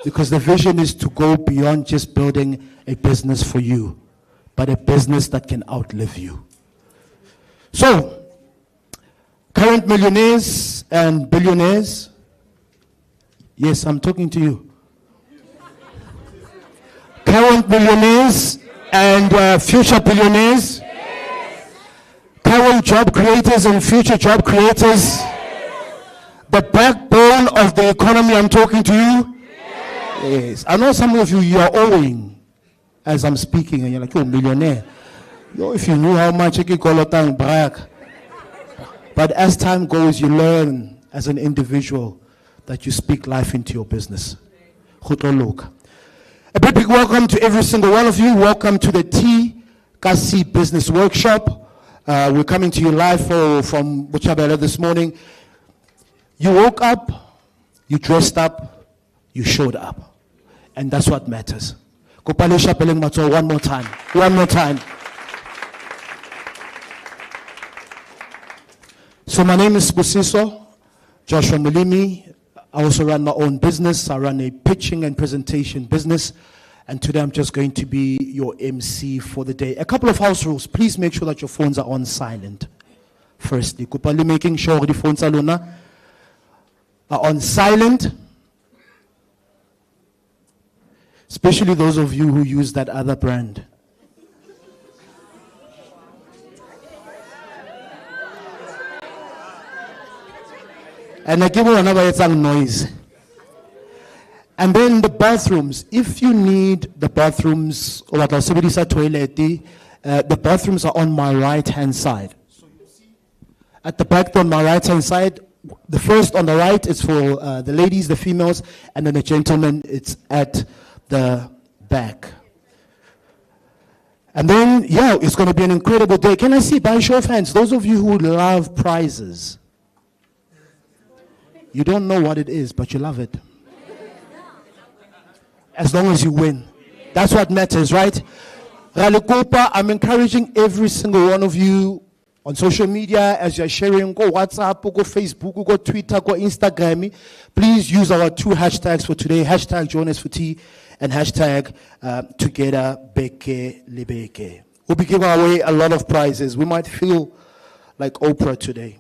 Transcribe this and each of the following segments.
Because the vision is to go beyond just building a business for you, but a business that can outlive you. So, current millionaires and billionaires, yes, I'm talking to you. Current millionaires and future billionaires, current job creators and future job creators, the backbone of the economy, I'm talking to you. Yes, I know some of you, you are owing as I'm speaking, and you're like, you're a millionaire. Yo, if you knew how much you could call it down, brag. But as time goes, you learn as an individual that you speak life into your business. A big welcome to every single one of you. Welcome to the TKC Business Workshop. We're coming to you live from Bochabela this morning. You woke up, you dressed up, you showed up. And that's what matters. One more time. One more time. So my name is Busiso Joshua Mulimi. I also run my own business. I run a pitching and presentation business. And today I'm just going to be your MC for the day. A couple of house rules. Please make sure that your phones are on silent. Firstly, making sure the phones are on silent. Especially those of you who use that other brand. And I give you another noise. And then the bathrooms. If you need the bathrooms, or what somebody said toilet, the bathrooms are on my right hand side. So you see at the back on my right hand side, the first on the right is for the ladies, the females, and then the gentlemen, it's at the back. And then, yeah, it's going to be an incredible day. Can I see, by show of hands, those of you who love prizes? You don't know what it is, but you love it. As long as you win. That's what matters, right? Ralikopa, I'm encouraging every single one of you on social media as you're sharing, go WhatsApp, go Facebook, go Twitter, go Instagram. Please use our 2 hashtags for today. Hashtag join us for tea and hashtag together beke lebeke. We'll be giving away a lot of prizes. We might feel like Oprah today.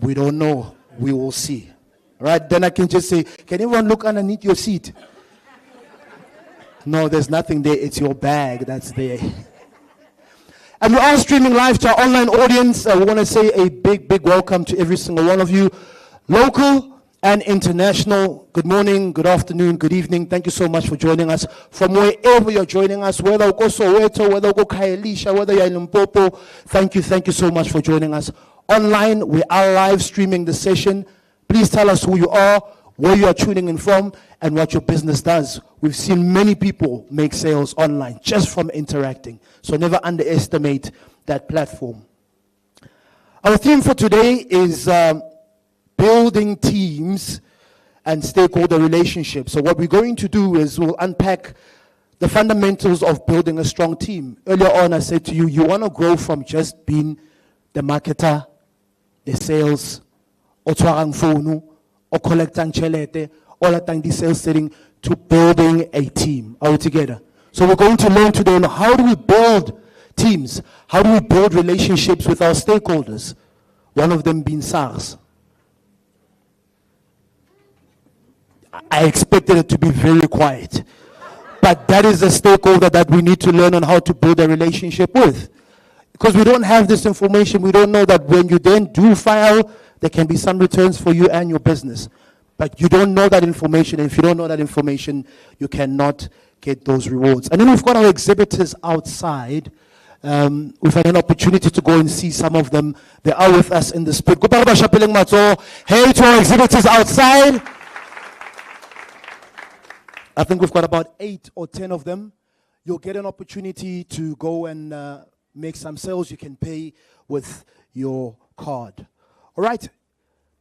We don't know. We will see. Right? Then I can just say, can everyone look underneath your seat? No, there's nothing there. It's your bag that's there. And we are streaming live to our online audience. We want to say a big, big welcome to every single one of you. Local and international. Good morning, good afternoon, good evening. Thank you so much for joining us from wherever you're joining us, whether you go Soweto, whether you go Khayelitsha, whether you're in Limpopo. Thank you so much for joining us. Online, we are live streaming the session. Please tell us who you are, where you are tuning in from, and what your business does. We've seen many people make sales online just from interacting. So never underestimate that platform. Our theme for today is building teams and stakeholder relationships. So what we're going to do is we'll unpack the fundamentals of building a strong team. Earlier on, I said to you, you want to grow from just being the marketer, the sales, or tshwarang phone, or collecting chelete, or letting the sales setting, to building a team. Are we together? So we're going to learn today on how do we build teams? How do we build relationships with our stakeholders? One of them being SARS. I expected it to be very quiet. But that is a stakeholder that we need to learn on how to build a relationship with. Because we don't have this information, we don't know that when you then do file, there can be some returns for you and your business. But you don't know that information, and if you don't know that information, you cannot get those rewards. And then we've got our exhibitors outside. We've had an opportunity to go and see some of them. They are with us in the spirit. Hey to our exhibitors outside. I think we've got about 8 or 10 of them. You'll get an opportunity to go and make some sales. You can pay with your card. All right.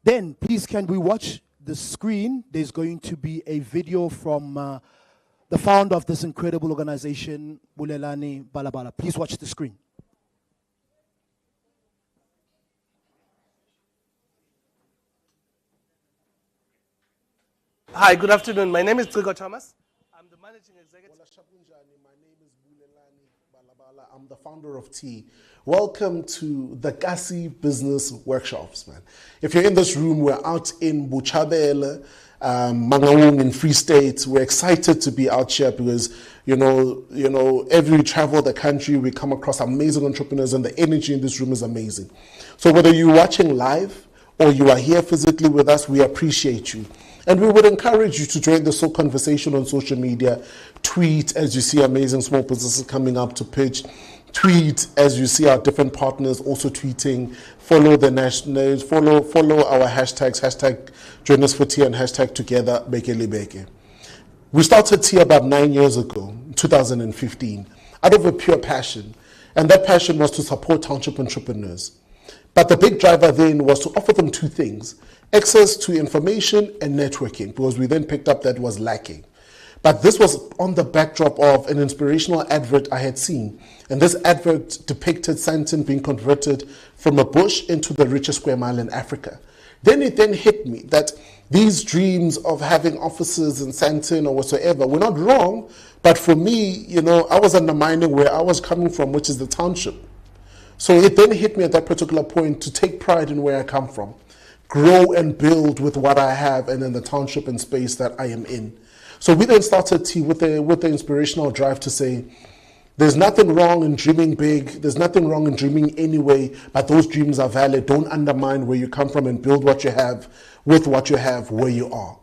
Then, please, can we watch the screen? There's going to be a video from the founder of this incredible organization, Bulelani Balabala. Please watch the screen. Hi, good afternoon. My name is Thomas. I'm the managing executive. My name is Mbawula Chat. I'm the founder of T. Welcome to the Kasi Business Workshops, man. If you're in this room, we're out in Bochabela, Mangaung in Free State. We're excited to be out here because, every we travel the country, we come across amazing entrepreneurs and the energy in this room is amazing. So whether you're watching live or you are here physically with us, we appreciate you. And we would encourage you to join the whole conversation on social media. Tweet as you see amazing small businesses coming up to pitch. Tweet as you see our different partners also tweeting. Follow the national, follow our hashtags, hashtag join us for T and hashtag together Bekelebeke. We started T about 9 years ago, 2015, out of a pure passion. And that passion was to support township entrepreneurs. But the big driver then was to offer them two things: access to information and networking, because we then picked up that was lacking. But this was on the backdrop of an inspirational advert I had seen. And this advert depicted Sandton being converted from a bush into the richest square mile in Africa. Then it hit me that these dreams of having offices in Sandton or whatsoever were not wrong, but for me, I was undermining where I was coming from, which is the township. So it then hit me at that particular point to take pride in where I come from, grow and build with what I have and in the township and space that I am in. So we then started T with the inspirational drive to say, there's nothing wrong in dreaming big, there's nothing wrong in dreaming anyway, but those dreams are valid. Don't undermine where you come from and build what you have with what you have where you are.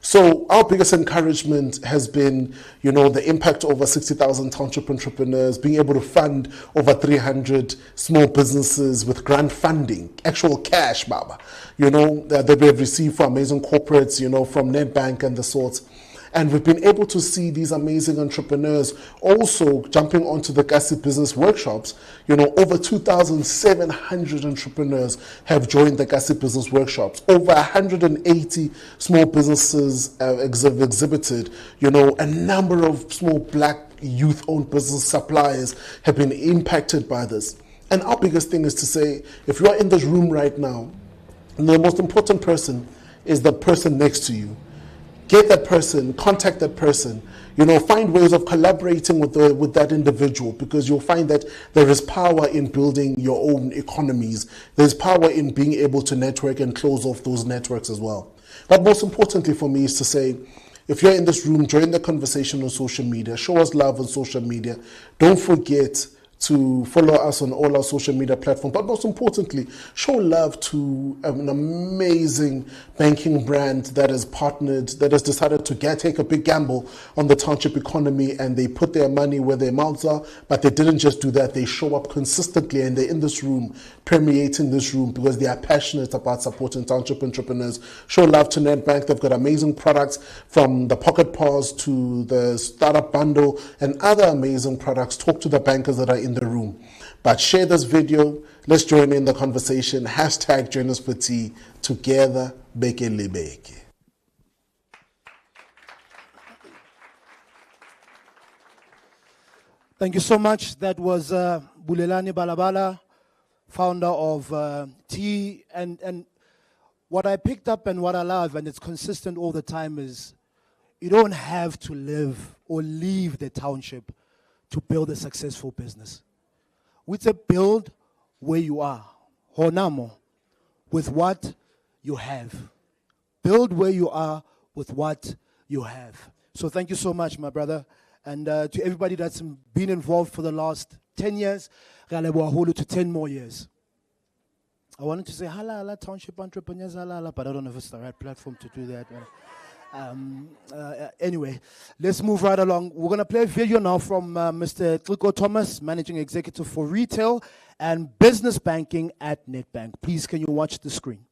So our biggest encouragement has been, the impact of over 60,000 township entrepreneurs, being able to fund over 300 small businesses with grant funding, actual cash, Baba, that we have received for amazing corporates, from Nedbank and the sorts. And we've been able to see these amazing entrepreneurs also jumping onto the Kasi Business Workshops. Over 2,700 entrepreneurs have joined the Kasi Business Workshops. Over 180 small businesses exhibited. A number of small black youth-owned business suppliers have been impacted by this. And our biggest thing is to say, if you are in this room right now, the most important person is the person next to you. Get that person, contact that person, find ways of collaborating with that individual, because you'll find that there is power in building your own economies. There's power in being able to network and close off those networks as well. But most importantly for me is to say, if you're in this room, join the conversation on social media, show us love on social media. Don't forget to follow us on all our social media platforms, but most importantly, show love to an amazing banking brand that has partnered, that has decided to take a big gamble on the township economy, and they put their money where their mouths are, but they didn't just do that, they show up consistently, and they're in this room, permeating this room, because they are passionate about supporting township entrepreneurs. Show love to Nedbank. They've got amazing products, from the Pocket Pause to the Startup Bundle and other amazing products. Talk to the bankers that are in the room. But share this video. Let's join in the conversation. Hashtag join us for T. Together, Bekelebeke. Thank you so much. That was Bulelani Balabala, founder of T. And what I picked up and what I love, and it's consistent all the time, is you don't have to live or leave the township to build a successful business. We say build where you are, honamo, with what you have. Build where you are with what you have. So thank you so much, my brother. And to everybody that's been involved for the last 10 years, to 10 more years. I wanted to say hala township entrepreneurs, hala, but I don't know if it's the right platform to do that. Anyway, let's move right along. We're going to play a video now from Mr. Thomas, Managing Executive for Retail and Business Banking at Nedbank. Please, can you watch the screen?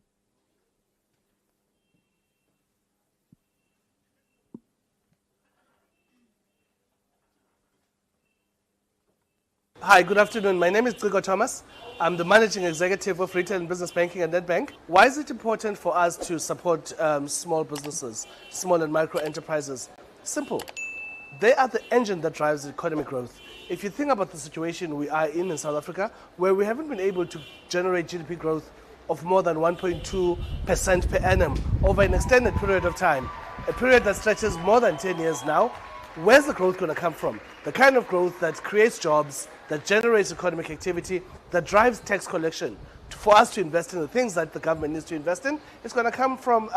Hi, good afternoon. My name is Thomas. I'm the Managing Executive of Retail and Business Banking at Nedbank. Why is it important for us to support small businesses, small and micro enterprises? Simple. They are the engine that drives economic growth. If you think about the situation we are in South Africa, where we haven't been able to generate GDP growth of more than 1.2% per annum over an extended period of time, a period that stretches more than 10 years now, where's the growth going to come from? The kind of growth that creates jobs, that generates economic activity, that drives tax collection. For us to invest in the things that the government needs to invest in, it's going to come from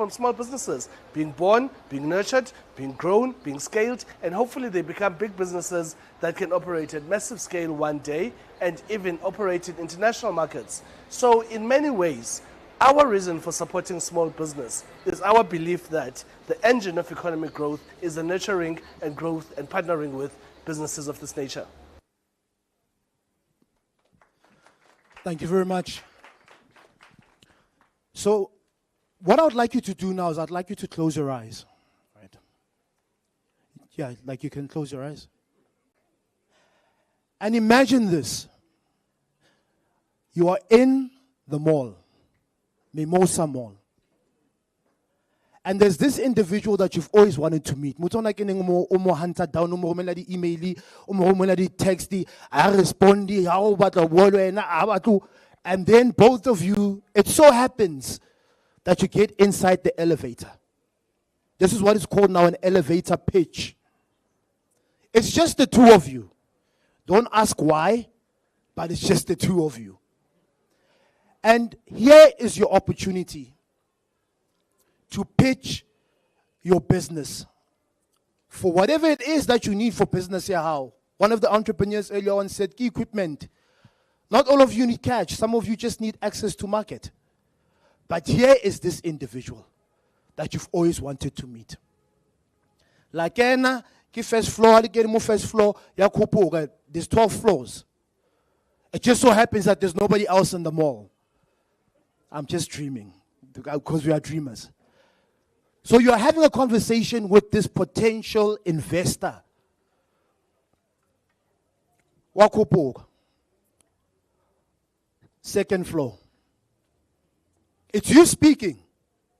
small businesses being born, being nurtured, being grown, being scaled, and hopefully they become big businesses that can operate at massive scale one day and even operate in international markets. So in many ways, our reason for supporting small business is our belief that the engine of economic growth is the nurturing and growth and partnering with businesses of this nature. Thank you very much. So, what I would like you to do now is I'd like you to close your eyes. Right? Yeah, like you can close your eyes. And imagine this. You are in the mall, Mimosa Mall. And there's this individual that you've always wanted to meet. Hunter down, the email, the text, I respond, and then both of you, it so happens that you get inside the elevator. This is what is called now an elevator pitch. It's just the two of you. Don't ask why, but it's just the two of you. And here is your opportunity to pitch your business for whatever it is that you need for business here. How? One of the entrepreneurs earlier on said, key equipment. Not all of you need cash. Some of you just need access to market. But here is this individual that you've always wanted to meet. Like first floor, there's 12 floors. It just so happens that there's nobody else in the mall. I'm just dreaming because we are dreamers. So you're having a conversation with this potential investor. Wakopo. Second floor. It's you speaking.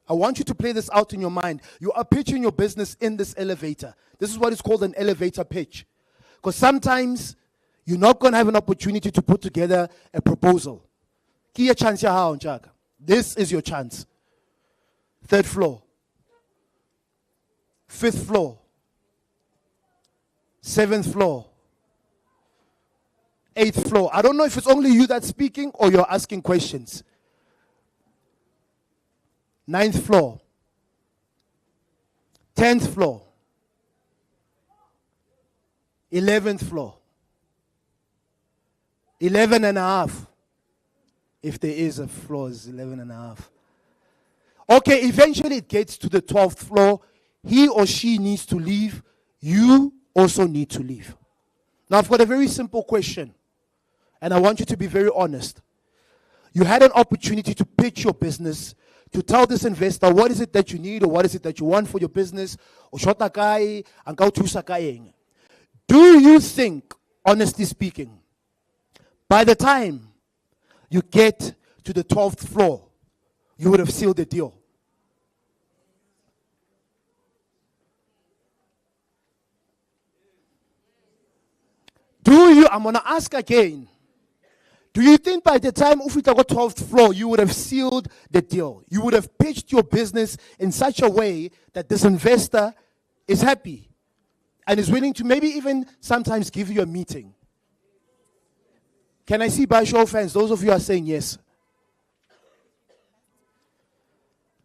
I want you to play this out in your mind. You are pitching your business in this elevator. This is what is called an elevator pitch. Because sometimes you're not going to have an opportunity to put together a proposal. This is your chance. Third floor. Fifth floor. Seventh floor. Eighth floor. I don't know if it's only you that's speaking or you're asking questions. Ninth floor. 10th floor. 11th floor. 11 and a half. If there is a floor, it's 11 and a half. Okay, eventually it gets to the 12th floor. He or she needs to leave. You also need to leave. Now, I've got a very simple question, and I want you to be very honest. You had an opportunity to pitch your business, to tell this investor what is it that you need or what is it that you want for your business. Do you think, honestly speaking, by the time you get to the 12th floor, you would have sealed the deal? I'm going to ask again. Do you think by the time Ufita got 12th floor, you would have sealed the deal? You would have pitched your business in such a way that this investor is happy and is willing to maybe even sometimes give you a meeting? Can I see by show of hands, those of you are saying yes?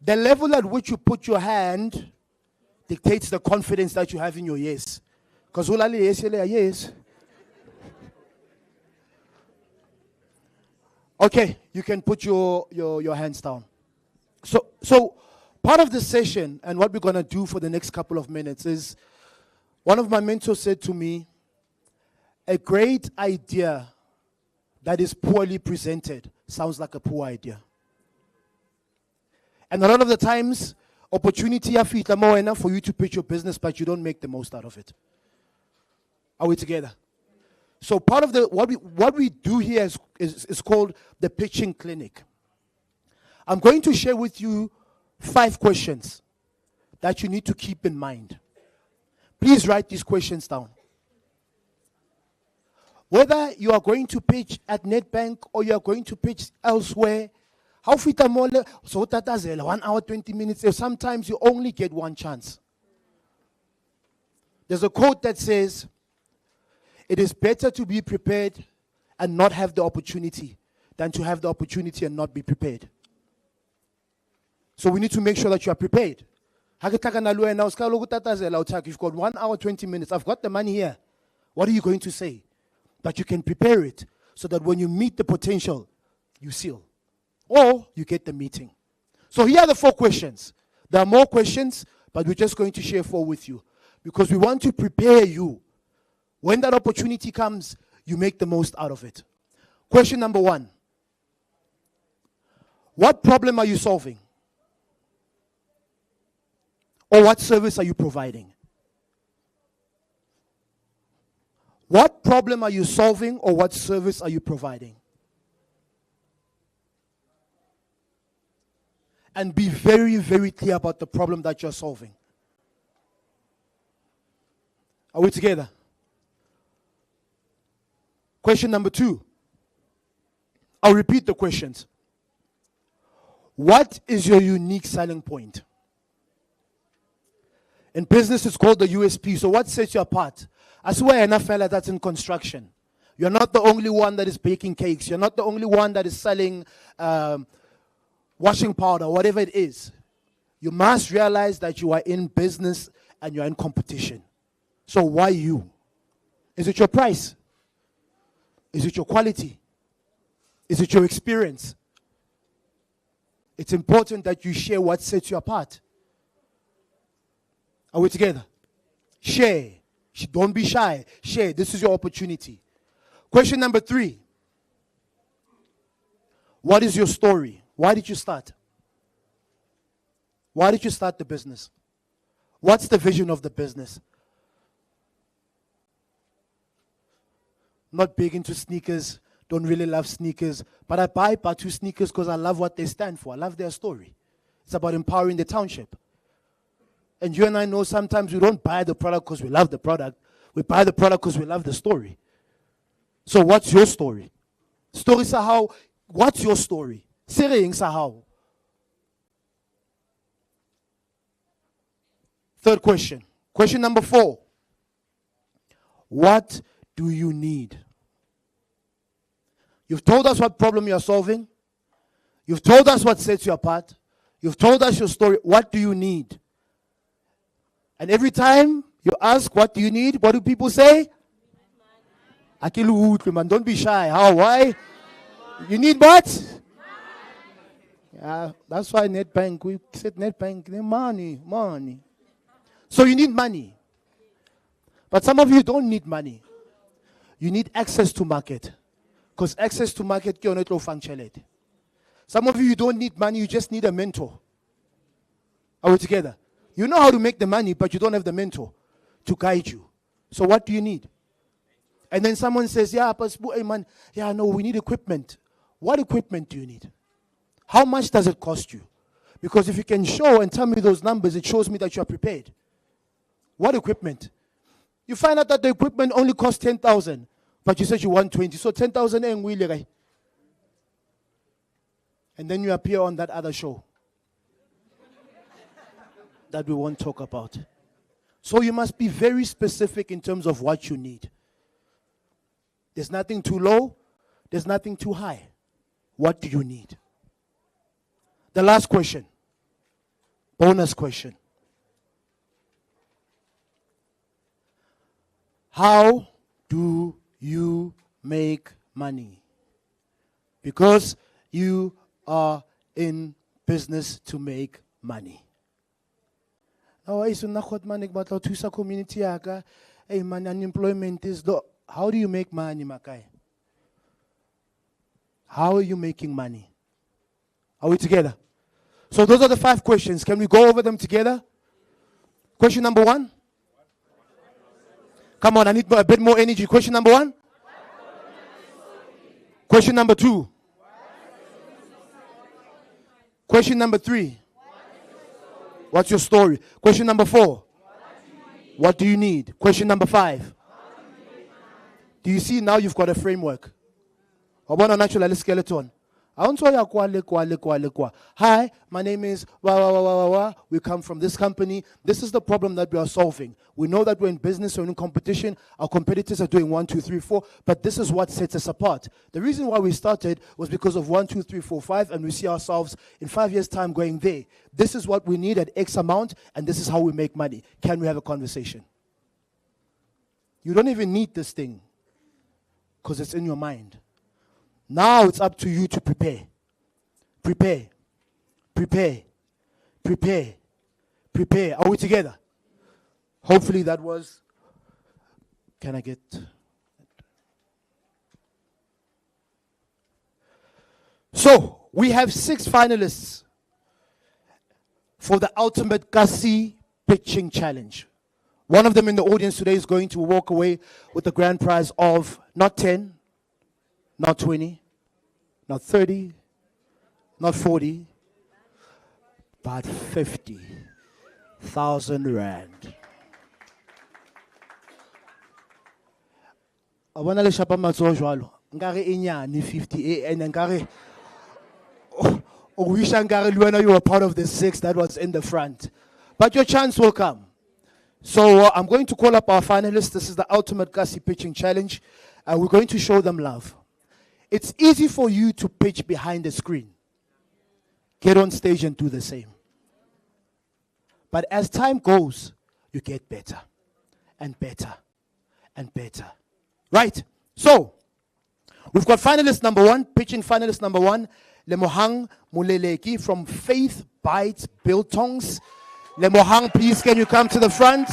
The level at which you put your hand dictates the confidence that you have in your yes. Because yes. Okay, you can put your hands down. So part of the session and what we're going to do for the next couple of minutes is, one of my mentors said to me, a great idea that is poorly presented sounds like a poor idea. And a lot of the times, opportunity for you to pitch your business, but you don't make the most out of it. Are we together? So part of what we do here is called the pitching clinic. I'm going to share with you 5 questions that you need to keep in mind. Please write these questions down. Whether you are going to pitch at Nedbank or you are going to pitch elsewhere, How fita mole? So tatazela 1 hour 20 minutes. Sometimes you only get one chance. There's a quote that says, "It is better to be prepared and not have the opportunity than to have the opportunity and not be prepared." So we need to make sure that you are prepared. You've got 1 hour 20 minutes. I've got the money here. What are you going to say? But you can prepare it so that when you meet the potential, you seal. Or you get the meeting. So here are the 4 questions. There are more questions, but we're just going to share 4 with you. Because we want to prepare you. When that opportunity comes, you make the most out of it. Question number 1. What problem are you solving? Or what service are you providing? What problem are you solving or what service are you providing? And be very, very clear about the problem that you're solving. Are we together? Question number 2. I'll repeat the questions. What is your unique selling point? In business, it's called the USP. So what sets you apart? I swear, enough fella that's in construction. You're not the only one that is baking cakes. You're not the only one that is selling washing powder, whatever it is. You must realize that you are in business and you're in competition. So why you? Is it your price? Is it your quality? Is it your experience? It's important that you share what sets you apart. Are we together? Share. Don't be shy. Share. This is your opportunity. Question number 3. What is your story? Why did you start? Why did you start the business? What's the vision of the business? Not big into sneakers. Don't really love sneakers. But I buy Batu sneakers because I love what they stand for. I love their story. It's about empowering the township. And you and I know sometimes we don't buy the product because we love the product. We buy the product because we love the story. So what's your story? Story sahau. What's your story? Sireng sahau. Third question. Question number 4. What do you need? You've told us what problem you're solving. You've told us what sets you apart. You've told us your story. What do you need? And every time you ask, what do you need? What do people say? Akilu man, don't be shy. How? Why? You need what? Yeah, that's why Netbank, we said Netbank, money. So you need money. But some of you don't need money. You need access to market. Because access to market, some of you don't need money, you just need a mentor. Are we together? You know how to make the money, but you don't have the mentor to guide you. So what do you need? And then someone says, yeah, but hey man, yeah, no, we need equipment. What equipment do you need? How much does it cost you? Because if you can show and tell me those numbers, it shows me that you are prepared. What equipment? You find out that the equipment only costs 10,000, but you said you want 20. So 10,000 and then you appear on that other show that we won't talk about. So you must be very specific in terms of what you need. There's nothing too low. There's nothing too high. What do you need? The last question. Bonus question. How do you make money? Because you are in business to make money. Oh, hey, so nakhot man ek batla thusa community yaka. Hey man, unemployment is low. How do you make money, Makai? How are you making money? Are we together? So those are the 5 questions. Can we go over them together? Question number 1. Come on, I need a bit more energy. Question number 1. Question number 2. Question number 3. What's your story? Question number 4. What do you need? Question number 5. Do you see now you've got a framework? I want a natural skeleton. Hi, my name is we come from this company. This is the problem that we are solving. We know that we're in business or in competition. Our competitors are doing 1, 2, 3, 4, but this is what sets us apart. The reason why we started was because of 1, 2, 3, 4, 5, and we see ourselves in 5 years' time going there. This is what we need at X amount, and this is how we make money. Can we have a conversation? You don't even need this thing because it's in your mind. Now it's up to you to prepare. Prepare. Are we together? Hopefully that was. Can I get. So, we have 6 finalists for the ultimate Kasi pitching challenge. One of them in the audience today is going to walk away with the grand prize of not 10, not 20, not 30, not 40, but 50,000 rand. I want to shapa matso jwalo. Ngare inyani 50 and ngare wish ngare you were part of the 6 that was in the front. But your chance will come. So I'm going to call up our finalists. This is the ultimate Kasi pitching challenge. We're going to show them love. It's easy for you to pitch behind the screen. Get on stage and do the same. But as time goes, you get better and better and better. Right? So, we've got finalist number 1, pitching finalist number 1, Lemohang Muleleki from Faith Bites Biltongs. Lemohang, please can you come to the front?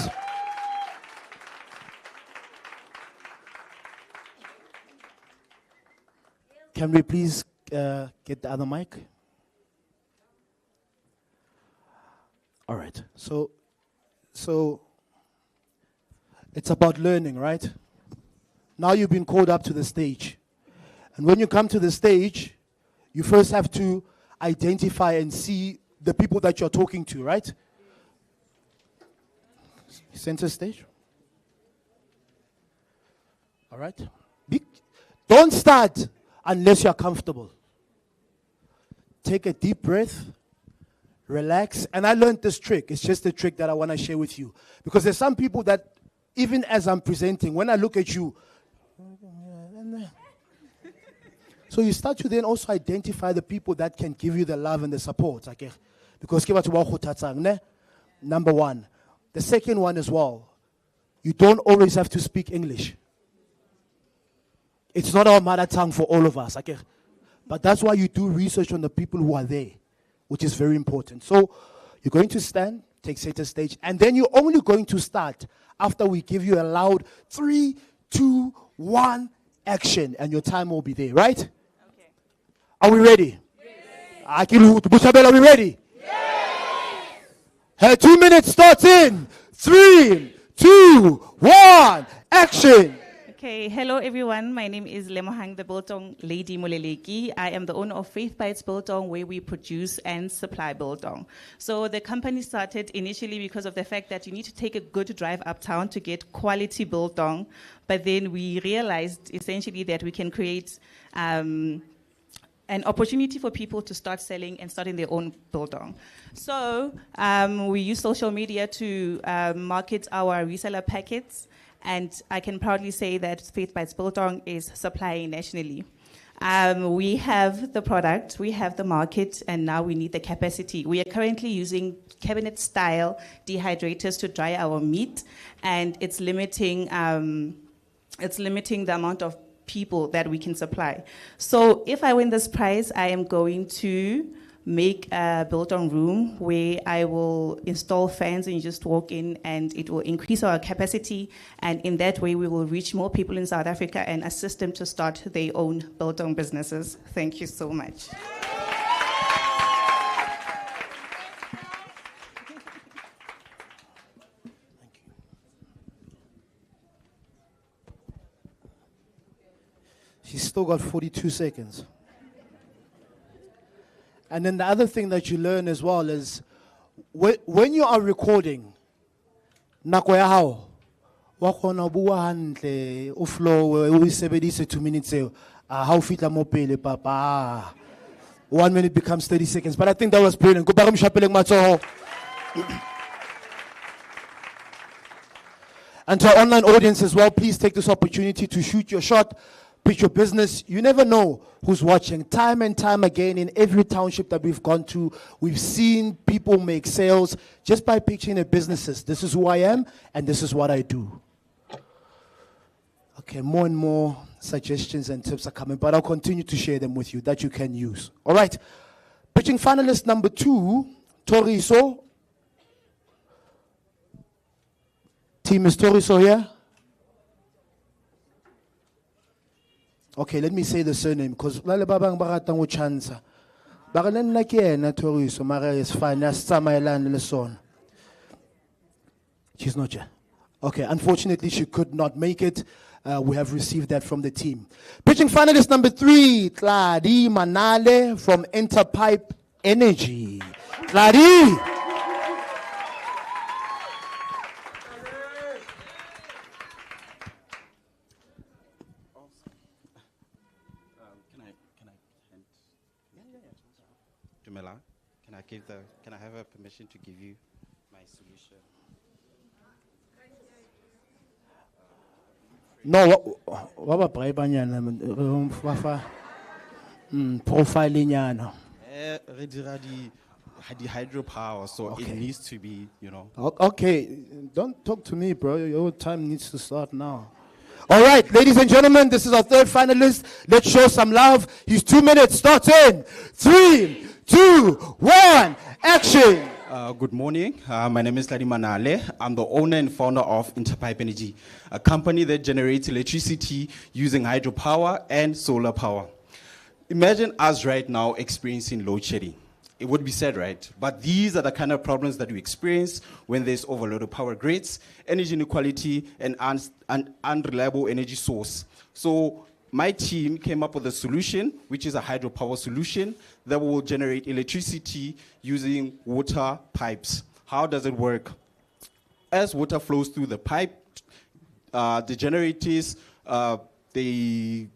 Can we please get the other mic? All right. So it's about learning, right? Now you've been called up to the stage. And when you come to the stage, you first have to identify and see the people that you're talking to, right? Center stage. All right. Don't start unless you're comfortable. Take a deep breath. Relax. And I learned this trick. It's just a trick that I want to share with you. Because there's some people that, even as I'm presenting, when I look at you, so you start to then also identify the people that can give you the love and the support. Okay? Because number 1. The second one as well, you don't always have to speak English. It's not our mother tongue for all of us. Okay? But that's why you do research on the people who are there, which is very important. So you're going to stand, take center stage, and then you're only going to start after we give you a loud 3, 2, 1, action, and your time will be there, right? Okay. Are we ready? Yes. Bochabela, are we ready? Her 2 minutes starts in 3, 2, 1, action. Okay, hello everyone. My name is Lemohang the Biltong Lady Muleleki. I am the owner of Faith Bites Biltong, where we produce and supply biltong. So the company started initially because of the fact that you need to take a good drive uptown to get quality biltong. But then we realized essentially that we can create an opportunity for people to start selling and starting their own biltong. So we use social media to market our reseller packets. And I can proudly say that Faith Bites Biltong is supplying nationally. We have the product, we have the market, and now we need the capacity. We are currently using cabinet-style dehydrators to dry our meat, and it's limiting the amount of people that we can supply. So if I win this prize, I am going to make a biltong room where I will install fans and you just walk in, and it will increase our capacity, and in that way we will reach more people in South Africa and assist them to start their own biltong businesses. Thank you so much. She's still got 42 seconds. And then the other thing that you learn as well is when you are recording, nako ya hao wa khona bua hantle o flow o sebedise 2 minutes ha o fitla mo pele papa 1 minute becomes 30 seconds. But I think that was brilliant. Go back and shapeleng matsoho. And to our online audience as well, please take this opportunity to shoot your shot, pitch your business. You never know who's watching. Time and time again, in every township that we've gone to, we've seen people make sales just by pitching their businesses. This is who I am, and this is what I do. Okay, more and more suggestions and tips are coming, but I'll continue to share them with you that you can use. All right. Pitching finalist number 2, Toriso. Team, is Toriso here? Okay, let me say the surname, because lale babang baratang o chansa. Baka nna ke ena Toriso, mara is fine. Asamaelana le sona. She's not here. Okay, unfortunately, she could not make it. We have received that from the team. Pitching finalist number 3, Tladi Manale from Interpipe Energy. Tladi! Can I have a permission to give you my solution? No, what about profiling? The hydropower, so Okay. it needs to be, Okay, don't talk to me, bro. Your time needs to start now. All right, ladies and gentlemen, this is our 3rd finalist. Let's show some love. His 2 minutes starts in 3, 2, 1, action. Good morning. My name is Tladi Manale. I'm the owner and founder of Interpipe Energy, a company that generates electricity using hydropower and solar power. Imagine us right now experiencing load shedding. It would be sad, right? But these are the kind of problems that we experience when there's overloaded power grids, energy inequality, and unreliable energy source. So my team came up with a solution, which is a hydropower solution that will generate electricity using water pipes. How does it work? As water flows through the pipe, the generators, they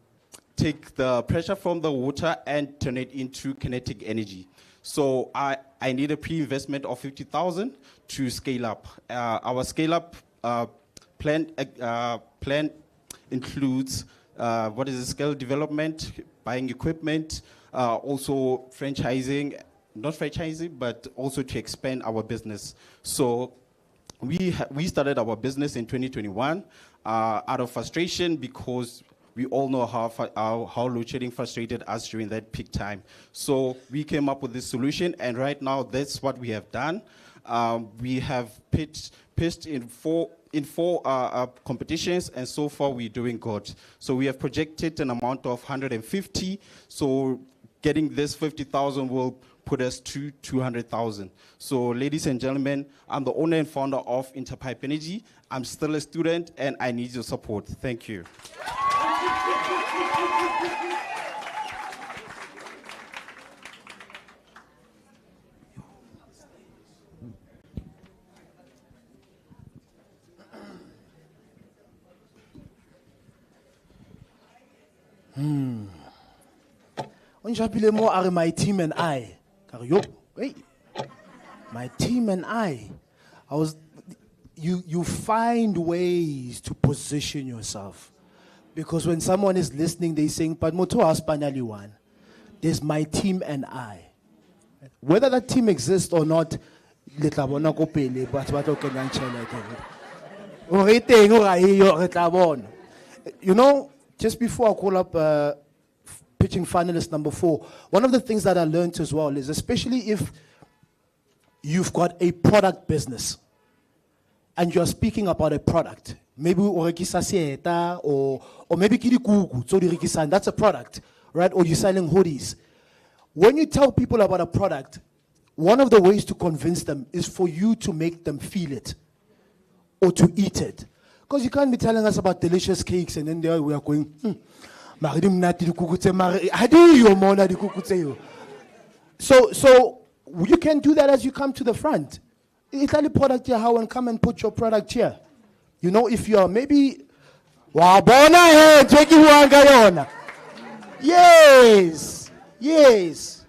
take the pressure from the water and turn it into kinetic energy. So I need a pre-investment of 50,000 to scale up. Our scale-up plan includes skill development, buying equipment, also franchising, not franchising, but also to expand our business. So we started our business in 2021 out of frustration, because we all know how load shedding frustrated us during that peak time. So we came up with this solution, and right now that's what we have done. We have pitched in four competitions, and so far we're doing good. So we have projected an amount of 150. So getting this 50,000 will put us to 200,000. So ladies and gentlemen, I'm the owner and founder of Interpipe Energy. I'm still a student, and I need your support. Thank you. Are my team and I. Wait. My team and I. You find ways to position yourself. Because when someone is listening, they saying, but moto aspanali one. There's my team and I. Whether that team exists or not, you know, just before I call up pitching finalist number 4, one of the things that I learned as well is, especially if you've got a product business and you're speaking about a product, maybe or maybe kiri that's a product, right? Or you're selling hoodies. When you tell people about a product, one of the ways to convince them is for you to make them feel it or to eat it. Because you can't be telling us about delicious cakes and then there we are going, So you can do that as you come to the front. Italy product here, how and come and put your product here. You know, if you're maybe yes.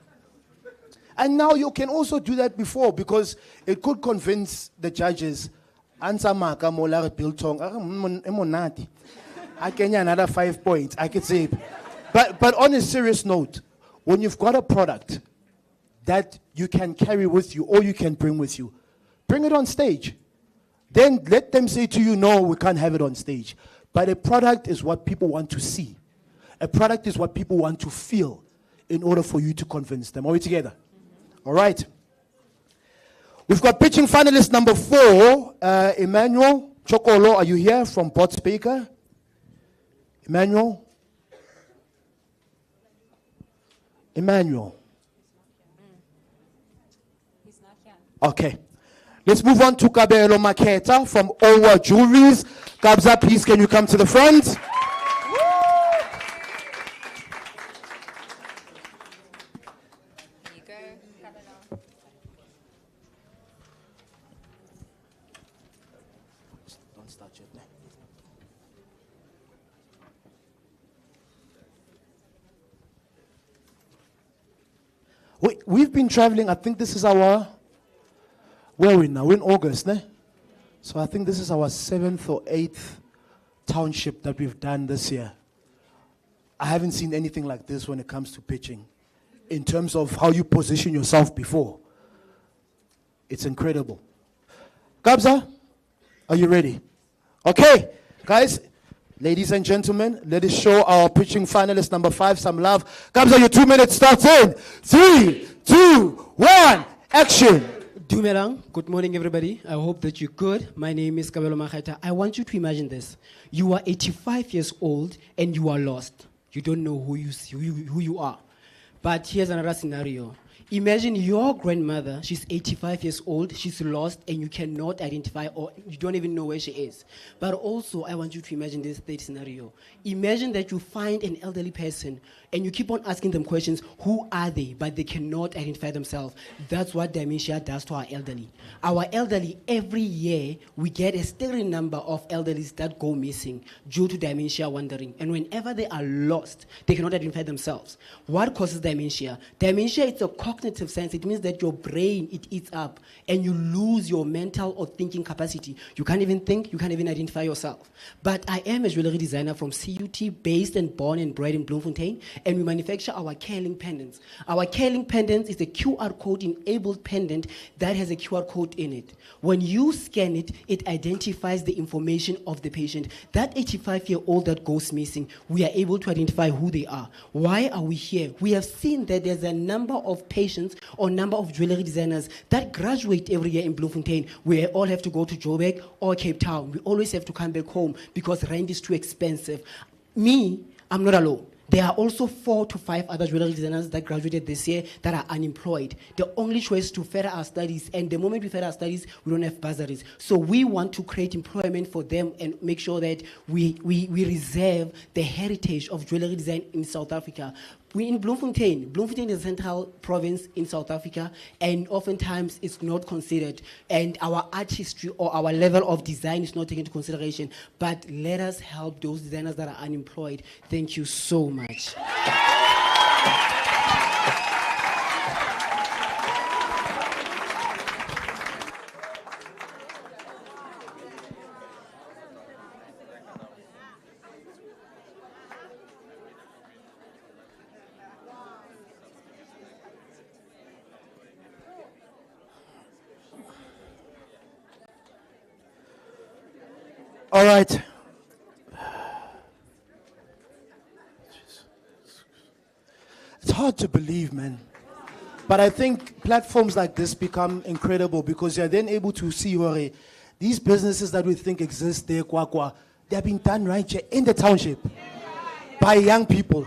And now you can also do that before, because it could convince the judges. Ansamaka molare biltong. I can another 5 points. I could say. But on a serious note, when you've got a product that you can carry with you or you can bring with you, bring it on stage. Then let them say to you, no, we can't have it on stage. But a product is what people want to see. A product is what people want to feel in order for you to convince them. Are we together? All right. We've got pitching finalist number 4, Emmanuel Chokolo. Are you here from Bot Speaker? Emmanuel? Emmanuel? He's not here. Okay. Let's move on to Kabelo Maketa from Owa Jewelries. Kabza, please, can you come to the front? Don't start yet. We've been traveling. I think this is our, where are we now? We're in August, ne? So I think this is our 7th or 8th township that we've done this year. I haven't seen anything like this when it comes to pitching, in terms of how you position yourself before. It's incredible. Kabza, are you ready? Okay, guys, ladies and gentlemen, let us show our pitching finalist number 5 some love. Kabza, your 2 minutes starts in 3, 2, 1, action. Dumelang, good morning everybody. I hope that you're good. My name is Kabelo Maketa. I want you to imagine this. You are 85 years old and you are lost. You don't know who you are. But here's another scenario. Imagine your grandmother, she's 85 years old, she's lost, and you cannot identify, or you don't even know where she is. But also, I want you to imagine this third scenario. Imagine that you find an elderly person, and you keep on asking them questions, who are they? But they cannot identify themselves. That's what dementia does to our elderly. Our elderly, every year, we get a staggering number of elderlies that go missing due to dementia wandering. And whenever they are lost, they cannot identify themselves. What causes dementia? Dementia is a cognitive sense. It means that your brain, it eats up and you lose your mental or thinking capacity. You can't even think, you can't even identify yourself. But I am a jewelry designer from CUT, based and born and bred in Bloemfontein, and we manufacture our Kerling pendants. Our Kerling pendants is a QR code enabled pendant that has a QR code in it. When you scan it, it identifies the information of the patient. That 85-year-old that goes missing, we are able to identify who they are. Why are we here? We have seen that there's a number of patients or number of jewelry designers that graduate every year in Bloemfontein. We all have to go to Joburg or Cape Town. We always have to come back home because rent is too expensive. Me, I'm not alone. There are also 4 to 5 other jewelry designers that graduated this year that are unemployed. The only choice to further our studies, and the moment we further our studies, we don't have bursaries. So we want to create employment for them and make sure that we reserve the heritage of jewelry design in South Africa. We in Bloemfontein. Bloemfontein is a central province in South Africa, and oftentimes it's not considered. And our art history or our level of design is not taken into consideration. But let us help those designers that are unemployed. Thank you so much. All right. It's hard to believe, man. But I think platforms like this become incredible because you're then able to see where these businesses that we think exist there, they're being done right here in the township by young people.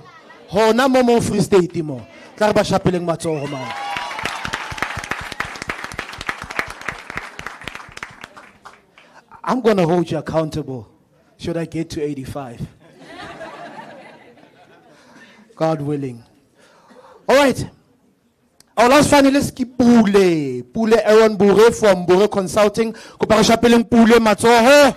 Hona momo Free State mo. Karba shapeleng matsoho man. I'm going to hold you accountable should I get to 85. God willing. All right. Our last finalist is Pule Aaron Boure from Boure Consulting. Kopara shapeleng Pule matsoho.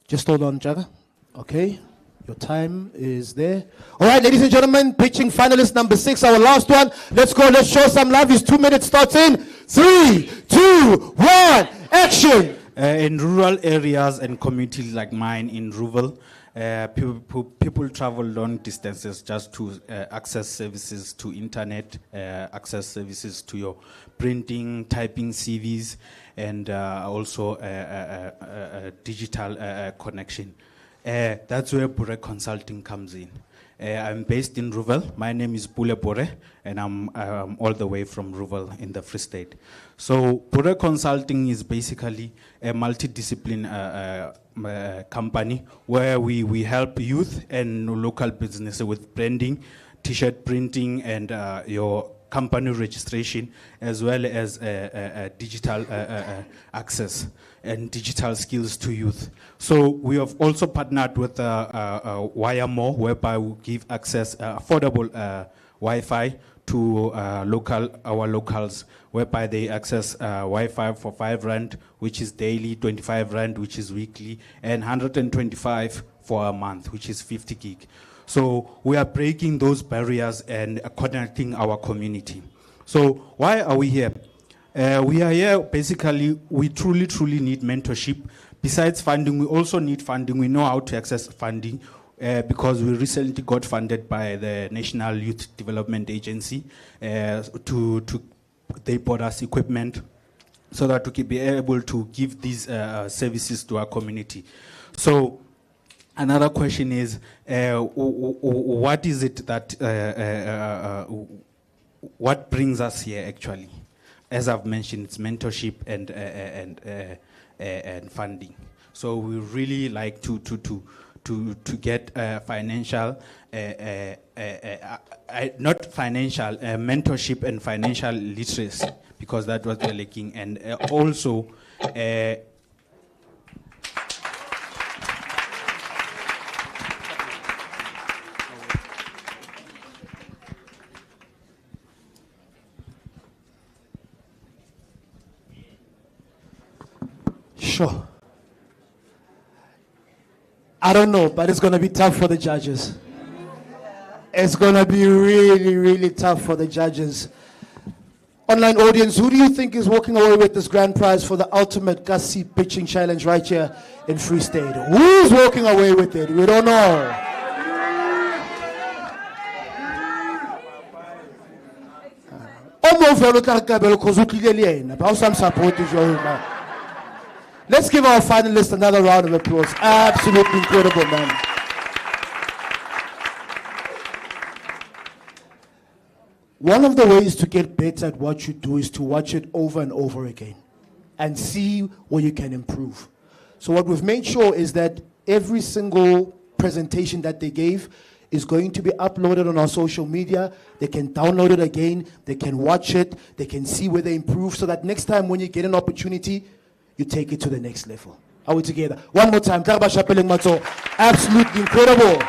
Just hold on, Jaga. Okay. Your time is there. All right, ladies and gentlemen, pitching finalist number 6, our last one. Let's go. Let's show some love. His 2 minutes starts in 3, 2, 1, action. In rural areas and communities like mine in rural, people travel long distances just to access services to internet, access services to your printing, typing CVs, and also digital connection. That's where Bure Consulting comes in. I'm based in Ruvel. My name is Bule Bure, and I'm all the way from Ruvel in the Free State. So Bure Consulting is basically a multidiscipline company where we help youth and local businesses with branding, t-shirt printing, and your company registration, as well as digital access and digital skills to youth. So we have also partnered with Wiremore, whereby we give access affordable Wi-Fi to our locals, whereby they access Wi-Fi for 5 rand, which is daily, 25 rand, which is weekly, and 125 for a month, which is 50 gig. So we are breaking those barriers and connecting our community. So why are we here? We are here, basically, we truly need mentorship. Besides funding, we also need funding. We know how to access funding because we recently got funded by the National Youth Development Agency they bought us equipment so that we can be able to give these services to our community. So another question is, what is it that, what brings us here actually? As I've mentioned, it's mentorship and funding. So we really like to get financial, not financial, mentorship and financial literacy, because that's what we're lacking, and also. Sure. I don't know, but it's going to be tough for the judges. It's going to be really tough for the judges. Online audience, who do you think is walking away with this grand prize for the ultimate Kasi pitching challenge right here in Free State? Who's walking away with it? We don't know. Let's give our finalists another round of applause. Absolutely incredible, man. One of the ways to get better at what you do is to watch it over and over again and see where you can improve. So what we've made sure is that every single presentation that they gave is going to be uploaded on our social media. They can download it again, they can watch it, they can see where they improve, so that next time when you get an opportunity, you take it to the next level. Are we together? One more time. Absolutely incredible.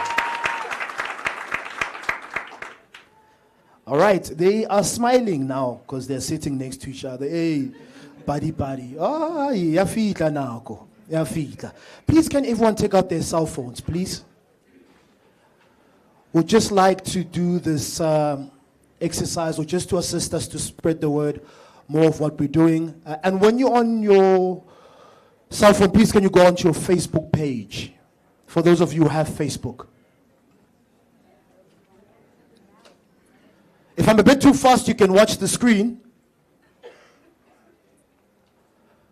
All right, they are smiling now because they're sitting next to each other. Hey, buddy. Ah, yafita now. Yafita. Please, can everyone take out their cell phones, please? We'd just like to do this exercise, or just to assist us to spread the word more of what we're doing. And when you're on your cell phone, please can you go onto your Facebook page? For those of you who have Facebook. If I'm a bit too fast, you can watch the screen.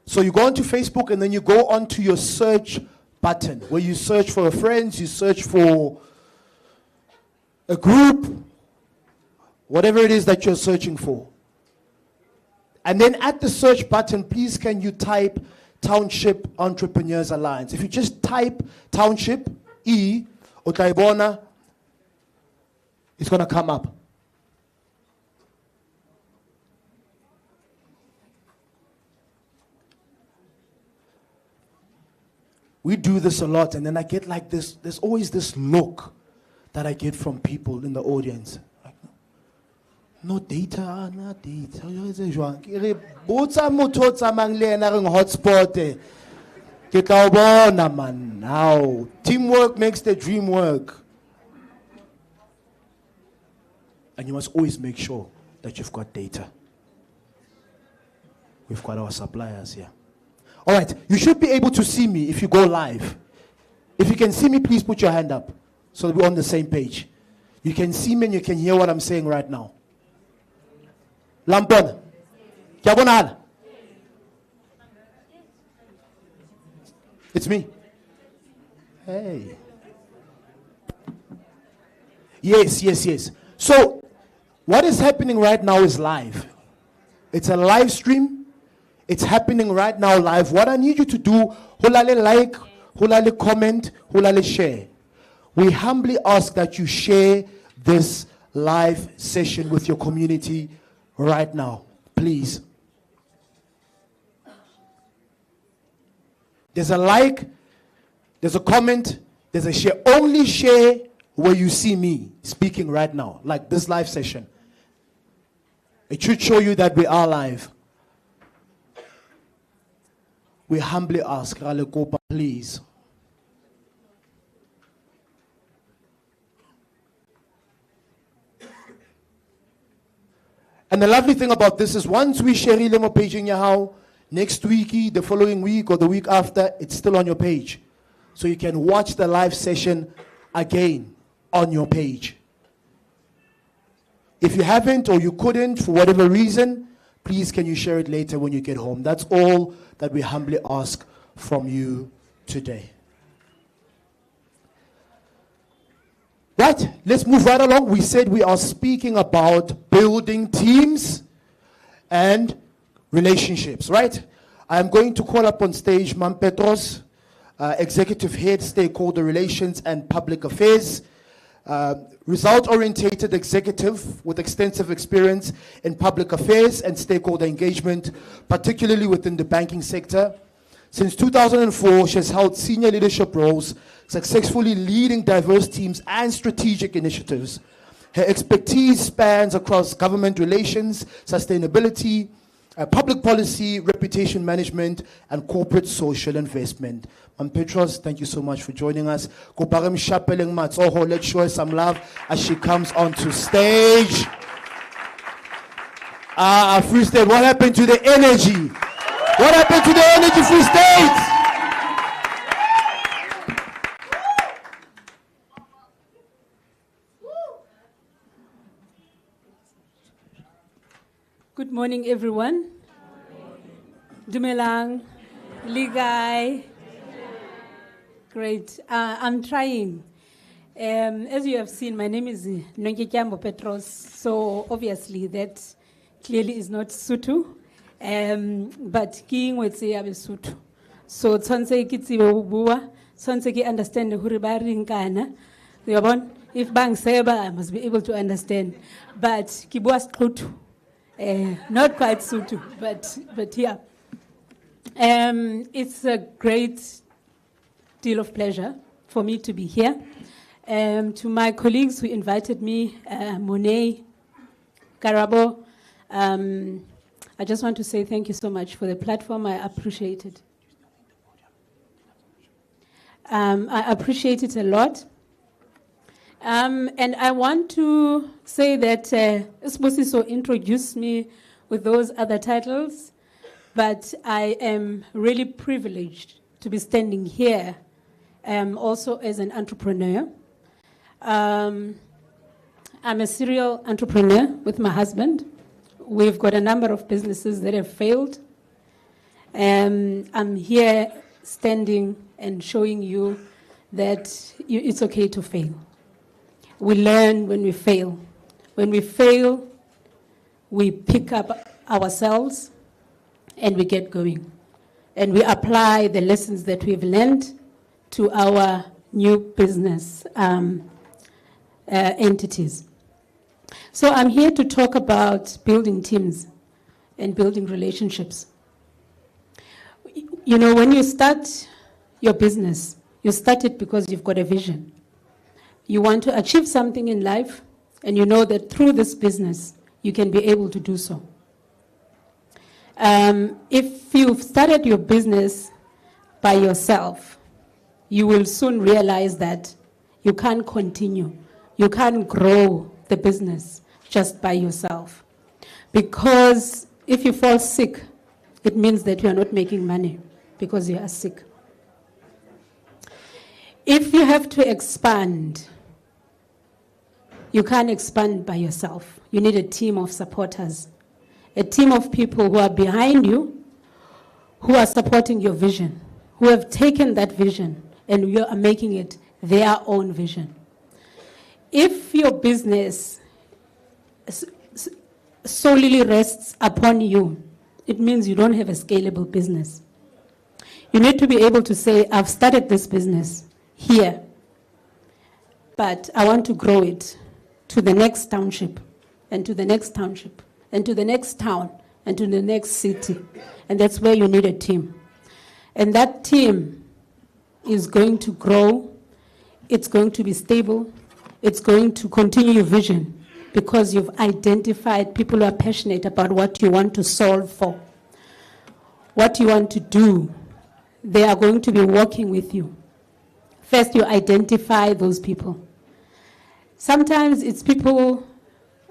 So you go onto Facebook and then you go onto your search button, where you search for a friend, you search for a group, whatever it is that you're searching for. And then at the search button, please can you type Township Entrepreneurs Alliance. If you just type Township, Utaibona, it's going to come up. We do this a lot, and then I get like this, there's always this look that I get from people in the audience. No data, no data. Hotspot. Ke tla o bona, man. Now, teamwork makes the dream work. And you must always make sure that you've got data. We've got our suppliers here. All right, you should be able to see me if you go live. If you can see me, please put your hand up so that we're on the same page. You can see me and you can hear what I'm saying right now. Lampon. Kiabonal. It's me. Hey. Yes. So, what is happening right now is live. It's a live stream. It's happening right now live. What I need you to do, hulale like, hulale comment, hulale share. We humbly ask that you share this live session with your community right now. Please. There's a like, there's a comment, there's a share. Only share where you see me speaking right now, like this live session. It should show you that we are live. We humbly ask, Ralekopa, please. And the lovely thing about this is once we share it on our page in your house, next week, the following week, or the week after, it's still on your page. So you can watch the live session again on your page. If you haven't or you couldn't for whatever reason, please can you share it later when you get home. That's all that we humbly ask from you today. Right, let's move right along. We said we are speaking about building teams and relationships, right? I'm going to call up on stage Mam Petros, Executive Head, Stakeholder Relations and Public Affairs, result-oriented executive with extensive experience in public affairs and stakeholder engagement, particularly within the banking sector. Since 2004, she has held senior leadership roles, successfully leading diverse teams and strategic initiatives. Her expertise spans across government relations, sustainability, public policy, reputation management, and corporate social investment. Petros, thank you so much for joining us. Let's show her some love as she comes onto stage. Free State, what happened to the energy? What happened to the energy, Free State? Good morning, everyone. Dumelang, Ligai. Great. I'm trying. As you have seen, my name is Nonkekyambo Petros. So obviously that clearly is not Sutu. But King would say I'm Sutu. So Tsonse Kitsiwe Bua, Tsonse Ki understand the Huribari Nkana. If Bang Seba, I must be able to understand. But Kibuas Kutu. Not quite Sutu, but yeah. It's a great deal of pleasure for me to be here. To my colleagues who invited me, Monet, Karabo, I just want to say thank you so much for the platform. I appreciate it. I appreciate it a lot. And I want to say that Esposiso introduced me with those other titles, but I am really privileged to be standing here also as an entrepreneur. I'm a serial entrepreneur with my husband. We've got a number of businesses that have failed. I'm here standing and showing you that it's okay to fail. We learn when we fail. When we fail, we pick up ourselves and we get going. And we apply the lessons that we've learned to our new business entities. So I'm here to talk about building teams and building relationships. You know, when you start your business, you start it because you've got a vision. You want to achieve something in life, and you know that through this business, you can be able to do so. If you've started your business by yourself, you will soon realize that you can't continue. You can't grow the business just by yourself. Because if you fall sick, it means that you are not making money because you are sick. If you have to expand, you can't expand by yourself. You need a team of supporters, a team of people who are behind you, who are supporting your vision, who have taken that vision and you are making it their own vision. If your business solely rests upon you, it means you don't have a scalable business. You need to be able to say, I've started this business here, but I want to grow it to the next township, and to the next township, and to the next town, and to the next city. And that's where you need a team. And that team is going to grow, it's going to be stable, it's going to continue your vision, because you've identified people who are passionate about what you want to solve for, what you want to do. They are going to be working with you. First, you identify those people. Sometimes it's people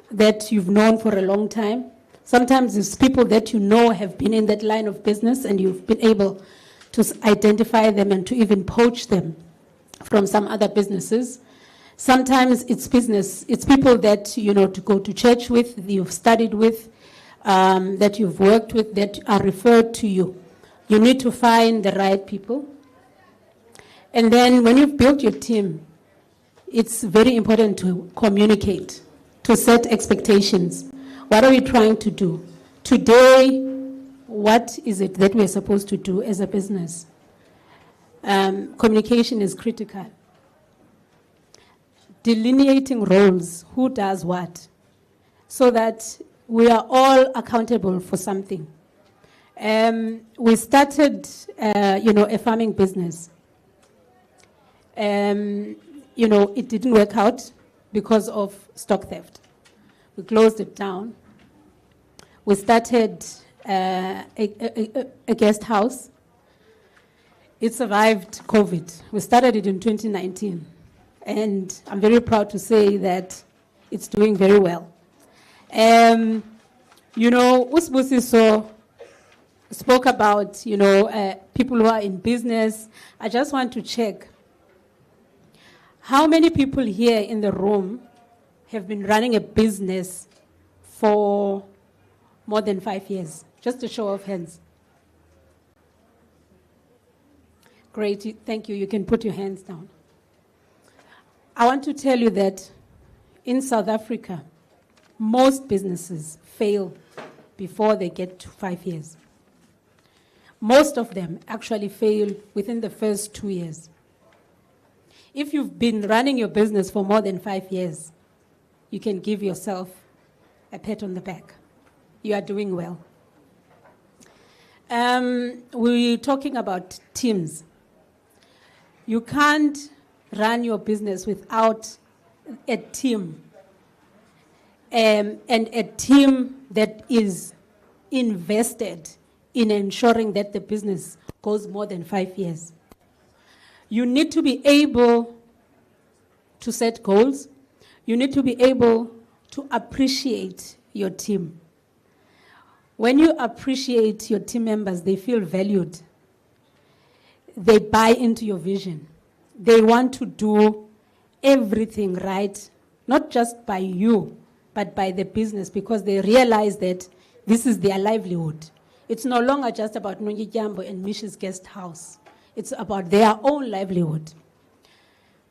that you've known for a long time. Sometimes it's people that you know have been in that line of business and you've been able to identify them and to even poach them from some other businesses. Sometimes it's people that you know to go to church with, you've studied with, that you've worked with, that are referred to you. You need to find the right people. And then when you've built your team, it's very important to communicate, to set expectations. What are we trying to do? Today, what is it that we're supposed to do as a business? Communication is critical. Delineating roles, who does what, so that we are all accountable for something. We started, a farming business. It didn't work out because of stock theft. We closed it down. We started a guest house. It survived COVID. We started it in 2019. And I'm very proud to say that it's doing very well. Usbusiso spoke about, people who are in business. I just want to check. How many people here in the room have been running a business for more than 5 years? Just a show of hands. Great, thank you. You can put your hands down. I want to tell you that in South Africa, most businesses fail before they get to 5 years. Most of them actually fail within the first 2 years. If you've been running your business for more than 5 years, you can give yourself a pat on the back. You are doing well. We're talking about teams. You can't run your business without a team, and a team that is invested in ensuring that the business goes more than 5 years. You need to be able to set goals. You need to be able to appreciate your team. When you appreciate your team members, they feel valued. They buy into your vision. They want to do everything right, not just by you, but by the business, because they realize that this is their livelihood. It's no longer just about Nongi Jambo and Misha's guest house. It's about their own livelihood.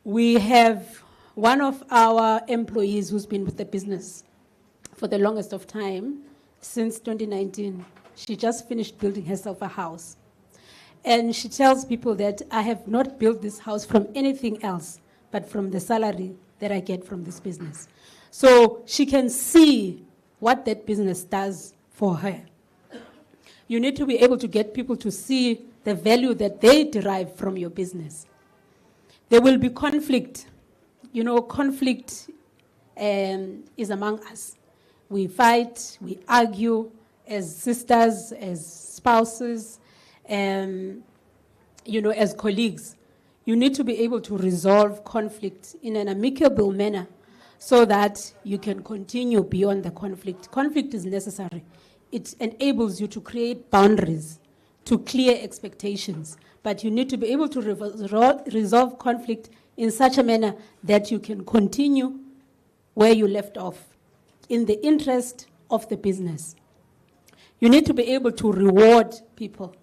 We have one of our employees who's been with the business for the longest of time, since 2019. She just finished building herself a house. And she tells people that I have not built this house from anything else, but from the salary that I get from this business. So she can see what that business does for her. You need to be able to get people to see the value that they derive from your business. There will be conflict. Conflict is among us. We fight, we argue as sisters, as spouses. as colleagues, you need to be able to resolve conflict in an amicable manner so that you can continue beyond the conflict. Conflict is necessary. It enables you to create boundaries, to clear expectations, but you need to be able to resolve conflict in such a manner that you can continue where you left off in the interest of the business. You need to be able to reward people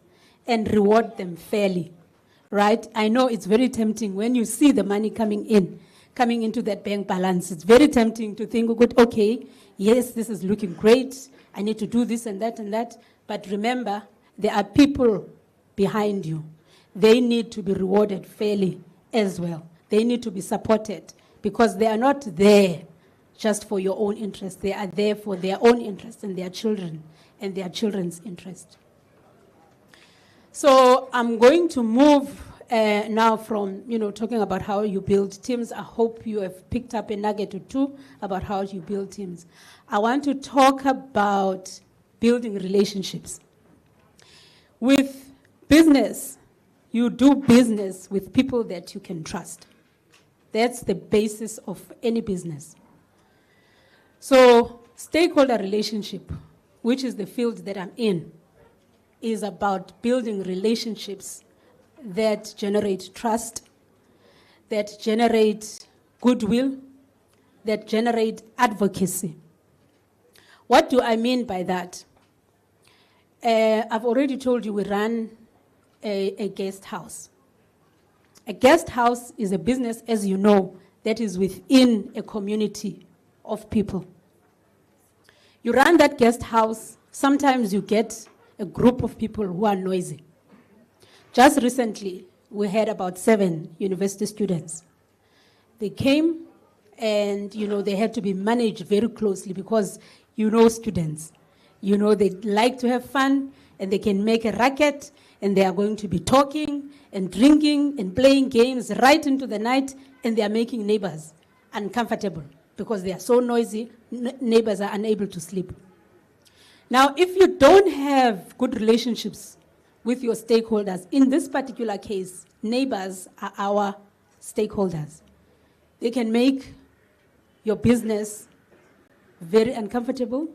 and reward them fairly, right? I know it's very tempting when you see the money coming into that bank balance. It's very tempting to think, okay, yes, this is looking great. I need to do this and that and that. But remember, there are people behind you. They need to be rewarded fairly as well. They need to be supported because they are not there just for your own interest. They are there for their own interest and their children and their children's interest. So I'm going to move now from, talking about how you build teams. I hope you have picked up a nugget or two about how you build teams. I want to talk about building relationships. With business, you do business with people that you can trust. That's the basis of any business. So stakeholder relationship, which is the field that I'm in, is about building relationships that generate trust, that generate goodwill, that generate advocacy. What do I mean by that? I've already told you we run a guest house. A guest house is a business, as you know, that is within a community of people. You run that guest house, sometimes you get a group of people who are noisy. Just recently, we had about 7 university students. They came and, they had to be managed very closely because, students, they like to have fun and they can make a racket and they are going to be talking and drinking and playing games right into the night, and they are making neighbors uncomfortable because they are so noisy, neighbors are unable to sleep. Now, if you don't have good relationships with your stakeholders, in this particular case, neighbors are our stakeholders. They can make your business very uncomfortable.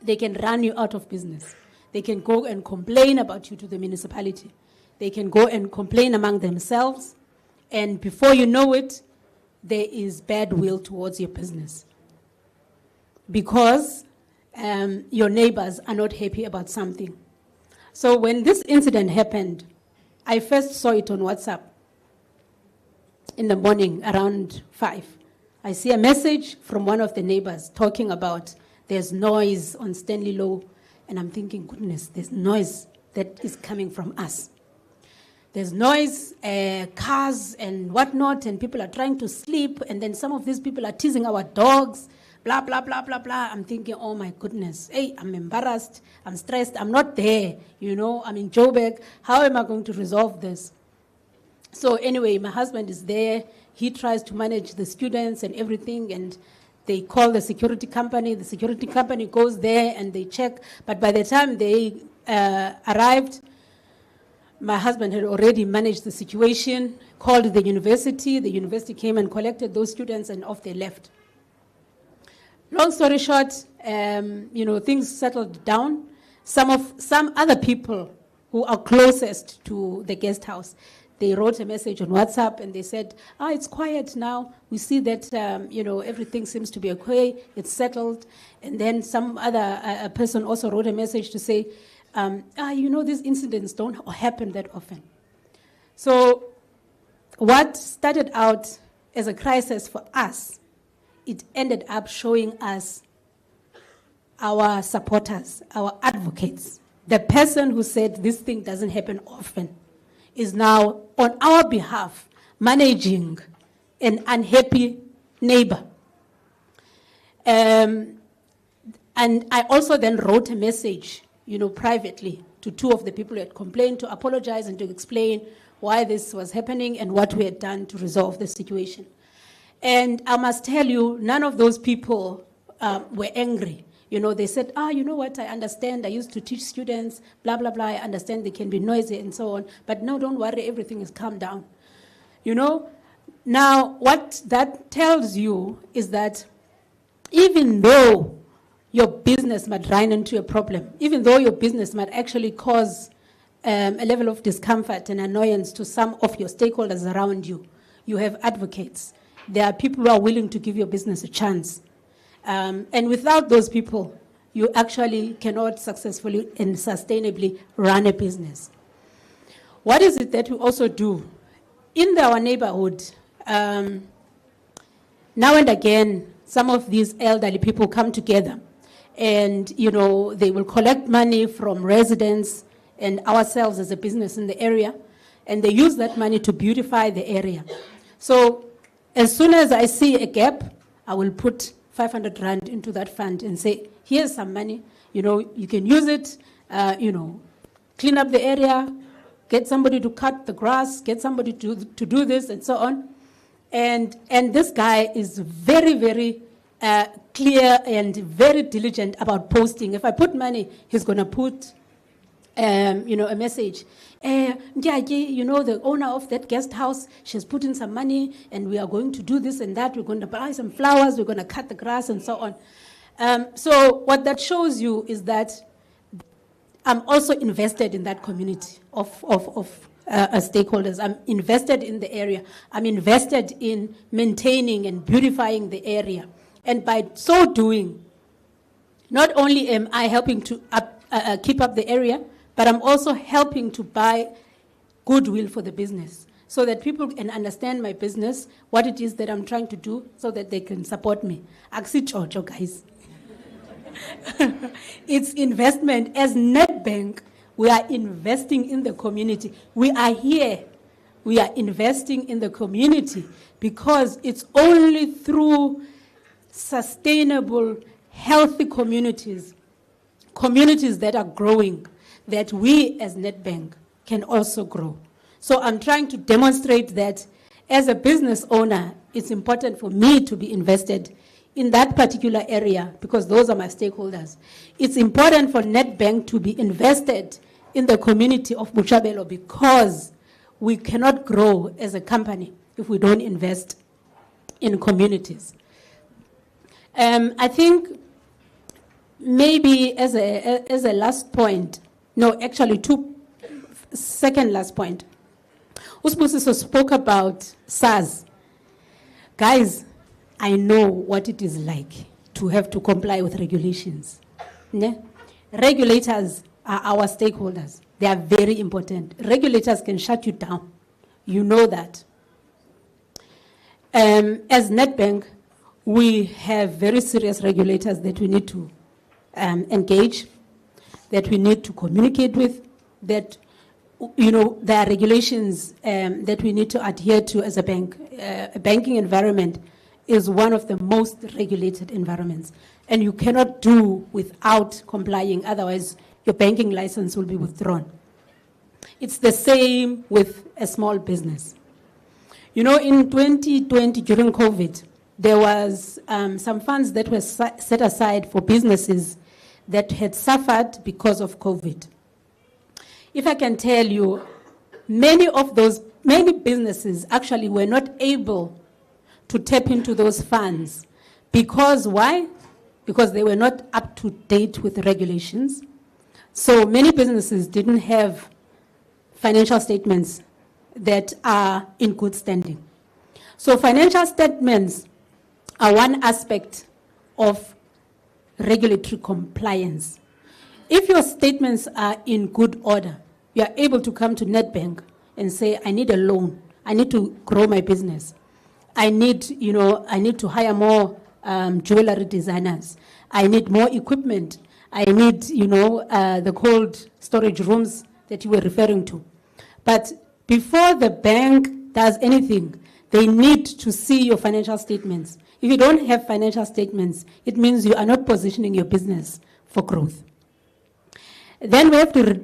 They can run you out of business. They can go and complain about you to the municipality. They can go and complain among themselves, and before you know it, there is bad will towards your business because your neighbors are not happy about something. So when this incident happened, I first saw it on WhatsApp in the morning around 5. I see a message from one of the neighbors talking about there's noise on Stanley Low, and I'm thinking, goodness, there's noise that is coming from us. There's noise, cars and whatnot, and people are trying to sleep, and then some of these people are teasing our dogs, blah, blah, blah, blah, blah. I'm thinking, oh my goodness, hey, I'm embarrassed, I'm stressed, I'm not there, I'm in Joburg. How am I going to resolve this? So anyway, my husband is there. He tries to manage the students and everything, and they call the security company. The security company goes there and they check, but by the time they arrived, my husband had already managed the situation, called the university. The university came and collected those students, and off they left. Long story short, things settled down. Some other people who are closest to the guest house, they wrote a message on WhatsApp and they said, it's quiet now. We see that, everything seems to be okay. It's settled. And then some other person also wrote a message to say, these incidents don't happen that often. So what started out as a crisis for us, it ended up showing us our supporters, our advocates. The person who said this thing doesn't happen often is now on our behalf managing an unhappy neighbor. And I also then wrote a message, privately to 2 of the people who had complained to apologize and to explain why this was happening and what we had done to resolve the situation. And I must tell you, none of those people were angry. They said, you know what, I understand, I used to teach students, blah, blah, blah, I understand they can be noisy and so on, but no, don't worry, everything is calmed down. Now, what that tells you is that even though your business might run into a problem, even though your business might actually cause a level of discomfort and annoyance to some of your stakeholders around you, you have advocates. There are people who are willing to give your business a chance. And without those people, you actually cannot successfully and sustainably run a business. What is it that we also do? In our neighborhood, now and again, some of these elderly people come together and, they will collect money from residents and ourselves as a business in the area, and they use that money to beautify the area. So as soon as I see a gap, I will put 500 Rand into that fund and say, here's some money, you can use it, clean up the area, get somebody to cut the grass, get somebody to do this and so on. And this guy is very, very clear and very diligent about posting. If I put money, he's going to put, a message. The owner of that guest house, she's put in some money, and we are going to do this and that. We're going to buy some flowers, we're going to cut the grass, and so on. So what that shows you is that I'm also invested in that community of stakeholders. I'm invested in the area. I'm invested in maintaining and beautifying the area. And by so doing, not only am I helping to keep up the area, but I'm also helping to buy goodwill for the business so that people can understand my business, what it is that I'm trying to do, so that they can support me. Aksichocho, guys. It's investment. As Nedbank, we are investing in the community. We are here. We are investing in the community because it's only through sustainable, healthy communities that are growing, that we as Nedbank can also grow. So I'm trying to demonstrate that as a business owner, it's important for me to be invested in that particular area because those are my stakeholders. It's important for Nedbank to be invested in the community of Bochabela because we cannot grow as a company if we don't invest in communities. I think maybe as a last point, no, actually second last point. Usbusiso spoke about SARS. Guys, I know what it is like to have to comply with regulations. Ne? Regulators are our stakeholders. They are very important. Regulators can shut you down. You know that. As Nedbank, we have very serious regulators that we need to engage, that we need to communicate with, that there are regulations that we need to adhere to as a bank. A banking environment is one of the most regulated environments, and you cannot do without complying, otherwise your banking license will be withdrawn. It's the same with a small business. In 2020, during COVID, there was some funds that were set aside for businesses that had suffered because of COVID. If I can tell you, many businesses actually were not able to tap into those funds. Because why? Because they were not up to date with the regulations. So many businesses didn't have financial statements that are in good standing. So financial statements are one aspect of regulatory compliance. If your statements are in good order, you are able to come to Nedbank and say, I need a loan. I need to grow my business. I need to hire more jewelry designers. I need more equipment. I need, the cold storage rooms that you were referring to. But before the bank does anything, they need to see your financial statements. If you don't have financial statements, it means you are not positioning your business for growth. Then we have to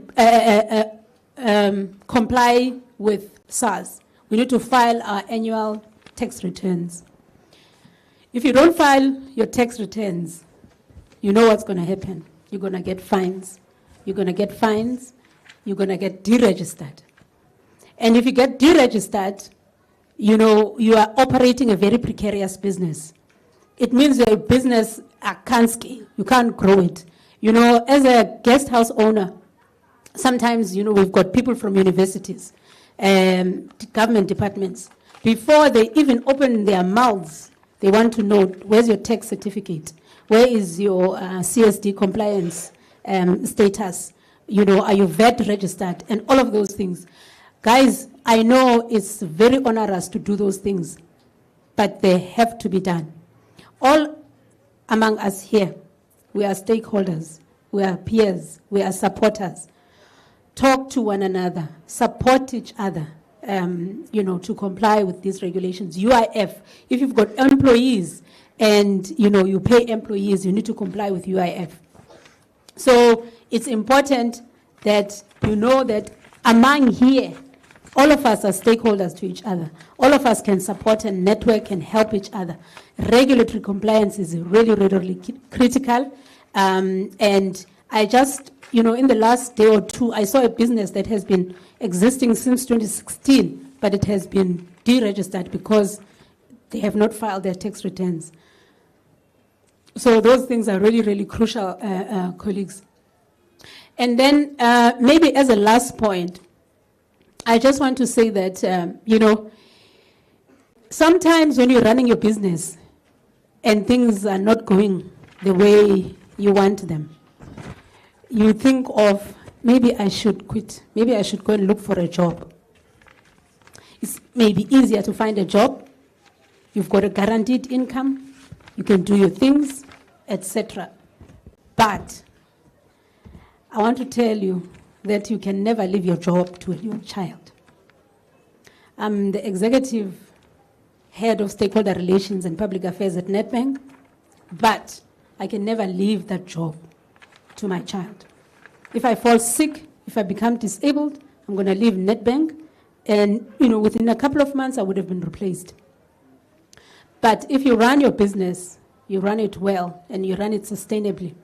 comply with SARS. We need to file our annual tax returns. If you don't file your tax returns, you know what's going to happen. You're going to get fines. You're going to get fines. You're going to get deregistered. And if you get deregistered, you know, you are operating a very precarious business. It means your business can't scale. You can't grow it. You know, as a guest house owner, sometimes, you know, we've got people from universities, government departments. Before they even open their mouths, they want to know, where's your tax certificate? Where is your CSD compliance status? You know, are you VAT registered? And all of those things. Guys, I know it's very onerous to do those things, but they have to be done. All among us here, we are stakeholders, we are peers, we are supporters. Talk to one another, support each other, you know, to comply with these regulations. UIF, if you've got employees and, you know, you pay employees, you need to comply with UIF. So it's important that you know that among here, all of us are stakeholders to each other. All of us can support and network and help each other. Regulatory compliance is really, really critical. And I just, you know, in the last day or two, I saw a business that has been existing since 2016, but it has been deregistered because they have not filed their tax returns. So those things are really, really crucial, colleagues. And then maybe as a last point, I just want to say that, you know, sometimes when you're running your business and things are not going the way you want them, you think of, maybe I should quit. Maybe I should go and look for a job. It's maybe easier to find a job. You've got a guaranteed income. You can do your things, etc. But I want to tell you that you can never leave your job to your child. I'm the executive head of stakeholder relations and public affairs at Nedbank, but I can never leave that job to my child. If I fall sick, if I become disabled, I'm going to leave Nedbank, and you know, within a couple of months, I would have been replaced. But if you run your business, you run it well, and you run it sustainably,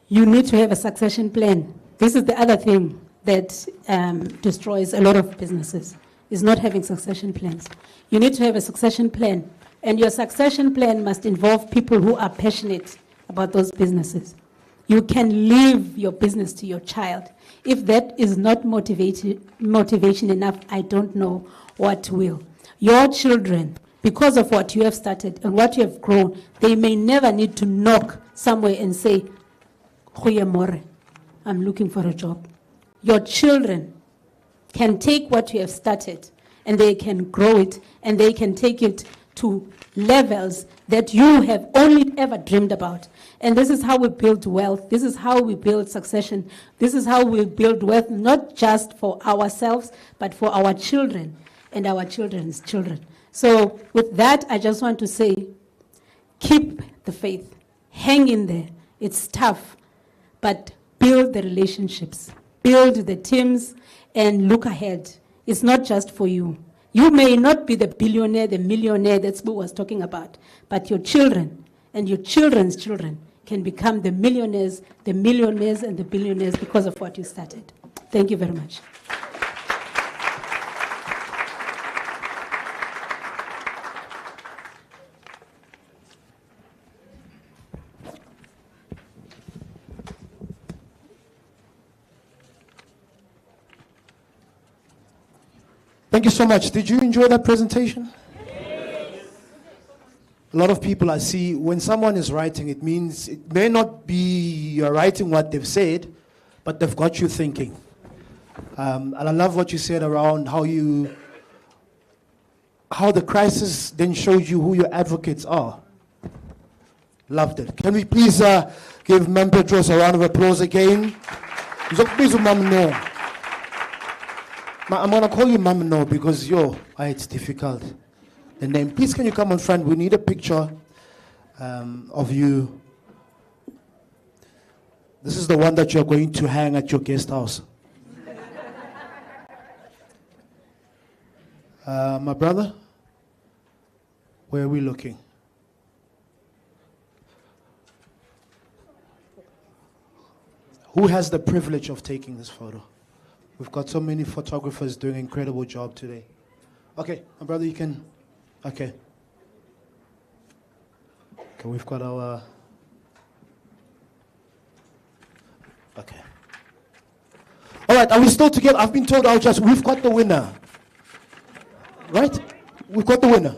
you need to have a succession plan. This is the other thing that destroys a lot of businesses, is not having succession plans. You need to have a succession plan, and your succession plan must involve people who are passionate about those businesses. You can leave your business to your child. If that is not motivation enough, I don't know what will. Your children, because of what you have started and what you have grown, they may never need to knock somewhere and say, "Goeie môre, I'm looking for a job." Your children can take what you have started and they can grow it and they can take it to levels that you have only ever dreamed about. And this is how we build wealth. This is how we build succession. This is how we build wealth, not just for ourselves, but for our children and our children's children. So with that, I just want to say, keep the faith. Hang in there. It's tough, but build the relationships, build the teams, and look ahead. It's not just for you. You may not be the billionaire, the millionaire that Sbu was talking about, but your children and your children's children can become the millionaires, the millionaires, and the billionaires because of what you started. Thank you very much. Thank you so much. Did you enjoy that presentation? Yes. A lot of people I see, when someone is writing, it means it may not be you're writing what they've said, but they've got you thinking. And I love what you said around how the crisis then shows you who your advocates are. Loved it. Can we please give Ma'am Petros a round of applause again? I'm going to call you Mama No because it's difficult. The name. Please, can you come on front? We need a picture of you. This is the one that you're going to hang at your guest house. My brother, where are we looking? Who has the privilege of taking this photo? We've got so many photographers doing an incredible job today. Okay, my brother, you can. Okay. Okay, we've got our. Okay. All right, are we still together? I've been told we've got the winner. Right? We've got the winner.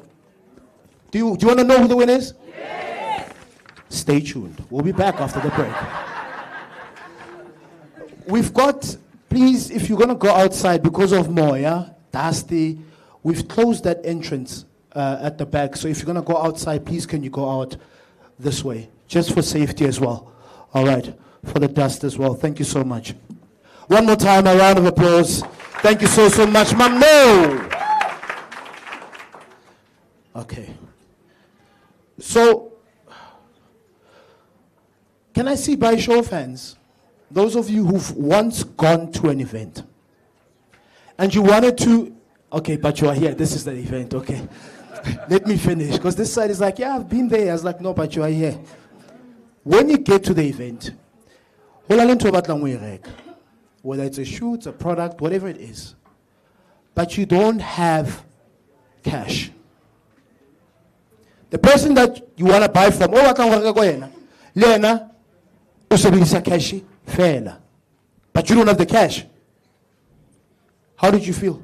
Do you want to know who the winner is? Yes. Stay tuned. We'll be back after the break. We've got, please, if you're going to go outside because of Moya, Dusty, we've closed that entrance at the back. So if you're going to go outside, please can you go out this way, just for safety as well. All right, for the dust as well. Thank you so much. One more time, a round of applause. Thank you so much, Ma'am. No. Okay. So, can I see by show of hands, those of you who've once gone to an event, and you wanted to, okay, but you are here, this is the event, okay. Let me finish, because this side is like, yeah, I've been there. I was like, no, but you are here. When you get to the event, whether it's a shoot, a product, whatever it is, but you don't have cash. The person that you want to buy from, Lena, cash, but you don't have the cash. How did you feel?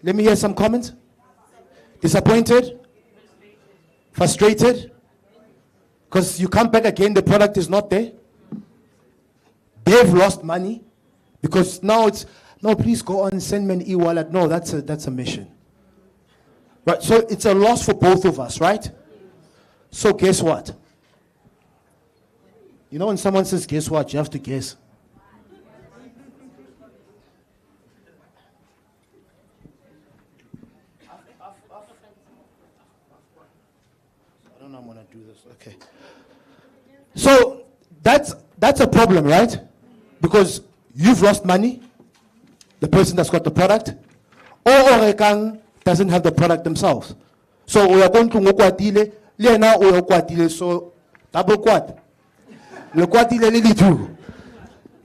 Let me hear some comments. Disappointed? Frustrated? Because you come back again, the product is not there. They've lost money because now it's, no, please go on and send me an e-wallet. No, that's a mission. Right, so it's a loss for both of us, right? So guess what? You know when someone says, guess what? You have to guess. I don't know I'm going to do this. Okay. So that's a problem, right? Because you've lost money, the person that's got the product, or Orekang doesn't have the product themselves. So we are going to ngokwatile, lena o kwatile, so double quad. Le kwatile lili too.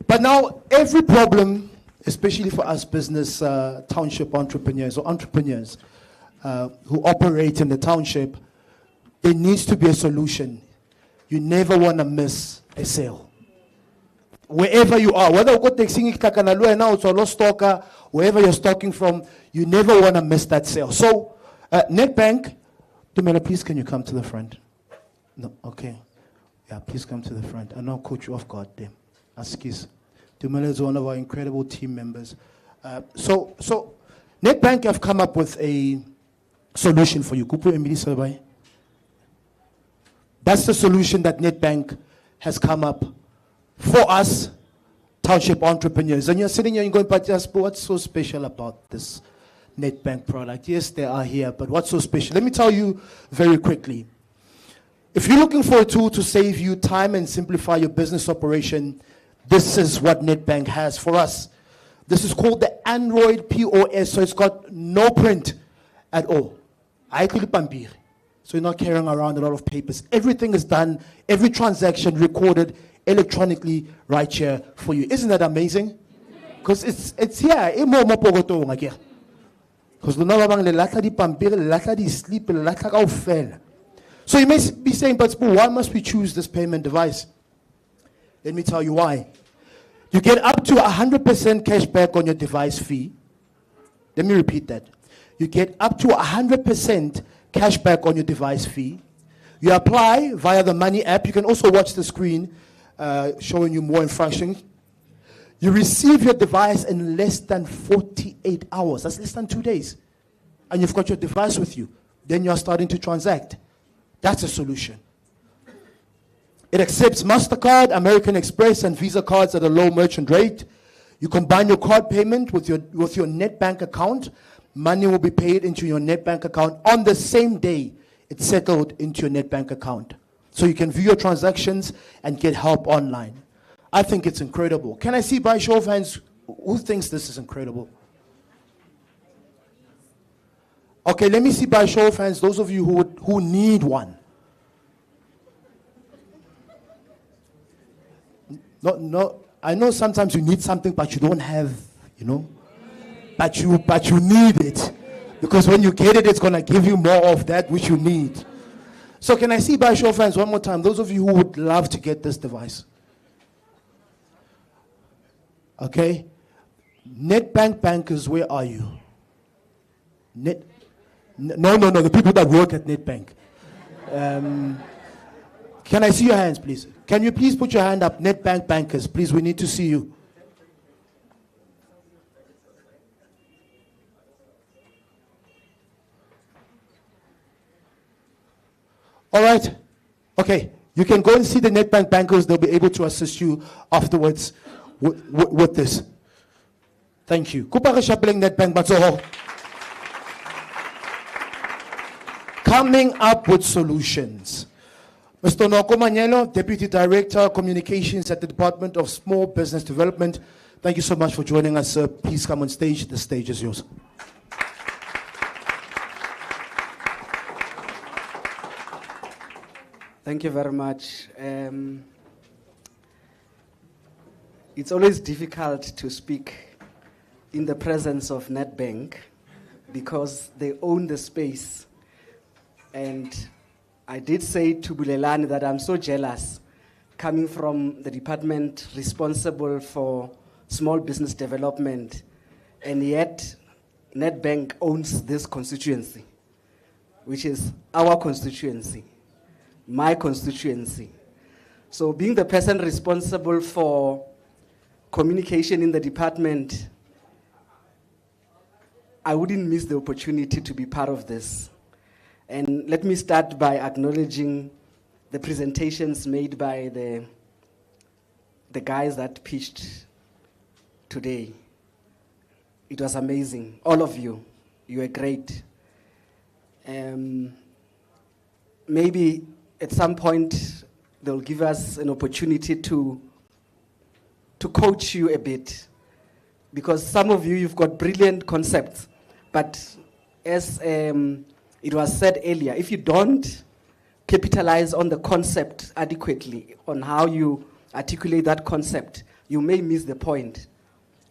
But now every problem, especially for us business township entrepreneurs or entrepreneurs who operate in the township, there needs to be a solution. You never want to miss a sale. Wherever you are, whether wherever you're stocking from, you never want to miss that sale. So, NetBank, Dumela, please can you come to the front? No, okay. Yeah, please come to the front. I know coach you off guard them. Askis. Dumela is one of our incredible team members. So NetBank have come up with a solution for you. That's the solution that NetBank has come up for us, township entrepreneurs. And you're sitting here and going, but just, what's so special about this NetBank product? Yes, they are here, but what's so special? Let me tell you very quickly. If you're looking for a tool to save you time and simplify your business operation, this is what NetBank has for us. This is called the Android POS, so it's got no print at all. So you're not carrying around a lot of papers. Everything is done, every transaction recorded electronically right here for you. Isn't that amazing? Because it's here. So you may be saying, but why must we choose this payment device? Let me tell you why. You get up to 100% cash back on your device fee. Let me repeat that. You get up to 100% cash back on your device fee. You apply via the Money app. You can also watch the screen showing you more instructions. You receive your device in less than 48 hours. That's less than 2 days. And you've got your device with you. Then you're starting to transact. That's a solution. It accepts MasterCard, American Express, and Visa cards at a low merchant rate. You combine your card payment with your NetBank account. Money will be paid into your NetBank account on the same day it's settled into your NetBank account. So you can view your transactions and get help online. I think it's incredible. Can I see by show of hands who thinks this is incredible? Okay, let me see by show of hands those of you who need one. No. I know sometimes you need something, but you don't have, but you need it. Because when you get it, it's going to give you more of that which you need. So can I see by show of hands one more time, those of you who would love to get this device? Okay. Netbank bankers, where are you? No, the people that work at Netbank. Can I see your hands, please? Can you please put your hand up, Netbank bankers? Please, we need to see you. All right. Okay. You can go and see the Netbank bankers. They'll be able to assist you afterwards with this. Thank you. Kupare Shapeling Netbank Matsoho. Coming up with solutions. Mr. Noko Manyelo, Deputy Director, Communications at the Department of Small Business Development. Thank you so much for joining us, sir. Please come on stage. The stage is yours. Thank you very much. It's always difficult to speak in the presence of Netbank because they own the space. And I did say to Bulelani that I'm so jealous coming from the department responsible for small business development, and yet Netbank owns this constituency, which is our constituency, my constituency. So being the person responsible for communication in the department, I wouldn't miss the opportunity to be part of this. And let me start by acknowledging the presentations made by the guys that pitched today. It was amazing. All of you, you were great. Maybe at some point they'll give us an opportunity to coach you a bit, because some of you, you've got brilliant concepts, but as it was said earlier, if you don't capitalize on the concept adequately, on how you articulate that concept, you may miss the point.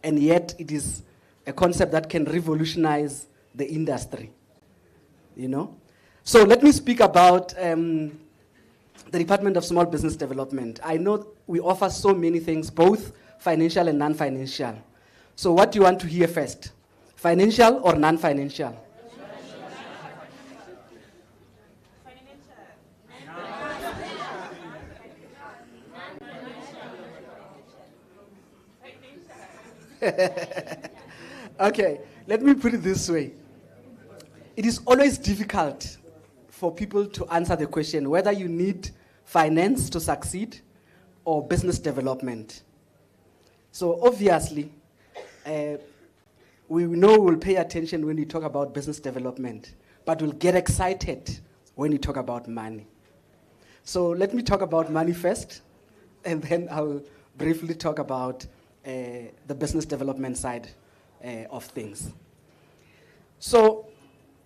And yet it is a concept that can revolutionize the industry, So let me speak about the Department of Small Business Development. I know we offer so many things, both financial and non-financial. So what do you want to hear first? Financial or non-financial? Okay, let me put it this way. It is always difficult for people to answer the question whether you need finance to succeed or business development. So obviously, we know we'll pay attention when we talk about business development, but we'll get excited when we talk about money. So let me talk about money first, and then I'll briefly talk about the business development side of things. So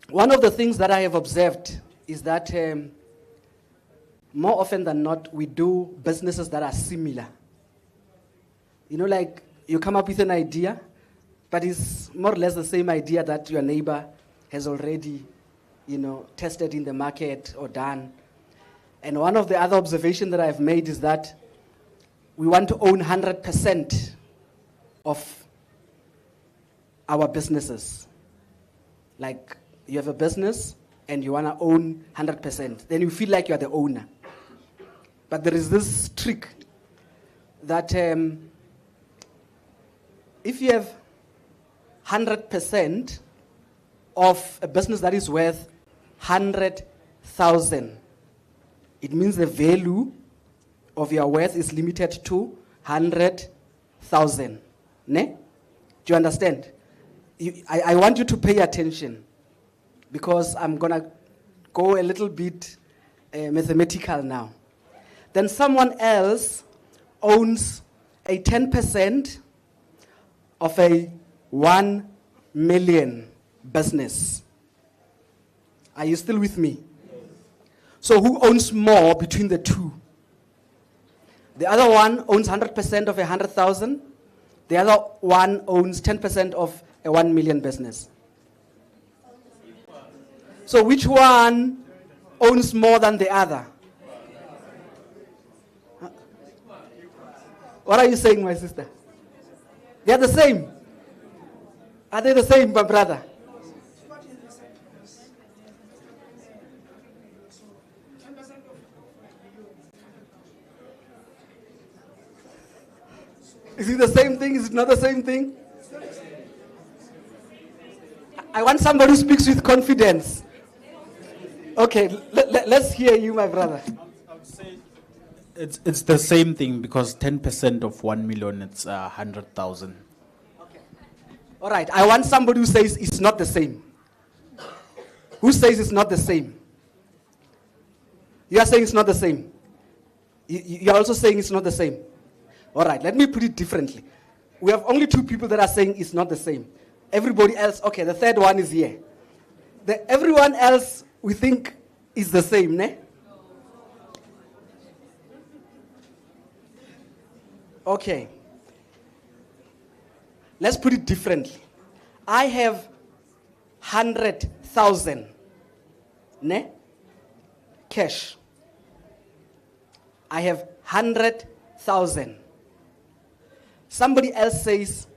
one of the things that I have observed is that more often than not, we do businesses that are similar. Like you come up with an idea, but it's more or less the same idea that your neighbor has already, tested in the market or done. And one of the other observations that I've made is that we want to own 100% of our businesses. Like you have a business and you want to own 100%. Then you feel like you are the owner. But there is this trick that if you have 100% of a business that is worth 100,000, it means the value of your worth is limited to 100,000. Ne? Do you understand? I want you to pay attention, because I'm going to go a little bit mathematical now. Then someone else owns a 10% of a 1 million business. Are you still with me? So who owns more between the two? The other one owns 100% of 100,000. The other one owns 10% of a 1 million business. So which one owns more than the other? What are you saying, my sister? They are the same. Are they the same, my brother? Is it the same thing? Is it not the same thing? I want somebody who speaks with confidence. Okay, let's hear you, my brother. I would say it's the same thing because 10% of 1 million, it's 100,000. Okay. All right, I want somebody who says it's not the same. Who says it's not the same? You are saying it's not the same. You are also saying it's not the same. All right, let me put it differently. We have only two people that are saying it's not the same. Everybody else, okay, the third one is here. Everyone else we think is the same, ne? Okay. Let's put it differently. I have 100,000, ne? Cash. I have 100,000. Somebody else says,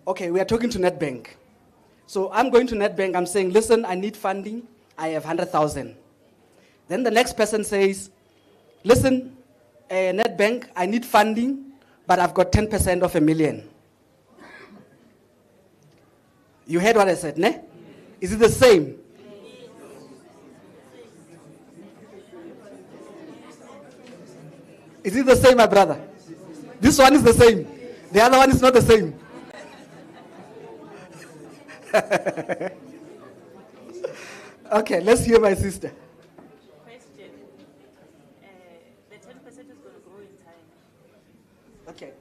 okay, we are talking to NetBank. So I'm going to NetBank, I'm saying, listen, I need funding, I have 100,000. Then the next person says, listen, NetBank, I need funding, but I've got 10% of 1 million. You heard what I said, ne? Is it the same? Is it the same, my brother? This one is the same. The other one is not the same. Okay, let's hear my sister. Question. The 10% is going to grow in time. Okay.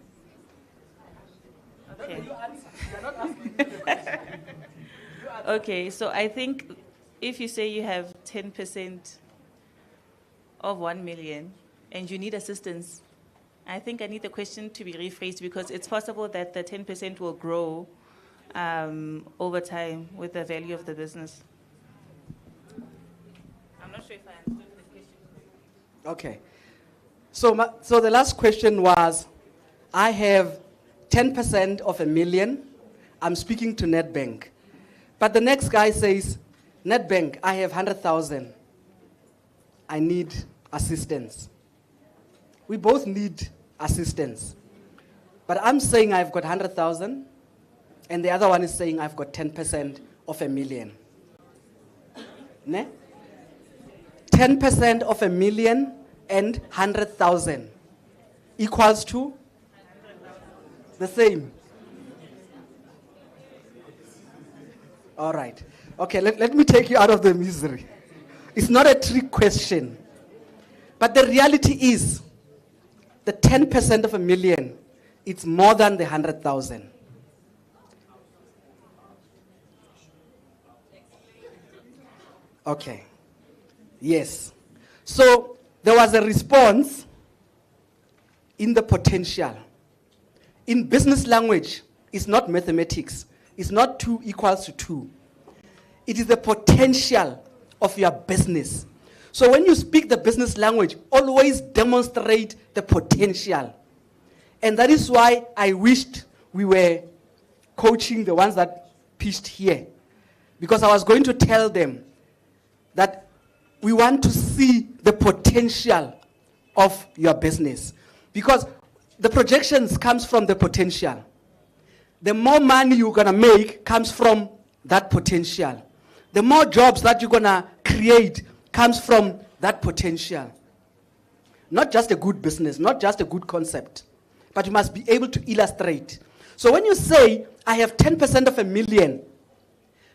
Okay. You answer. You're not asking me the question. Okay, so I think if you say you have 10% of 1 million and you need assistance, I think I need the question to be rephrased because it's possible that the 10% will grow over time with the value of the business. I'm not sure if I understood the question. Okay. So the last question was, I have 10% of 1 million. I'm speaking to NetBank. But the next guy says, NetBank, I have 100,000. I need assistance. We both need assistance. But I'm saying I've got 100,000, and the other one is saying I've got 10% of 1 million. Ne? 10% of 1 million and 100,000 equals to the same. All right. Okay, let me take you out of the misery. It's not a trick question. But the reality is, the 10% of 1 million, it's more than the 100,000. Okay. Yes. So there was a response in the potential. In business language, it's not mathematics. It's not 2 equals to 2. It is the potential of your business. So when you speak the business language, always demonstrate the potential. And that is why I wished we were coaching the ones that pitched here. Because I was going to tell them that we want to see the potential of your business. Because the projections comes from the potential. The more money you're going to make comes from that potential. The more jobs that you're going to create comes from that potential. Not just a good business, not just a good concept, but you must be able to illustrate. So when you say, I have 10% of 1 million,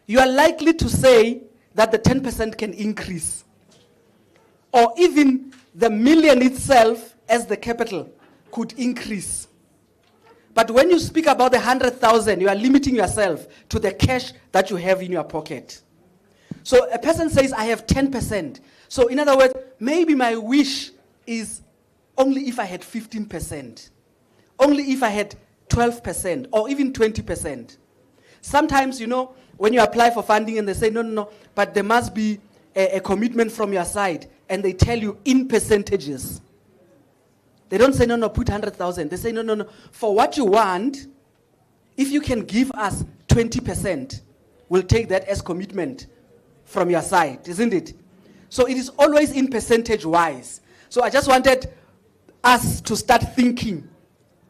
you are likely to say that the 10% can increase. Or even the million itself as the capital could increase. But when you speak about the 100,000, you are limiting yourself to the cash that you have in your pocket. So a person says, I have 10%. So in other words, maybe my wish is only if I had 15%, only if I had 12%, or even 20%. Sometimes, when you apply for funding and they say, no, but there must be a commitment from your side, and they tell you in percentages. They don't say, no, put 100,000. They say, no. For what you want, if you can give us 20%, we'll take that as commitment from your side, isn't it? So it is always in percentage-wise. So I just wanted us to start thinking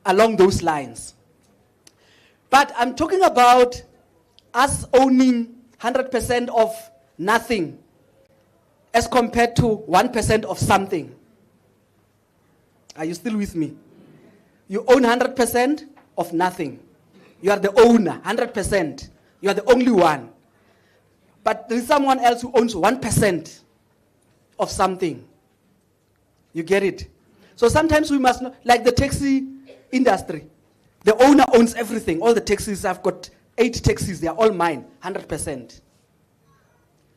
along those lines. But I'm talking about us owning 100% of nothing as compared to 1% of something. Are you still with me? You own 100% of nothing. You are the owner, 100%. You are the only one. But there is someone else who owns 1% of something. You get it? So sometimes we must know, like the taxi industry. The owner owns everything. All the taxis, I've got 8 taxis, they are all mine, 100%.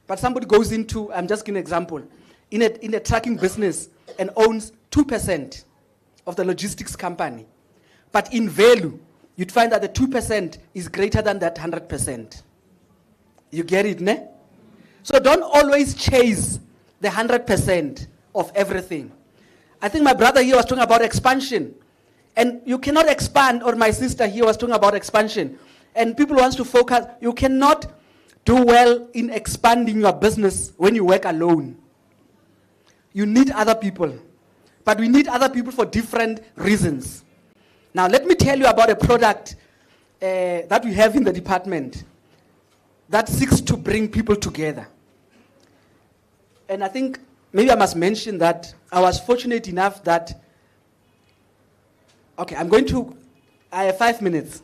But somebody goes into, I'm just giving an example, in a trucking business and owns 2% of the logistics company. But in value, you'd find that the 2% is greater than that 100%. You get it, ne? So don't always chase the 100% of everything. I think my brother here was talking about expansion. And you cannot expand, or my sister here was talking about expansion. And people want to focus, you cannot do well in expanding your business when you work alone. You need other people. But we need other people for different reasons. Now let me tell you about a product that we have in the department that seeks to bring people together. And I think maybe I must mention that I was fortunate enough that, okay, I have 5 minutes.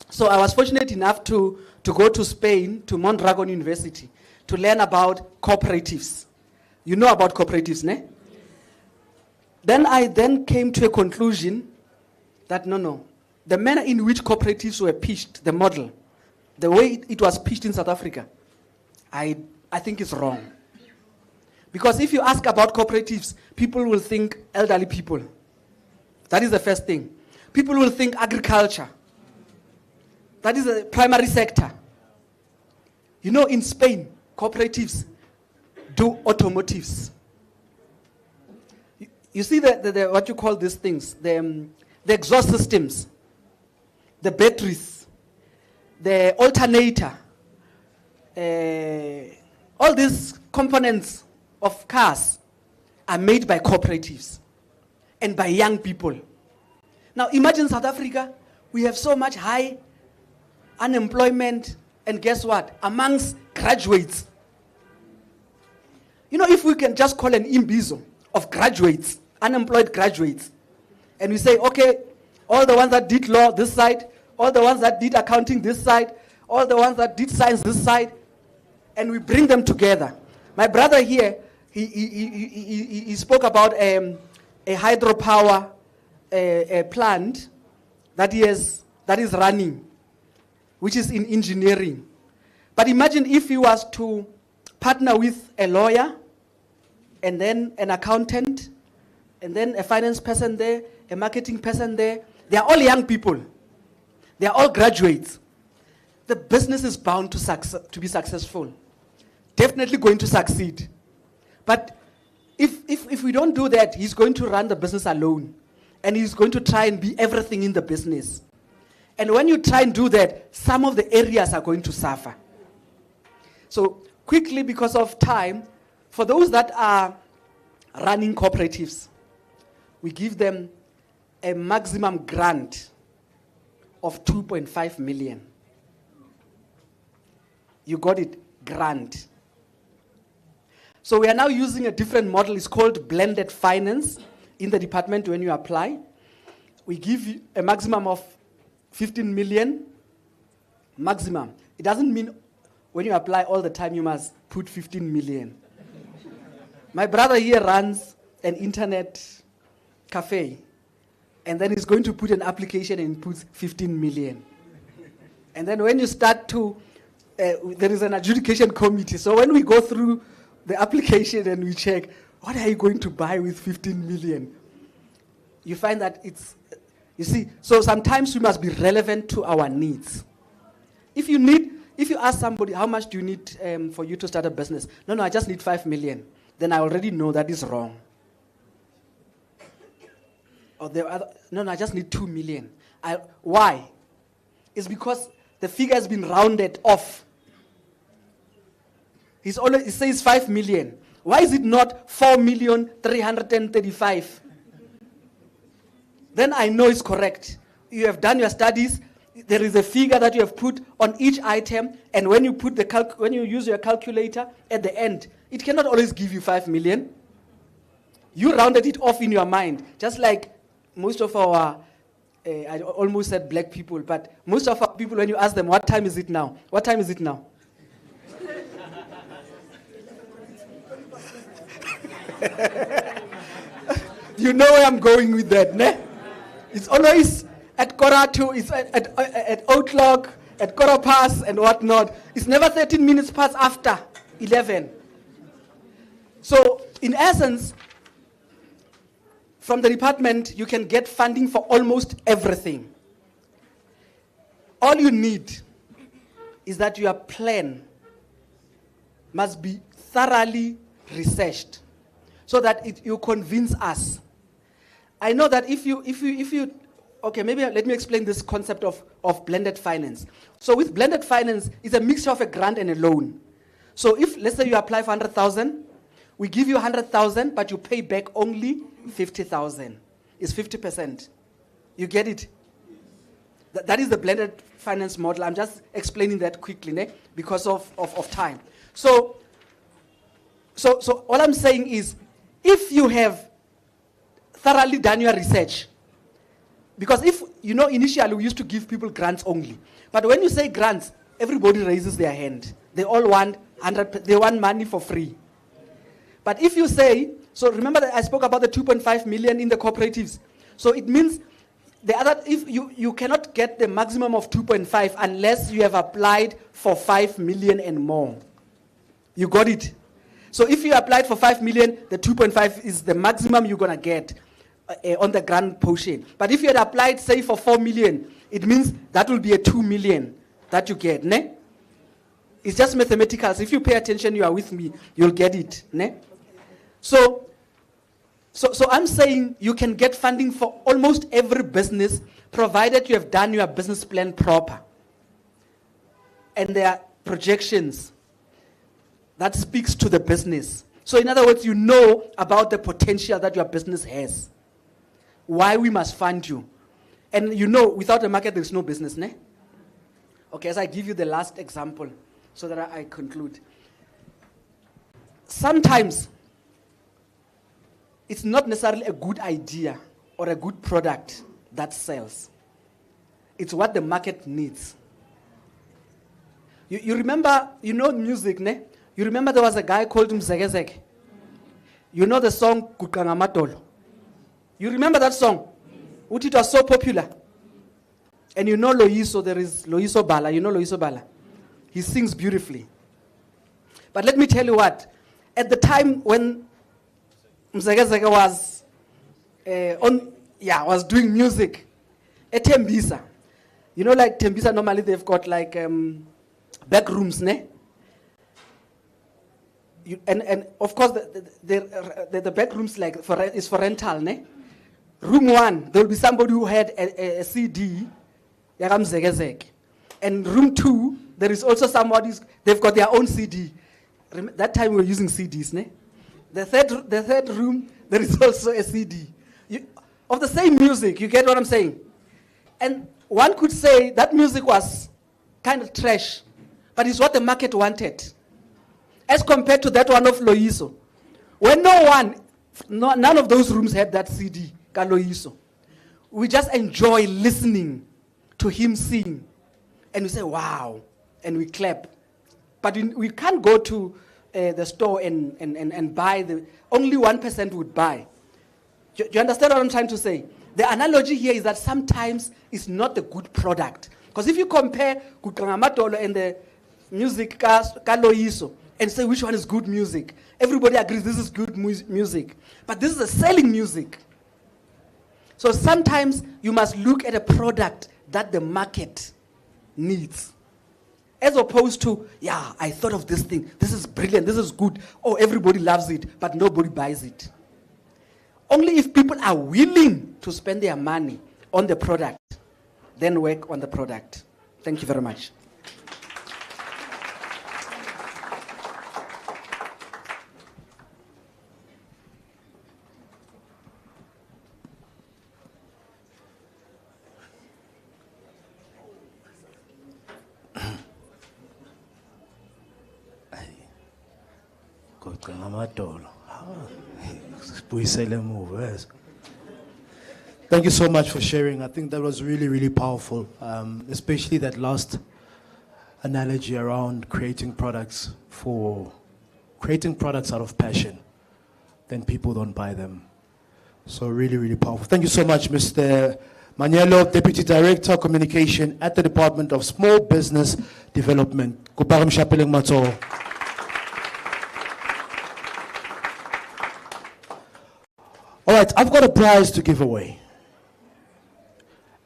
So I was fortunate enough to go to Spain, to Mondragon University, to learn about cooperatives. You know about cooperatives, ne? Then I came to a conclusion that no. The manner in which cooperatives were pitched, the model, the way it was pitched in South Africa, I think it's wrong. Because if you ask about cooperatives, people will think elderly people. That is the first thing. People will think agriculture. That is the primary sector. In Spain, cooperatives do automotives. You see the what you call these things, the exhaust systems, the batteries, the alternator, all these components of cars are made by cooperatives and by young people. Now imagine South Africa, we have so much high unemployment, and guess what? Amongst graduates. If we can just call an imbizo of graduates, unemployed graduates, and we say, okay, all the ones that did law this side, all the ones that did accounting this side, all the ones that did science this side, and we bring them together. My brother here, he spoke about a hydropower plant that is running, which is in engineering. But imagine if he was to partner with a lawyer, and then an accountant, and then a finance person there, a marketing person there. They are all young people. They are all graduates. The business is bound to be successful. Definitely going to succeed. But if we don't do that, he's going to run the business alone. And he's going to try and be everything in the business. And when you try and do that, some of the areas are going to suffer. So quickly, because of time, for those that are running cooperatives, we give them a maximum grant of 2.5 million. You got it, grant. So we are now using a different model. It's called blended finance in the department when you apply. We give you a maximum of 15 million, maximum. It doesn't mean when you apply all the time you must put 15 million. My brother here runs an internet cafe, and then he's going to put an application and puts 15 million. And then when you start to, there is an adjudication committee. So when we go through the application and we check, what are you going to buy with 15 million? you find that it's, you see, so sometimes we must be relevant to our needs. If you ask somebody, how much do you need for you to start a business? No, I just need 5 million. Then I already know that is wrong. Or no, I just need 2 million. Why? It's because the figure has been rounded off. He says 5 million. Why is it not 4,335,000? Then I know it's correct. You have done your studies. There is a figure that you have put on each item, and when you put when you use your calculator at the end, it cannot always give you 5 million. You rounded it off in your mind, just like most of our, I almost said black people, but most of our people, when you ask them, what time is it now? What time is it now? You know where I'm going with that, ne? It's always at quarter to, it's at o'clock, at quarter past, and whatnot. It's never 13 minutes past after 11. So, in essence, from the department, you can get funding for almost everything. All you need is that your plan must be thoroughly researched so that you convince us. I know that if you, okay, maybe let me explain this concept of blended finance. So with blended finance, it's a mixture of a grant and a loan. So if, let's say you apply for 100,000, we give you 100,000, but you pay back only 50,000. It's 50%. You get it? That is the blended finance model. I'm just explaining that quickly, ne? Because of time. So all I'm saying is, if you have thoroughly done your research, because if, initially we used to give people grants only. But when you say grants, everybody raises their hand. They all want they want money for free. But if you say, so remember that I spoke about the 2.5 million in the cooperatives. So it means if you cannot get the maximum of 2.5 unless you have applied for 5 million and more. You got it? So if you applied for 5 million, the 2.5 is the maximum you're going to get on the grant portion. But if you had applied, say, for 4 million, it means that will be a 2 million that you get, ne? It's just mathematical. So if you pay attention, you are with me, you'll get it, ne? So I'm saying you can get funding for almost every business, provided you have done your business plan proper. And there are projections that speaks to the business. So in other words, you know about the potential that your business has. Why we must fund you. And without a market, there's no business, ne? Okay, as I give you the last example, so that I conclude. Sometimes, it's not necessarily a good idea or a good product that sells. It's what the market needs. You remember, music, ne? You remember there was a guy called Mzegezek. You know the song Kukangamatolo. You remember that song? It was so popular. And Loyiso, there is Loyiso Bala. You know Loyiso Bala? He sings beautifully. But let me tell you what. At the time when Mzegezeke was doing music at Tembisa. Like Tembisa, normally they've got like back rooms, ne? And of course the back rooms is for rental, ne? Room 1, there will be somebody who had a CD, and room 2, there is also somebody, they've got their own CD. That time we were using CDs, ne? The third room, there is also a CD. Of the same music, you get what I'm saying? And one could say that music was kind of trash, but it's what the market wanted. As compared to that one of Loyiso. When none of those rooms had that CD, Loyiso. We just enjoy listening to him sing. And we say, wow, and we clap. But we can't go to the store and buy. Only 1% would buy. Do you understand what I'm trying to say? The analogy here is that sometimes it's not a good product. Because if you compare Kukangamatolo and the music Loyiso and say which one is good music, everybody agrees this is good music. But this is a selling music. So sometimes you must look at a product that the market needs. As opposed to, yeah, I thought of this thing. This is brilliant. This is good. Oh, everybody loves it, but nobody buys it. Only if people are willing to spend their money on the product, then work on the product. Thank you very much. Thank you so much for sharing. I think that was really, really powerful, especially that last analogy around creating products out of passion. Then people don't buy them. So really, really powerful. Thank you so much, Mr. Manielo, Deputy Director, Communication at the Department of Small Business Development. Kuparam Shapeleng Matso. All right, I've got a prize to give away.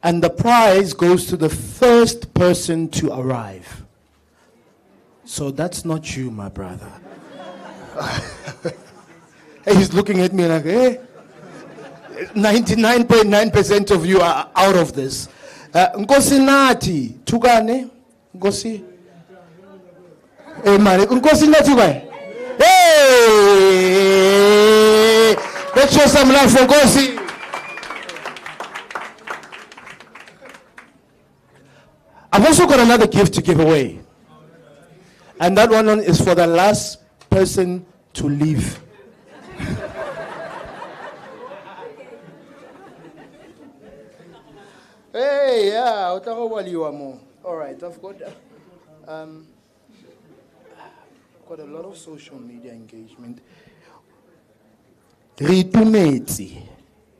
And the prize goes to the first person to arrive. So that's not you, my brother. He's looking at me like, eh? 99.9% of you are out of this. Nkosi nati, tukane? Nkosi? Eh, mari, nkosi nati tukane? Hey! Let's show some love for Nkosi. I've also got another gift to give away. And that one is for the last person to leave. Hey, yeah, all right, I've got a lot of social media engagement. Ritumeti,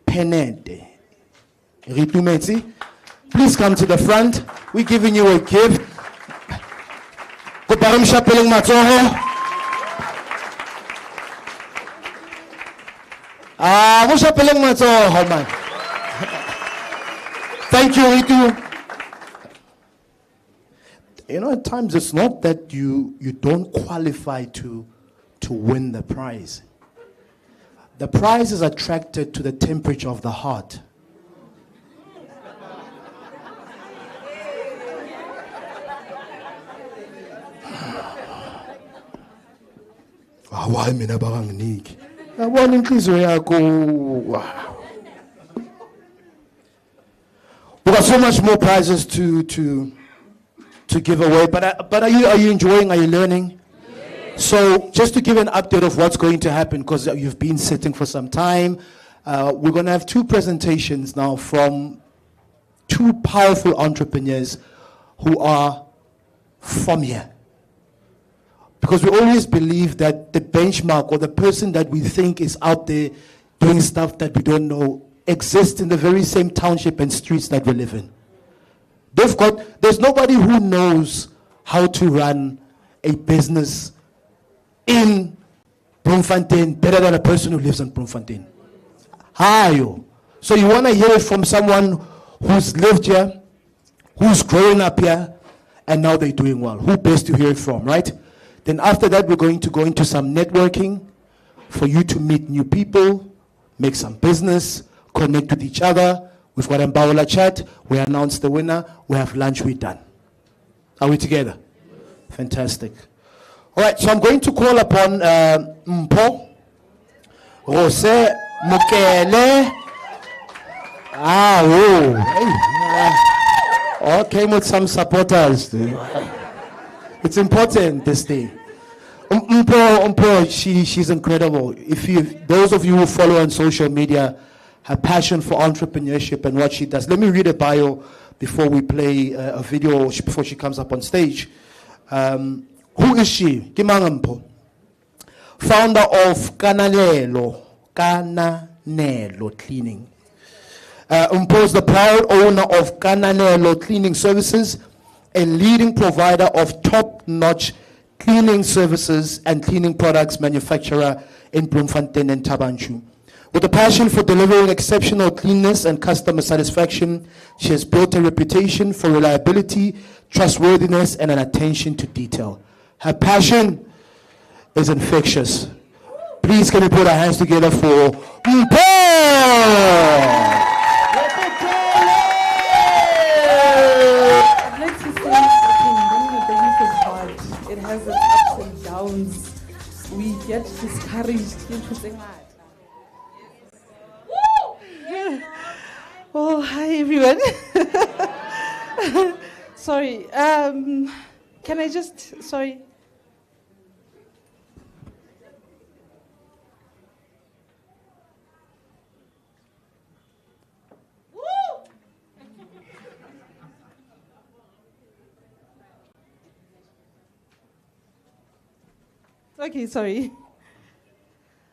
Penete. Ritumeti, please come to the front. We're giving you a gift. Kuparam Shapeleng Matsoho. Shapeleng Matsoho, man. Thank you, Ritu. You know, at times it's not that you don't qualify to win the prize. The prize is attracted to the temperature of the heart. Why mina banganginiki? Yabona inhliziyo yakho. We've got so much more prizes to give away, but are you enjoying? Are you learning? Yes. So just to give an update of what's going to happen, because you've been sitting for some time, we're going to have two presentations now from two powerful entrepreneurs who are from here. Because we always believe that the benchmark or the person that we think is out there doing stuff that we don't know exists in the very same township and streets that we live in. There's nobody who knows how to run a business in Bloemfontein better than a person who lives in Bloemfontein. Hayo. So you want to hear it from someone who's lived here, who's growing up here, and now they're doing well. Who best to hear it from, right? Then after that, we're going to go into some networking for you to meet new people, make some business, connect with each other. We've got Mbawula Chat. We announced the winner. We have lunch. We're done. Are we together? Fantastic. All right, so I'm going to call upon Mpo, Rose, Mukele. All came with some supporters. It's important this day. Mpo, she's incredible. Those of you who follow on social media, her passion for entrepreneurship and what she does. Let me read a bio before we play a video, before she comes up on stage. Who is she? Kimanga Mpo. Founder of Kananelo Cleaning. Mpo is the proud owner of Kananelo Cleaning Services, a leading provider of top-notch cleaning services and cleaning products manufacturer in Bloemfontein and Tabanchu. With a passion for delivering exceptional cleanliness and customer satisfaction, she has built a reputation for reliability, trustworthiness, and an attention to detail. Her passion is infectious. Please can we put our hands together for Mbawula? I'd like to say, running a business is hard. It has its ups and downs. We get discouraged. Oh, hi everyone. Sorry. Can I just, sorry. Okay, sorry.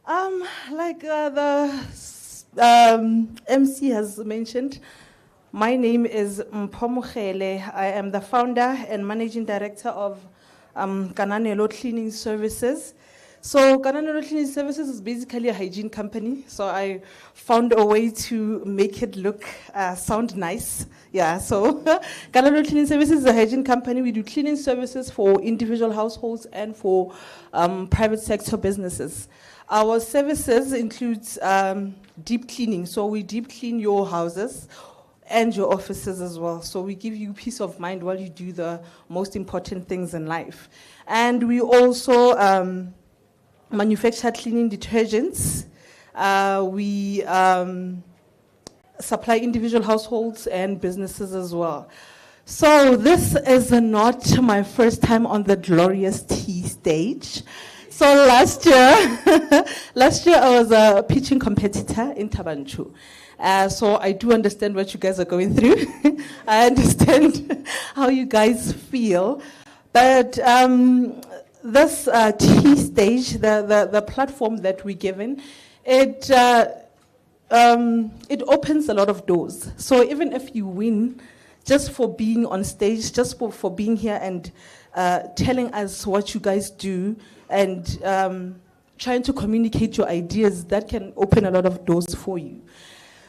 Like the MC has mentioned, my name is Mbawula. I am the founder and managing director of Kananelo Cleaning Services. So Kananelo Cleaning Services is basically a hygiene company. So I found a way to make it look, sound nice. Yeah, so Kananelo Cleaning Services is a hygiene company. We do cleaning services for individual households and for private sector businesses. Our services includes deep cleaning. So we deep clean your houses and your offices as well. So we give you peace of mind while you do the most important things in life. And we also manufacture cleaning detergents. We supply individual households and businesses as well. So this is not my first time on the glorious tea stage. So last year I was a pitching competitor in Tabanchu. So I do understand what you guys are going through. I understand how you guys feel. But this tea stage, the platform that we're given, it opens a lot of doors. So even if you win, just for being on stage, just for being here and telling us what you guys do and trying to communicate your ideas, that can open a lot of doors for you.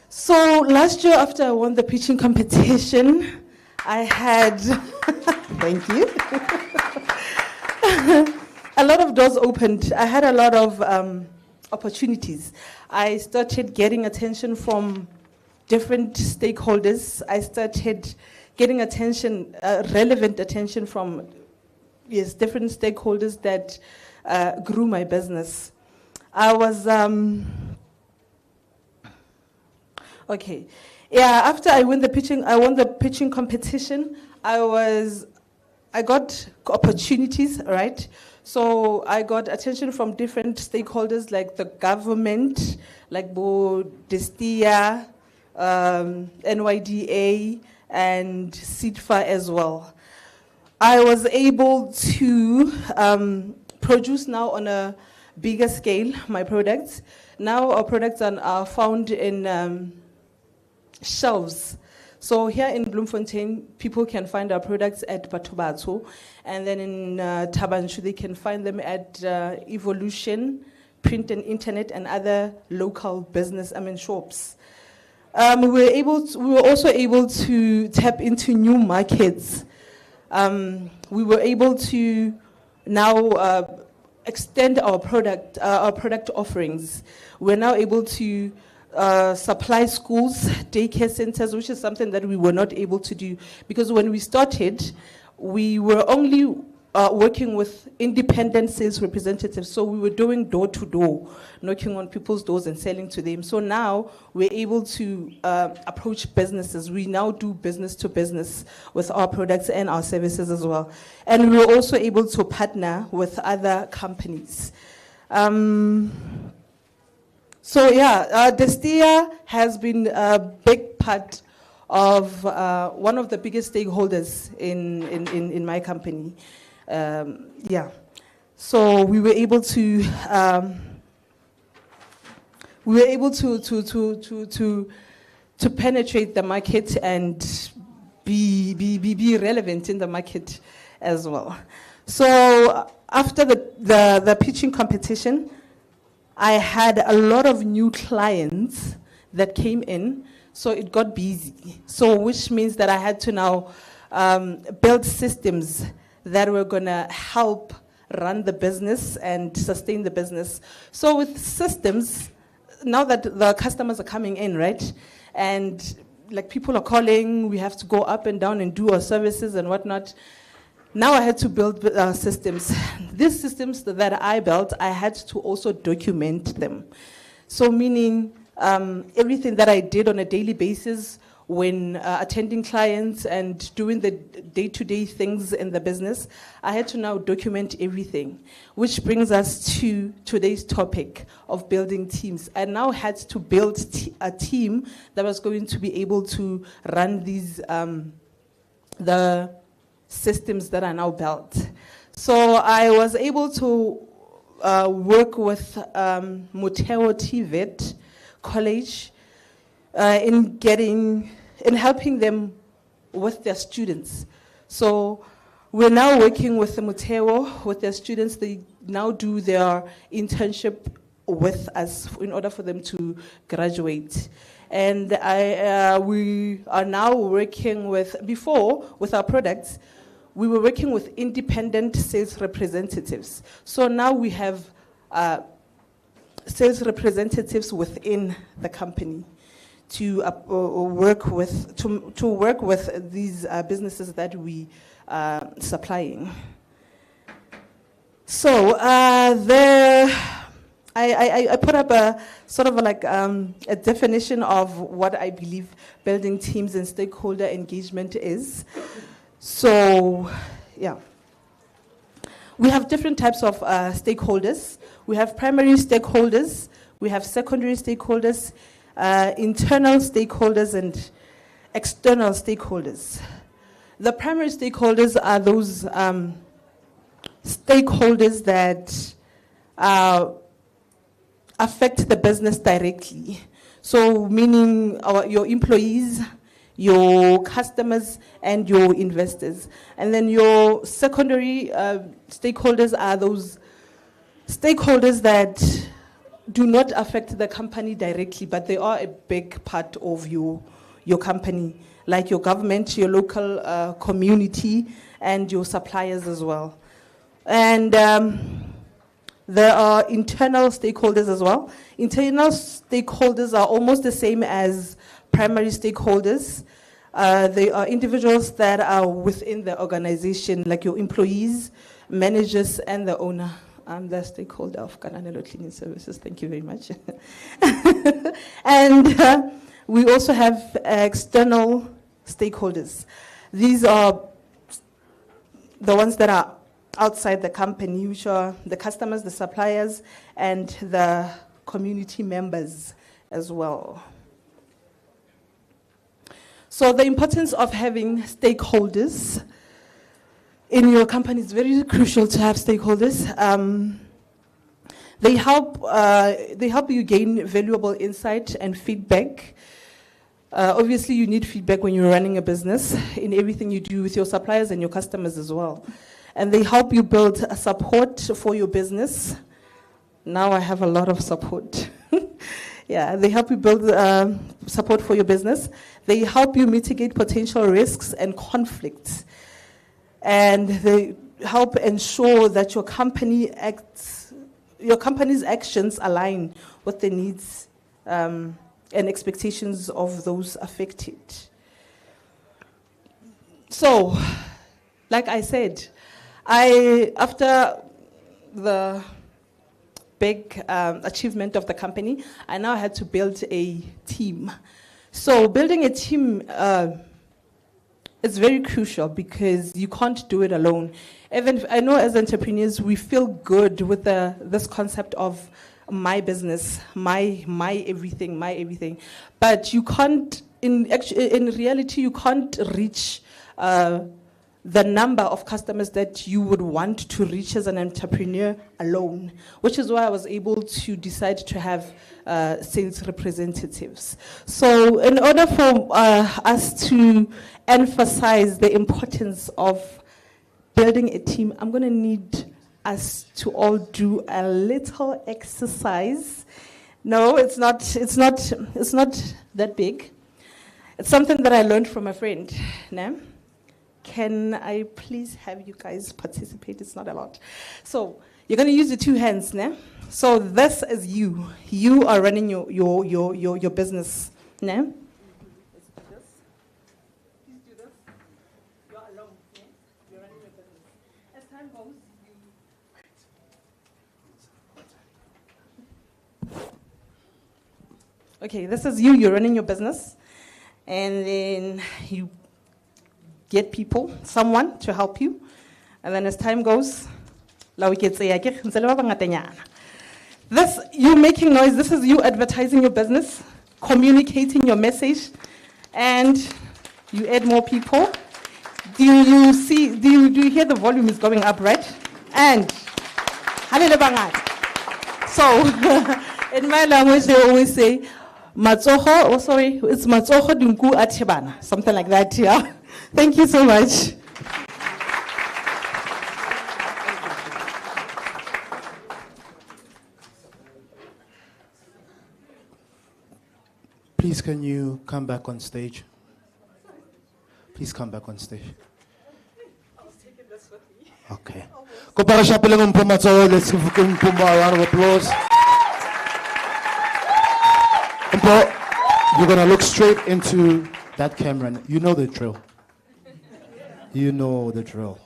So last year, after I won the pitching competition, I had, thank you, a lot of doors opened. I had a lot of opportunities. I started getting attention from different stakeholders. I started getting attention, relevant attention from different stakeholders that grew my business. I was, okay. Yeah, after I won the pitching competition, I got opportunities, right? So I got attention from different stakeholders like the government, like Destia, NYDA, and SIDFA as well. I was able to produce now on a bigger scale my products. Now our products are found in shelves. So here in Bloemfontein, people can find our products at Bochabela, and then in Tabanchu, they can find them at Evolution, Print and Internet, and other local business, shops. We were also able to tap into new markets. We were able to now extend our product offerings. We're now able to supply schools, daycare centers, which is something that we were not able to do. Because when we started, we were only working with independent sales representatives. So we were doing door-to-door, knocking on people's doors and selling to them. So now we're able to approach businesses. We now do business-to-business with our products and our services as well. And we were also able to partner with other companies. So yeah, Destia has been a big part of one of the biggest stakeholders in my company. Yeah, so we were able to penetrate the market and be relevant in the market as well. So after the pitching competition, I had a lot of new clients that came in, so it got busy. So which means that I had to now build systems that were gonna help run the business and sustain the business. So with systems, now that the customers are coming in, right? And like people are calling, we have to go up and down and do our services and whatnot. Now I had to build systems. These systems that I built, I had to also document them. So meaning everything that I did on a daily basis when attending clients and doing the day-to-day things in the business, I had to now document everything, which brings us to today's topic of building teams. I now had to build a team that was going to be able to run these, the systems that are now built. So I was able to work with Motheo TVET College in helping them with their students. So we're now working with the Motheo, with their students. They now do their internship with us in order for them to graduate. And we are now working with, before, with our products, we were working with independent sales representatives. So now we have sales representatives within the company to work with these businesses that we are supplying. So I put up a sort of a definition of what I believe building teams and stakeholder engagement is. So, yeah. We have different types of stakeholders. We have primary stakeholders, we have secondary stakeholders, internal stakeholders, and external stakeholders. The primary stakeholders are those stakeholders that affect the business directly. So meaning your employees, your customers, and your investors. And then your secondary stakeholders are those stakeholders that do not affect the company directly, but they are a big part of your company, like your government, your local community, and your suppliers as well. And there are internal stakeholders as well. Internal stakeholders are almost the same as primary stakeholders. They are individuals that are within the organization, like your employees, managers, and the owner. I'm the stakeholder of Kananelo Cleaning Services. Thank you very much. And we also have external stakeholders. These are the ones that are outside the company, which are the customers, the suppliers, and the community members as well. So the importance of having stakeholders in your company is very crucial to have stakeholders. They help you gain valuable insight and feedback. Obviously, you need feedback when you're running a business in everything you do with your suppliers and your customers as well. And they help you build a support for your business. Now I have a lot of support. Yeah, they help you build support for your business. They help you mitigate potential risks and conflicts. And they help ensure that your company's actions align with the needs and expectations of those affected. So, like I said, after the big achievement of the company, I now had to build a team. So building a team is very crucial because you can't do it alone. Even I know as entrepreneurs, we feel good with this concept of my business, my everything. But you can't, in reality, you can't reach the number of customers that you would want to reach as an entrepreneur alone, which is why I was able to decide to have sales representatives. So in order for us to emphasize the importance of building a team, I'm going to need us to all do a little exercise. No, it's not that big. It's something that I learned from a friend. Ne? Can I please have you guys participate? It's not a lot. So you're going to use your two hands. Ne? So this is you. You are running your business. Ne? Let's do this. Please do this. You're alone. Ne? You're running your business. As time goes, okay, this is you. You're running your business. And then you get people, someone to help you. And then as time goes, this, you making noise, this is you advertising your business, communicating your message, and you add more people. Do you hear the volume is going up, right? And, so, in my language, they always say, Matsoho, it's Matsoho Dunku Atibana, something like that, yeah. Thank you so much. Please, can you come back on stage? Please come back on stage. Okay. Let's give Mpumba a round of applause. You're going to look straight into that camera. You know the drill. You know the drill.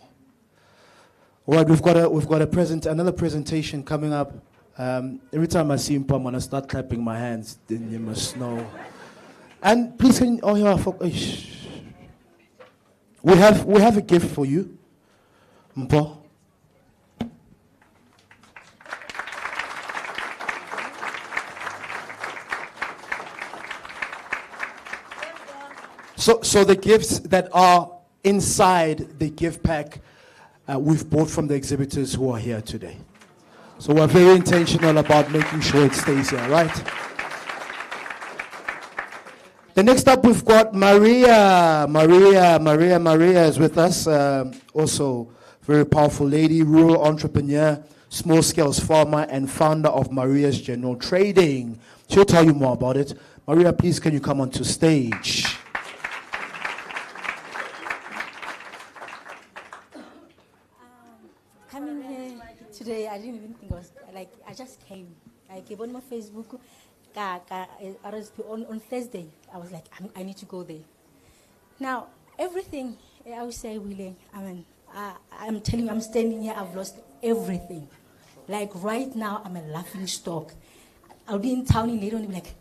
All right, we've got another presentation coming up. Every time I see Mpum, when I start clapping my hands, then you must know. And please, we have a gift for you, Mpo. So the gifts that are inside the gift pack, we've bought from the exhibitors who are here today. So we're very intentional about making sure it stays here, right? The next up, we've got Maria. Maria is with us. Also, very powerful lady, rural entrepreneur, small scales farmer, and founder of Maria's General Trading. She'll tell you more about it. Maria, please, can you come onto stage? Coming here today, I didn't even think I just came. I came on my Facebook. On Thursday, I was like, I need to go there. Now, everything, I would say, Willie, I'm telling you, I'm standing here, I've lost everything. Like right now, I'm a laughing stock. I'll be in town in later and be like,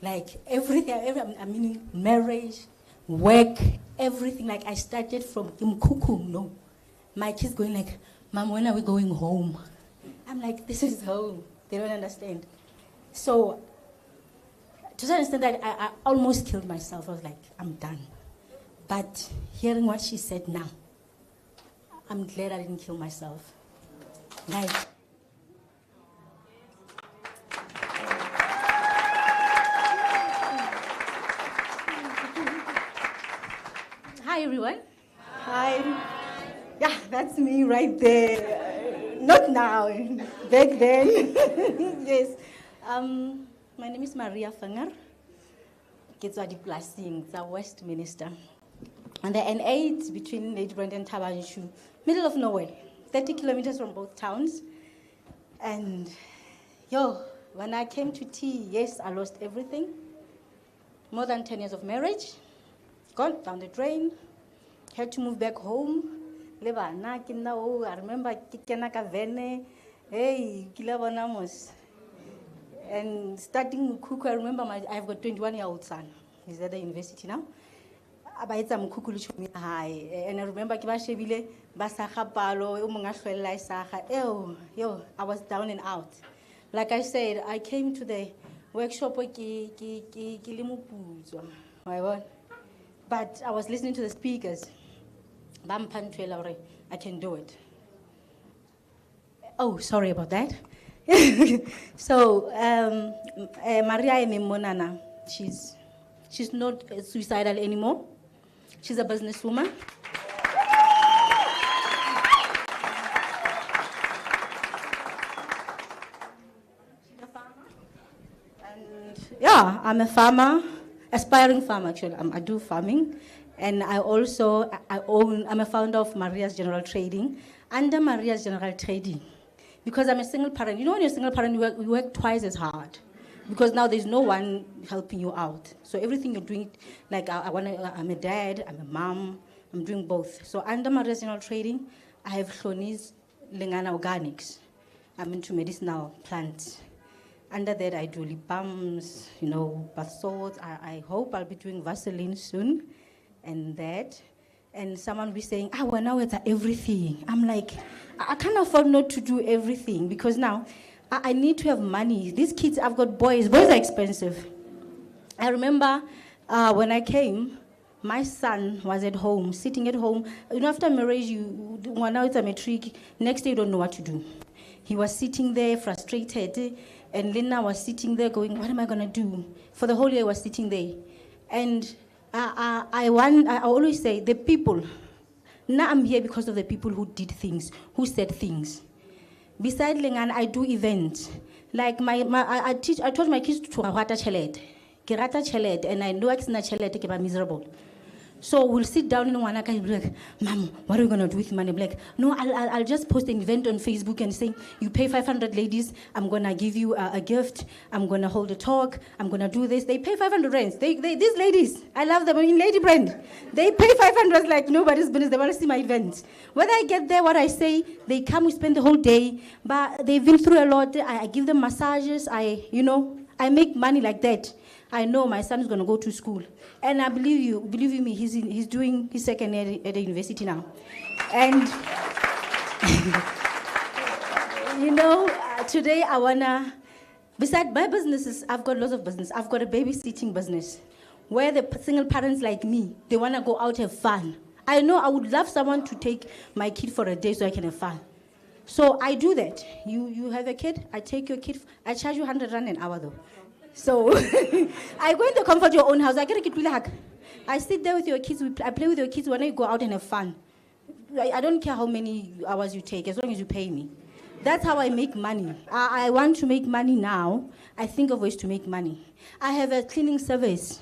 like everything, I mean, marriage, work, everything. Like I started from Mkuku, no. My kids going like, Mom, when are we going home? I'm like, this is home. They don't understand. So, to some extent, I almost killed myself. I was like, I'm done. But hearing what she said now, I'm glad I didn't kill myself. Like, hi, everyone. Hi. Yeah, that's me right there. Not now, back then. Yes. My name is Maria Fanger. It's a Westminster. And the N8 between Ladybrand and Tabanshu, middle of nowhere, 30 kilometers from both towns. And when I came to T, yes, I lost everything. More than 10 years of marriage, gone down the drain, had to move back home. I remember and starting Mukuku, I remember I've got 21-year-old son. He's at the university now. And I remember I was down and out. Like I said, I came to the workshop, but I was listening to the speakers. I can do it. Oh, sorry about that. So, Maria Monana, she's not suicidal anymore. She's a businesswoman. Yeah, I'm a farmer, aspiring farmer actually. I do farming, and I also I'm a founder of Maria's General Trading. Under Maria's General Trading, because I'm a single parent. You know, when you're a single parent, you work twice as hard, because now there's no one helping you out. So everything you're doing, like I'm a dad, I'm a mom, I'm doing both. So under Maria's General Trading, I have Shoni's Lingana Organics. I'm into medicinal plants. Under that, I do lip balms, bath salts. I hope I'll be doing Vaseline soon, and that. And someone will be saying, well, now it's everything. I'm like, I can't afford not to do everything, because now I need to have money. These kids, I've got boys. Boys are expensive. I remember when I came, my son was at home, sitting at home. After marriage, now it's a matric. Next day, you don't know what to do. He was sitting there, frustrated. And Lina was sitting there going, what am I going to do? For the whole year, I was sitting there. And I always say, the people, now I'm here because of the people who did things, who said things. Besides Lengan, I do events. Like I taught my kids to rata chelet. Kirata chelet, and I know it's not chelet, I'm miserable. So we'll sit down in one and be like, Mom, what are we going to do with money? I'm like, no, I'll just post an event on Facebook and say, you pay 500 ladies, I'm going to give you a gift, I'm going to hold a talk, I'm going to do this. They pay 500 rands. These ladies, I love them, in Lady Brand. They pay 500 like nobody's business. They want to see my event. Whether I get there, what I say, they come, we spend the whole day, but they've been through a lot. I give them massages, I make money like that. I know my son is going to go to school. And I believe you me, he's doing his second year at the university now. And, today I want to, besides my businesses, I've got lots of business. I've got a babysitting business where the single parents like me, they want to go out and have fun. I know I would love someone to take my kid for a day so I can have fun. So I do that. You have a kid, I take your kid, I charge you 100 rand an hour though. So I go in the comfort of your own house. I get a kid really hug. I sit there with your kids. I play with your kids when you go out and have fun. I don't care how many hours you take, as long as you pay me. That's how I make money. I want to make money now. I think of ways to make money. I have a cleaning service.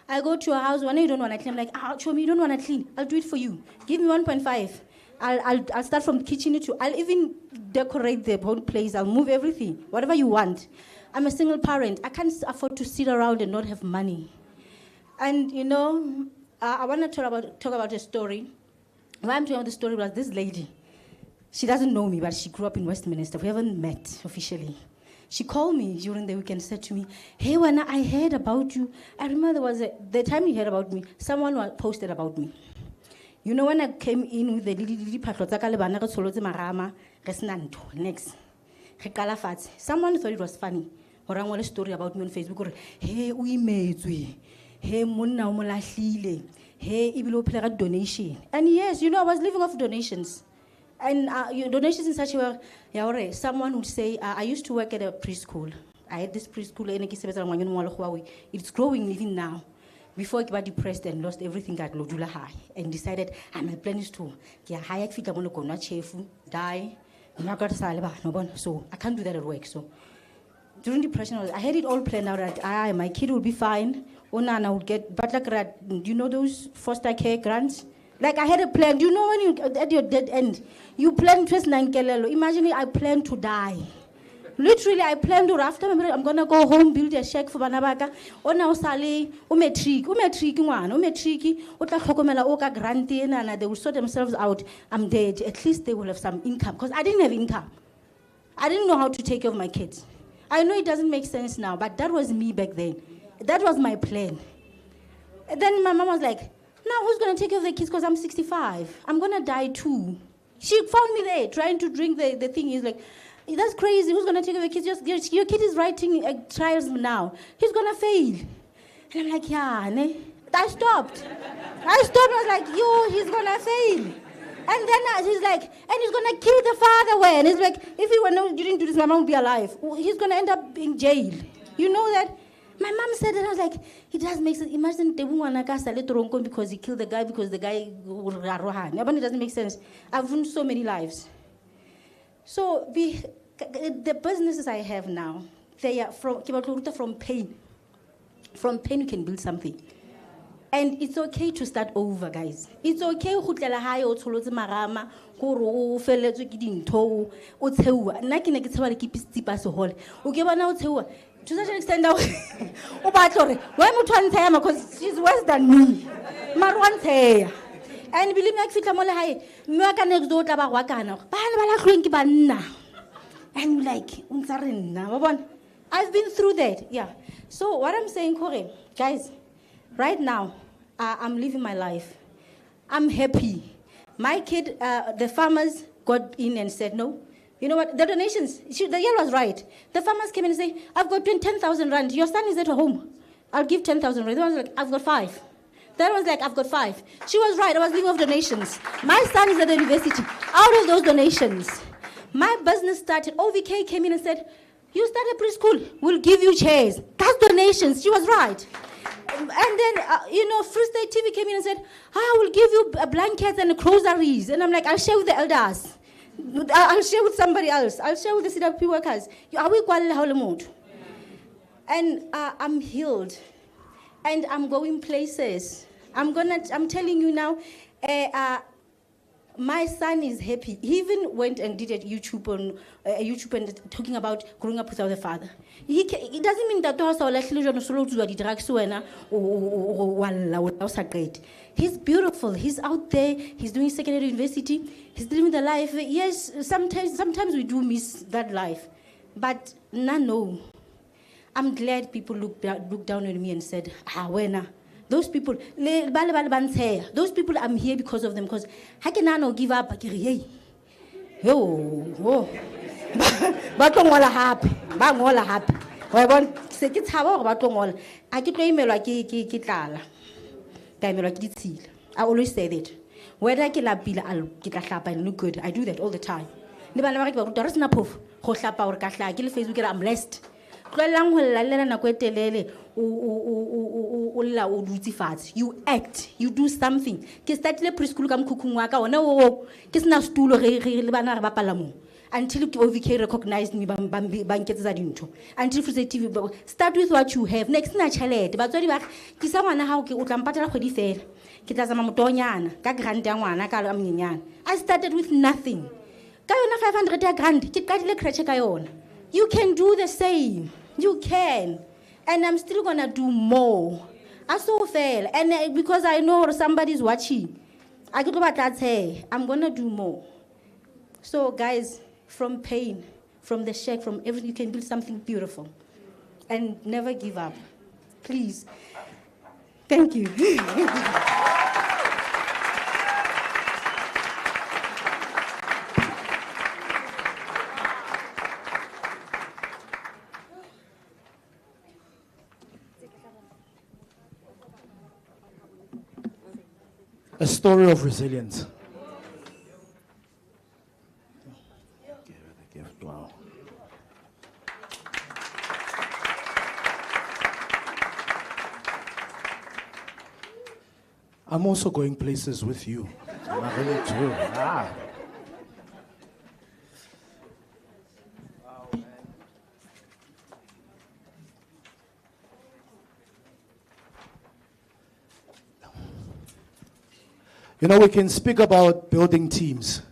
I go to a house when you don't want to clean. I'm like, show me you don't want to clean. I'll do it for you. Give me 1.5. I'll start from kitchen to. I'll even decorate the whole place. I'll move everything, whatever you want. I'm a single parent. I can't afford to sit around and not have money. And, I want to talk about a story. Why I'm talking about the story was this lady. She doesn't know me, but she grew up in Westminster. We haven't met officially. She called me during the week and said to me, hey, when I heard about you, I remember there was the time you heard about me, someone posted about me. When I came in with the next. Someone thought it was funny. Or I want a story about me on Facebook. Hey, we made hey, monna umolahlile. Hey, ibilo pela donation. And yes, I was living off donations. And donations in such a way, someone would say, I used to work at a preschool. I had this preschool, it's growing even now. Before I got depressed and lost everything at Lodula High and decided, my plan is to get high at die. So I can't do that at work. So during depression, I had it all planned out that my kid will be fine. Onana would get butler grant. Do you know those foster care grants? Like I had a plan. Do you know when you at your dead end, you plan to imagine I plan to die. Literally, I planned to after I'm gonna go home, build a shack for Banabaka. Ona usale, umetriki, utla hokomela oka granti and they will sort themselves out. I'm dead. At least they will have some income. Because I didn't have income. I didn't know how to take care of my kids. I know it doesn't make sense now, but that was me back then. That was my plan. And then my mom was like, now who's gonna take care of the kids? Because I'm 65. I'm gonna die too. She found me there trying to drink the thing. He's like, that's crazy. Who's going to take care of your kids? Your kid is writing trials now. He's going to fail. And I'm like, yeah, ne? I stopped. I was like, he's going to fail. And then he's like, and he's going to kill the father. And he's like, if you didn't do this, my mom would be alive. He's going to end up in jail. You know that? My mom said that. I was like, it does make sense. Imagine because he killed the guy because the guy it doesn't make sense. I've ruined so many lives. So the businesses I have now, they are from pain. From pain, you can build something. And it's okay to start over, guys. It's okay go tlela hae o tsholotse marama go re o feletswe ke dintho o tsheua nna ke ne ke tshewa le ke pistipa se hole o ke bona o tsheua to such an extent o batla re why motho a ntsheya because she's worse than me mara wa ntsheya. And believe me, I fitla mo le hae mme wa ka next do tla ba gwa kana ba le ba la hlweng ke banna. And you like untsa re nna ba bona. I've been through that, yeah. So what I'm saying, Kore, guys, right now, I'm living my life. I'm happy. My kid, the farmers got in and said, no. You know what? The donations, the girl was right. The farmers came in and say, I've got 10,000 rand. Your son is at home. I'll give 10,000 rand. The one was like, I've got 5. The other one's like, I've got 5. She was right. I was living off donations. My son is at the university. Out of those donations, my business started. OVK came in and said, you start a preschool, we'll give you chairs. That's donations. She was right. And then, Free State TV came in and said, we'll give you blankets and groceries. And I'm like, I'll share with the elders. I'll share with somebody else. I'll share with the CWP workers. And I'm healed. And I'm going places. I'm telling you now, my son is happy. He even went and did a YouTube and talking about growing up without a father. It doesn't mean that he's beautiful. He's out there. He's doing secondary university. He's living the life. Yes, sometimes we do miss that life, but no. I'm glad people looked down on me and said, wena. Those people, those people, I'm here because of them. Because I cannot give up. Hey, Batongola happy. Bangola happy. I want to say it's how about Tongola. I get to email like Kitala. I always say that. Whether I can be, I'll get a slap and look good. I do that all the time. There is no proof. I'm blessed. You act, you do something. Until OVK recognized me, until TV, start with what you have. Next, but I started with nothing. 500 grand. You can do the same. You can. And I'm still going to do more. I so fail. And because I know somebody's watching, I'm going to do more. So, guys, from pain, from the shack, from everything, you can build something beautiful. And never give up. Please. Thank you. A story of resilience. Wow. I'm also going places with you. I'm really too. You know, we can speak about building teams,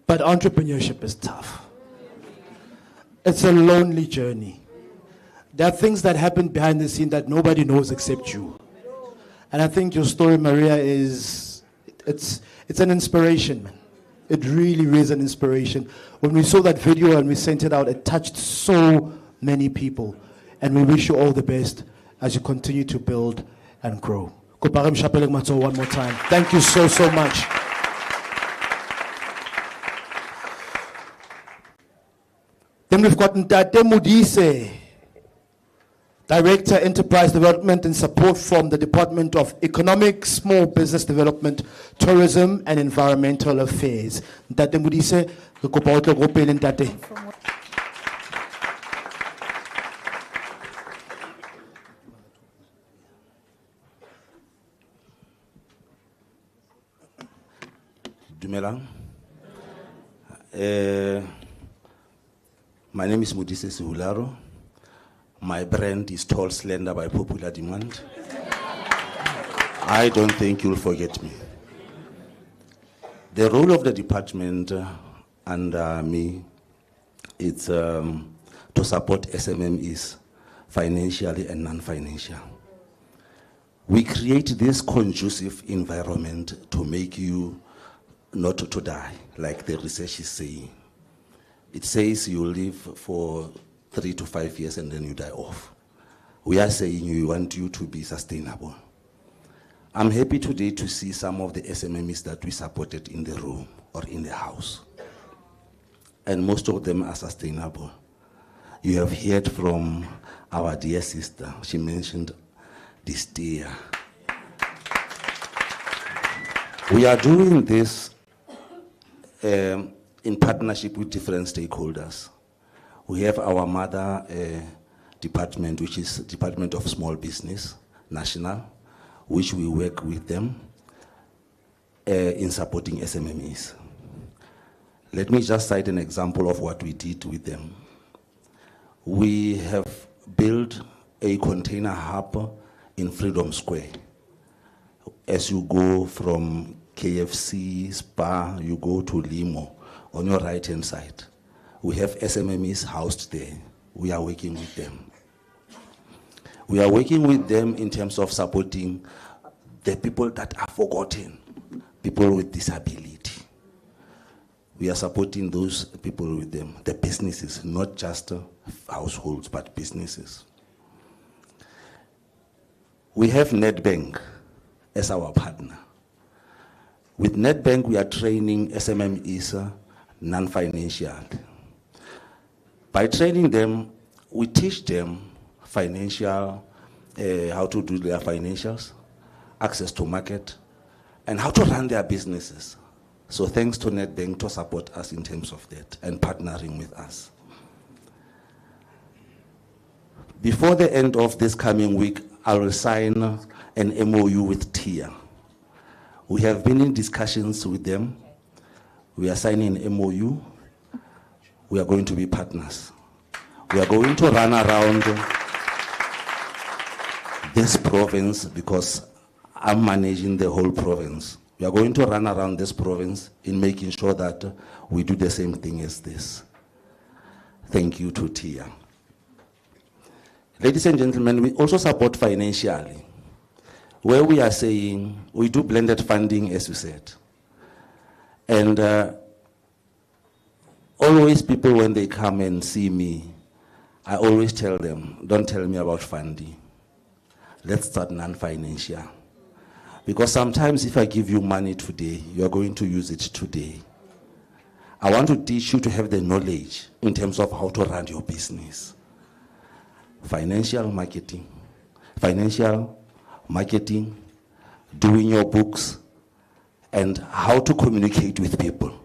but entrepreneurship is tough. It's a lonely journey. There are things that happen behind the scene that nobody knows except you. And I think your story, Maria, it's an inspiration, man. It really is an inspiration. When we saw that video and we sent it out, it touched so many people. And we wish you all the best as you continue to build and grow. One more time. Thank you so, so much. Then we've got Ntate Modise, Director, Enterprise Development and Support from the Department of Economic, Small Business Development, Tourism and Environmental Affairs. Ntate Modise, re kopa o tle go pele ntate. Dumelang. My name is Modise Sihularo. My brand is Tall Slender by popular demand. I don't think you'll forget me. The role of the department under me is to support SMMEs financially and non-financial. We create this conducive environment to make you not to die, like the research is saying. It says you live for 3 to 5 years and then you die off. We are saying we want you to be sustainable. I'm happy today to see some of the SMMEs that we supported in the room or in the house. And most of them are sustainable. You have heard from our dear sister. She mentioned this year. We are doing this in partnership with different stakeholders. We have our mother department, which is Department of Small Business, National, which we work with them in supporting SMMEs. Let me just cite an example of what we did with them. We have built a container hub in Freedom Square. As you go from KFC, Spa, you go to Limo, on your right-hand side. We have SMMEs housed there. We are working with them. We are working with them in terms of supporting the people that are forgotten, people with disability. We are supporting those people with them, the businesses, not just households, but businesses. We have Nedbank as our partner. With Nedbank, we are training SMMEs non-financial. By training them, we teach them financial, how to do their financials, access to market, and how to run their businesses. So thanks to Nedbank to support us in terms of that and partnering with us. Before the end of this coming week, I will sign an MOU with TIA. We have been in discussions with them. We are signing an MOU. We are going to be partners. We are going to run around this province because I'm managing the whole province. We are going to run around this province in making sure that we do the same thing as this. Thank you to TIA. Ladies and gentlemen, we also support financially, where we are saying we do blended funding, as you said. And always people, when they come and see me, I always tell them, don't tell me about funding. Let's start non-financial. Because sometimes if I give you money today, you are going to use it today. I want to teach you to have the knowledge in terms of how to run your business. Financial marketing, doing your books, and how to communicate with people.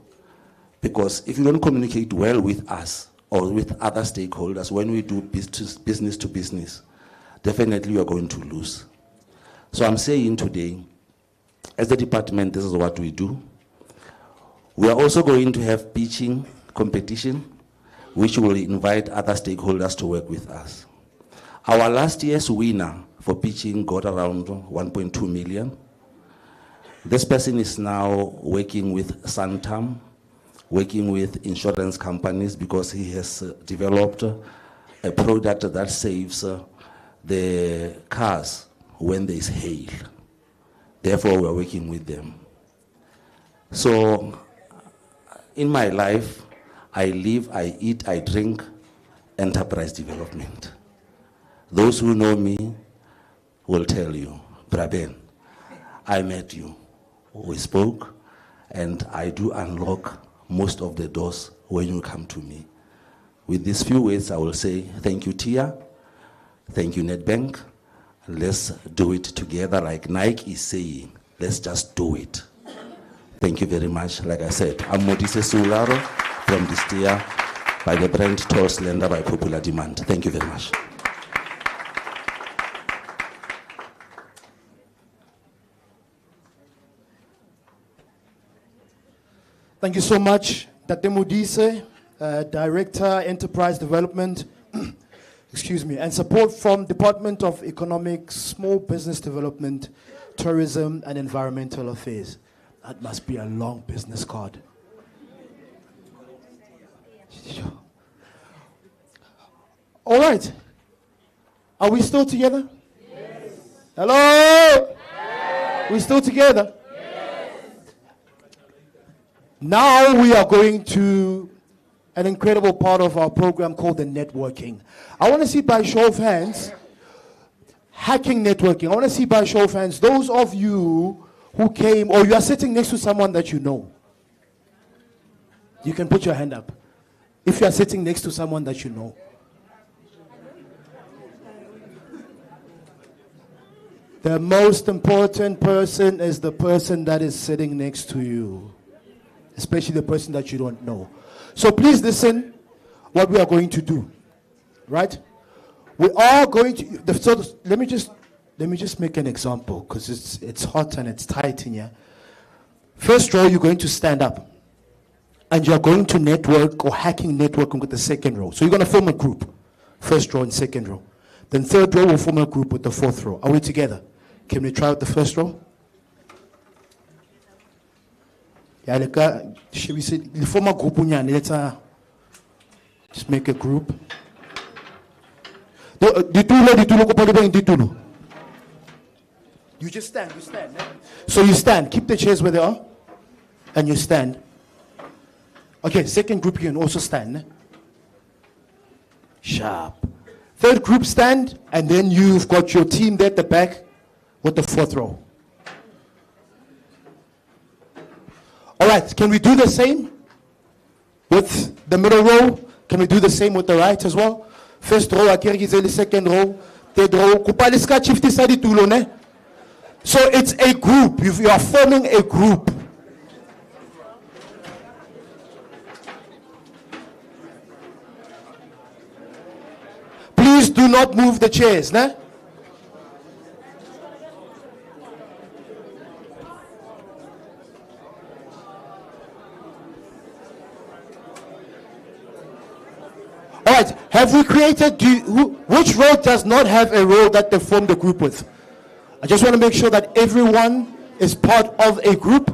Because if you don't communicate well with us or with other stakeholders, when we do business to business, definitely you are going to lose. So I'm saying today, as the department, this is what we do. We are also going to have pitching competition, which will invite other stakeholders to work with us. Our last year's winner for pitching got around 1.2 million. This person is now working with Santam, working with insurance companies because he has developed a product that saves the cars when there is hail. Therefore, we are working with them. So, in my life, I live, I eat, I drink enterprise development. Those who know me will tell you, Braben, I met you, we spoke, and I do unlock most of the doors when you come to me. With these few words, I will say thank you, Tia, thank you, Nedbank. Let's do it together like Nike is saying, let's just do it. Thank you very much. Like I said, I'm Modise Sihularo from this Tia by the brand Tall Slender by popular demand. Thank you very much. Thank you so much, Tate Modise. Director, Enterprise Development, excuse me, and support from Department of Economics, Small Business Development, Tourism, and Environmental Affairs. That must be a long business card. All right. Are we still together? Yes. Hello? Yes. We still together? Yes. Now we are going to an incredible part of our program called the networking. I want to see by show of hands, hacking networking. I want to see by show of hands, those of you who came, or you are sitting next to someone that you know. You can put your hand up. If you are sitting next to someone that you know. The most important person is the person that is sitting next to you, especially the person that you don't know. So please listen what we are going to do, right? We are going to, let me just make an example, because it's hot and it's tight in here. First row, you're going to stand up, and you're going to network or hacking networking with the second row. So you're going to form a group, first row and second row. Then third row will form a group with the fourth row. Are we together? Can we try out the first row? Yeah, should we say, form a group, let's just make a group. You just stand, So you stand, keep the chairs where they are, and you stand. Okay, second group, you can also stand. Sharp. Third group, stand, and then you've got your team there at the back with the fourth row. All right, can we do the same with the middle row? Can we do the same with the right as well? First row, the second row, third row. So it's a group. You are forming a group. Please do not move the chairs, né? All right, have we created, which row does not have a row that they form the group with? I just want to make sure that everyone is part of a group.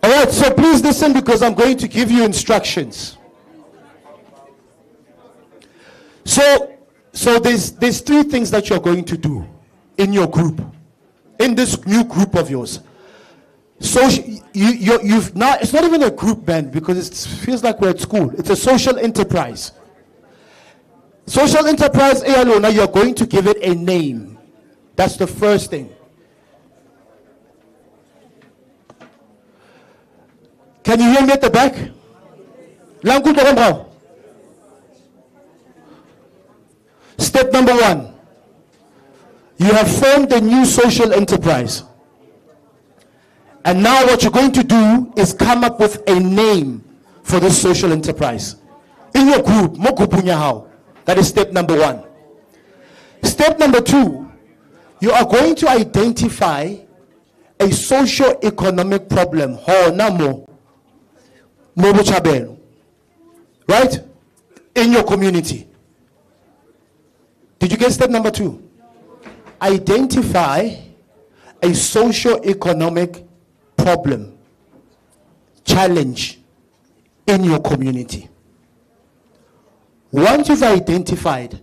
All right, so please listen, because I'm going to give you instructions. So there's three things that you're going to do in your group, in this new group of yours. So you've now, it's not even a group band, because it feels like we're at school. It's a social enterprise. Social enterprise, now you're going to give it a name. That's the first thing. Can you hear me at the back? Step number one, you have formed a new social enterprise. And now what you're going to do is come up with a name for this social enterprise. In your group, that is step number one. Step number two, you are going to identify a socio-economic problem. Right? In your community. Did you get step number two? Identify a socio-economic problem, challenge in your community. Once you've identified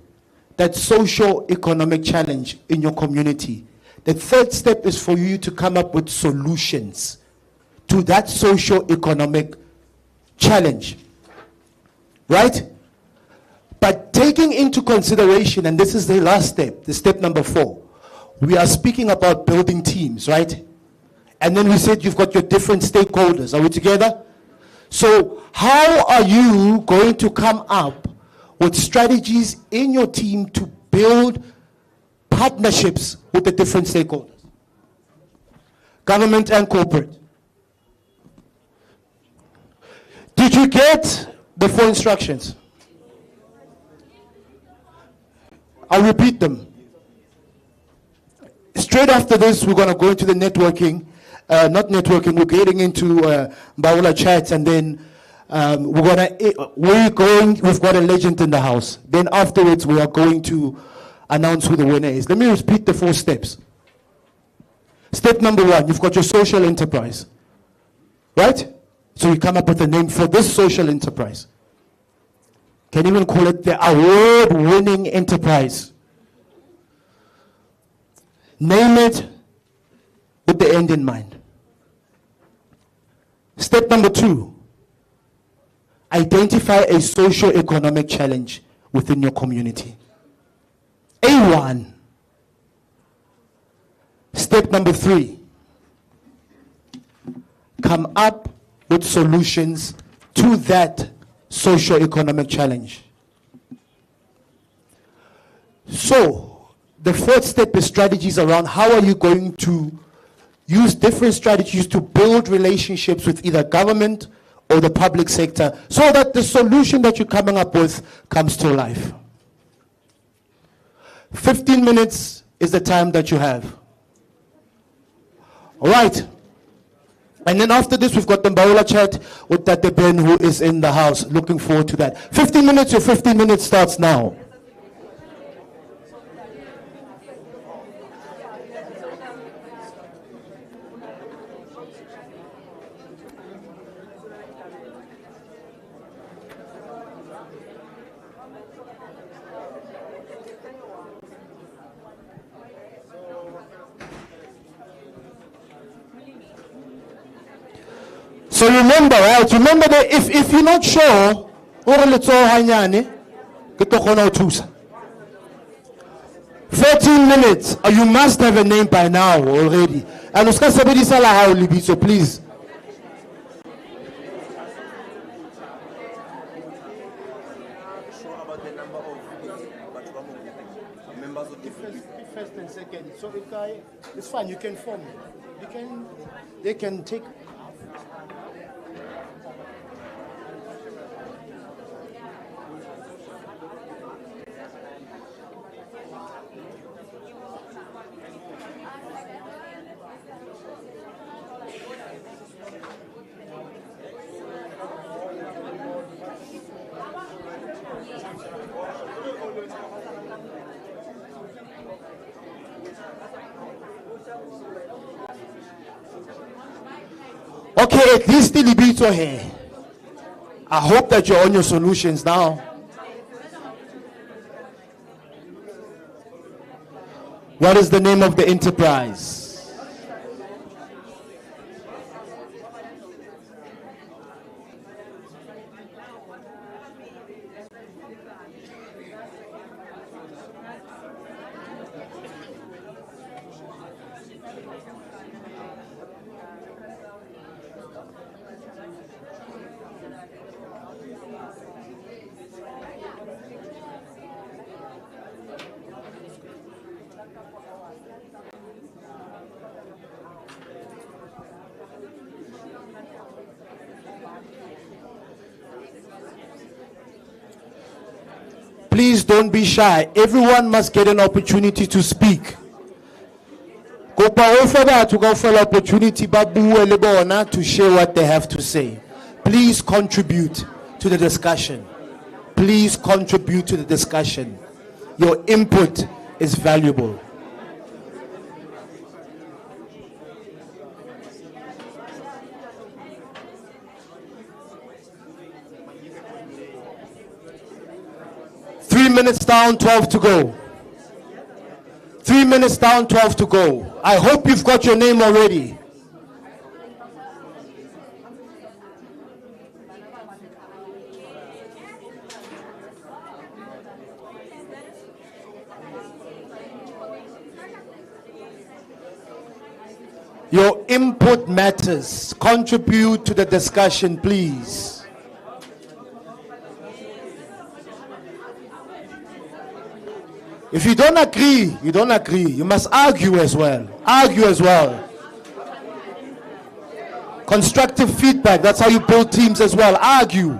that socio-economic challenge in your community, the third step is for you to come up with solutions to that socio-economic challenge. Right? But taking into consideration, and this is the last step, the step number 4, we are speaking about building teams, right? And then we said you've got your different stakeholders. Are we together? So how are you going to come up with strategies in your team to build partnerships with the different stakeholders? Government and corporate. Did you get the 4 instructions? I'll repeat them. Straight after this, we're going to go into the networking. Not networking, we're getting into Mbawula Chat, and then we've got a legend in the house. Then afterwards, we are going to announce who the winner is. Let me repeat the 4 steps. Step number 1, you've got your social enterprise. Right? So you come up with a name for this social enterprise. Can even call it the award-winning enterprise. Name it with the end in mind. Step number 2, identify a socio-economic challenge within your community. A1. Step number 3, come up with solutions to that socio-economic challenge. So, the 4th step is strategies around how are you going to use different strategies to build relationships with either government or the public sector so that the solution that you're coming up with comes to life. 15 minutes is the time that you have. All right. And then after this, we've got the Mbawula Chat with Tate Ben, who is in the house. Looking forward to that. 15 minutes, your 15 minutes starts now. So remember, right? Remember that if you're not sure, 14 minutes. You must have a name by now already. And so please. First and second. So it's fine. You can form. They can take. Okay, at least the libito here. I hope that you're on your solutions now. What is the name of the enterprise? Please don't be shy. Everyone must get an opportunity to speak. Go for an opportunity to share what they have to say. Please contribute to the discussion. Please contribute to the discussion. Your input is valuable. Minutes down, 12 to go. 3 minutes down, 12 to go. I hope you've got your name already. Your input matters. Contribute to the discussion, please. If you don't agree, you don't agree. You must argue as well. Argue as well. Constructive feedback, that's how you build teams as well. Argue.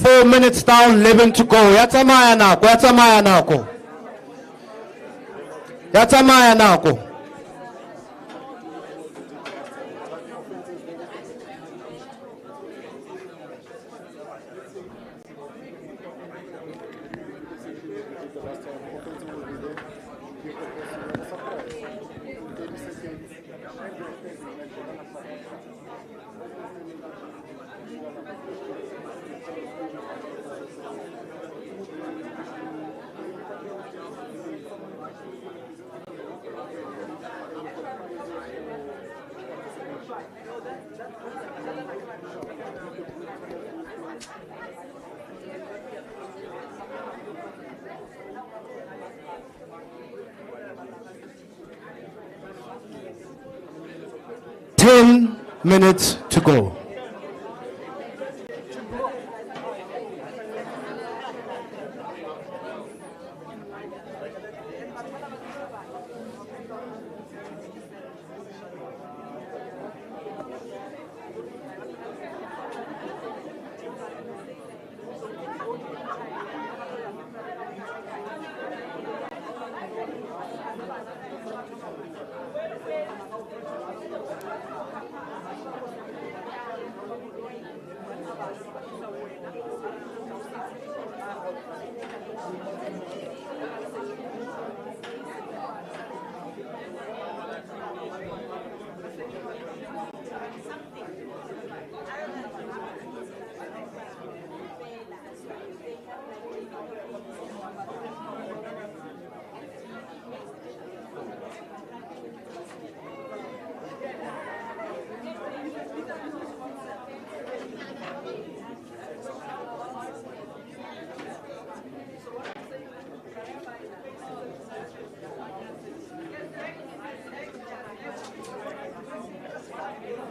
Four minutes down, 11 to go. Yatamaya nako, yatamaya nako. Yatamaya nako. Ten minutes to go.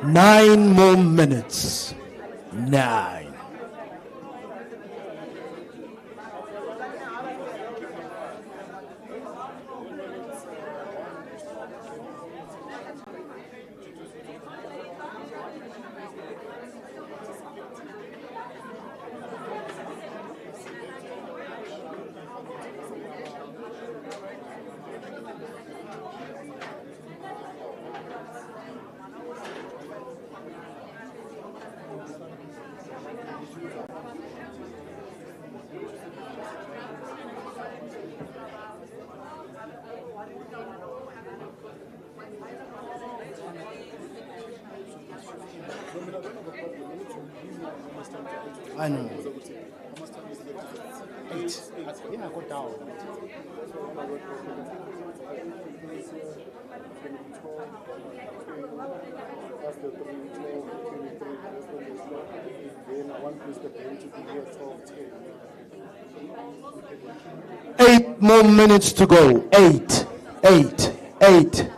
Nine more minutes. 9. I know. 8. Yeah, go down. That's the 3, 12, 23. Then I want Mr. Ben to be here 12, 10. 8 more minutes to go. 8, 8, 8.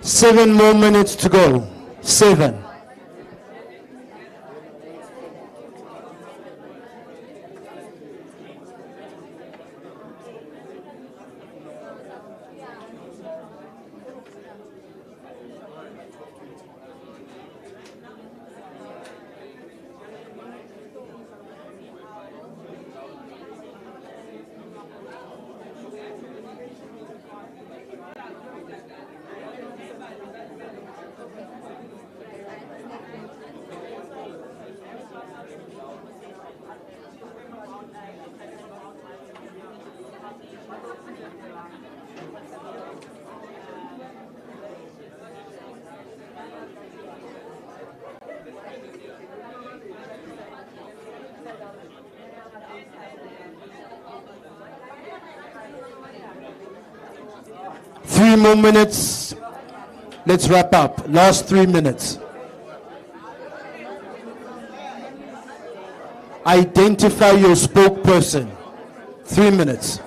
Seven more minutes to go. 7. Three more minutes. Let's wrap up. Last 3 minutes. Identify your spokesperson. 3 minutes.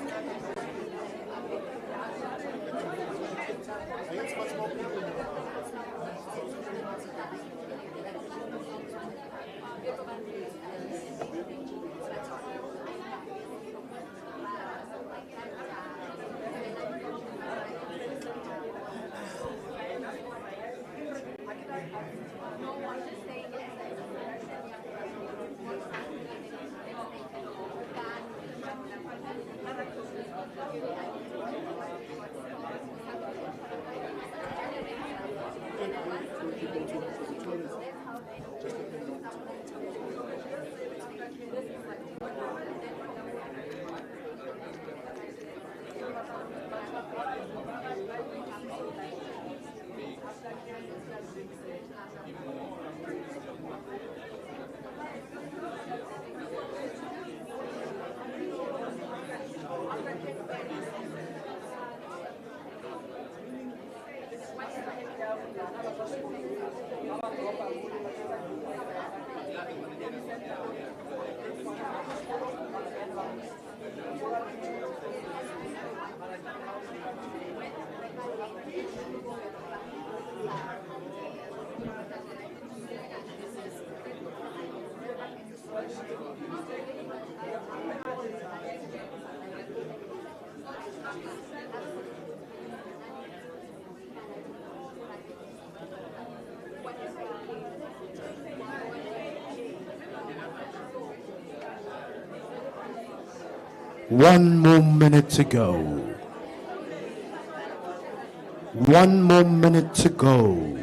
One more minute to go. 1 more minute to go.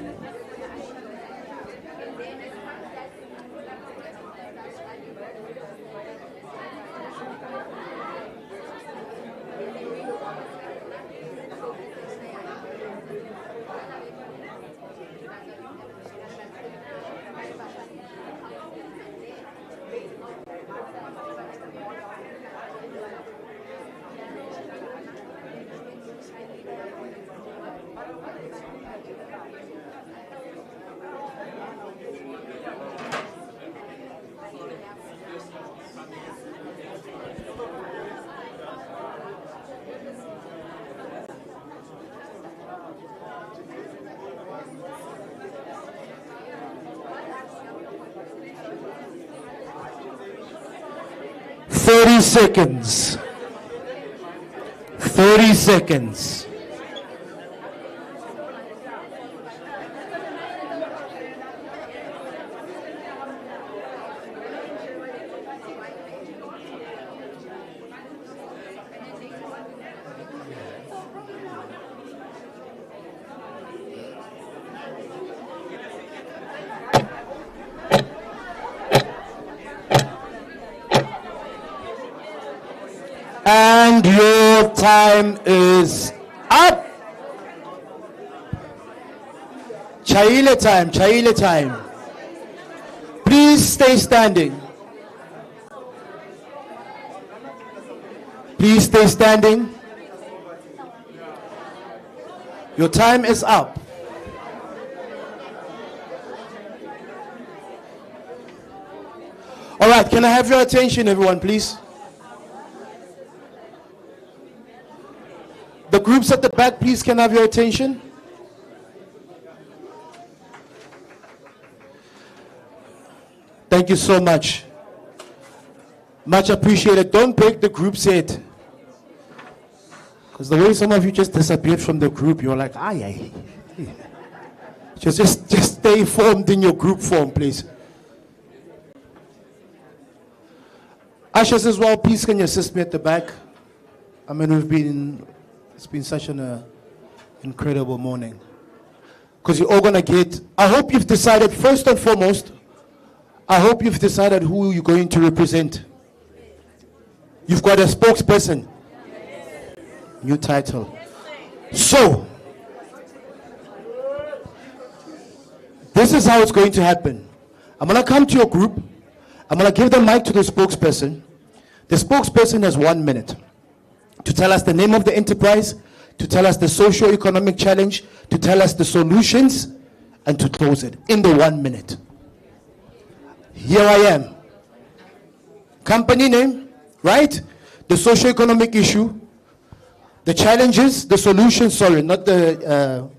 Seconds. 30 seconds. And your time is up. Chaile time, Chaile time. Please stay standing. Please stay standing. Your time is up. All right, can I have your attention, everyone, please? The groups at the back, please, can I have your attention? Thank you so much. Much appreciated. Don't break the group's head. Because the way some of you just disappeared from the group, you're like, aye. Just stay formed in your group form, please. Ushers as well, please can you assist me at the back? I mean, it's been such an incredible morning. Because you're all going to get, I hope you've decided, first and foremost, I hope you've decided who you're going to represent. You've got a spokesperson. New title. So, this is how it's going to happen. I'm going to come to your group. I'm going to give the mic to the spokesperson. The spokesperson has 1 minute to tell us the name of the enterprise, to tell us the socio-economic challenge, to tell us the solutions, and to close it in the 1 minute. Here I am. Company name, right? The socio-economic issue, the challenges, the solutions, sorry, not the,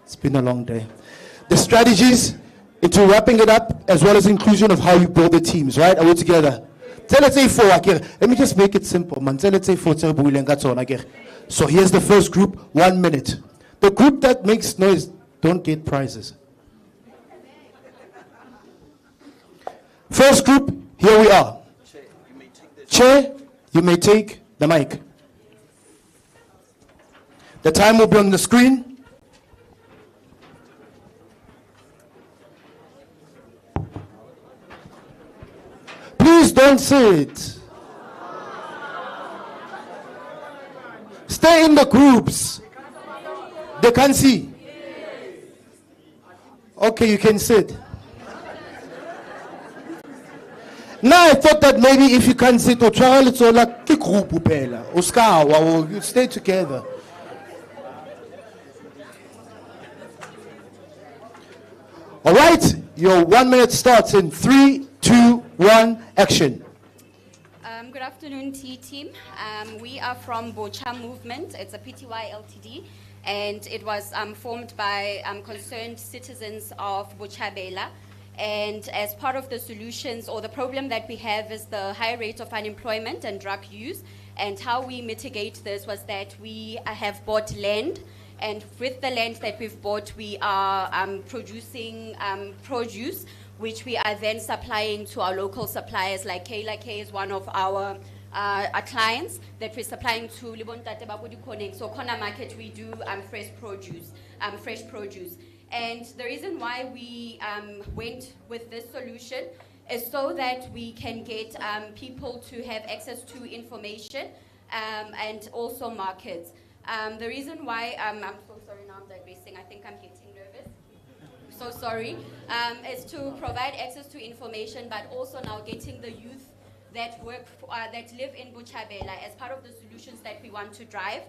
it's been a long day. The strategies into wrapping it up, as well as inclusion of how you build the teams, right? Are we together? Tell us say four, let me just make it simple, man. Tell us say four, so here's the first group, 1 minute. The group that makes noise don't get prizes. First group, here we are. Chair, you may take the mic. The time will be on the screen. Please don't sit. Stay in the groups. They can't see. Okay, you can sit. Now I thought that maybe if you can't sit, or try it's all like a group, or you stay together. All right, your 1 minute starts in 3, 2, 1, action. Good afternoon, T team. We are from Bocha Movement. It's a PTY Ltd, and it was formed by concerned citizens of Bochabela. And as part of the solutions or the problem that we have is the high rate of unemployment and drug use. And how we mitigate this was that we have bought land. And with the land that we've bought, we are producing produce, which we are then supplying to our local suppliers. Like Kayla K is one of our clients that we're supplying to. So corner market, we do fresh produce. And the reason why we went with this solution is so that we can get people to have access to information and also markets. The reason why, I'm so sorry now I'm digressing, I think I'm getting nervous. So sorry, is to provide access to information, but also now getting the youth that work, that live in Bochabela as part of the solutions that we want to drive.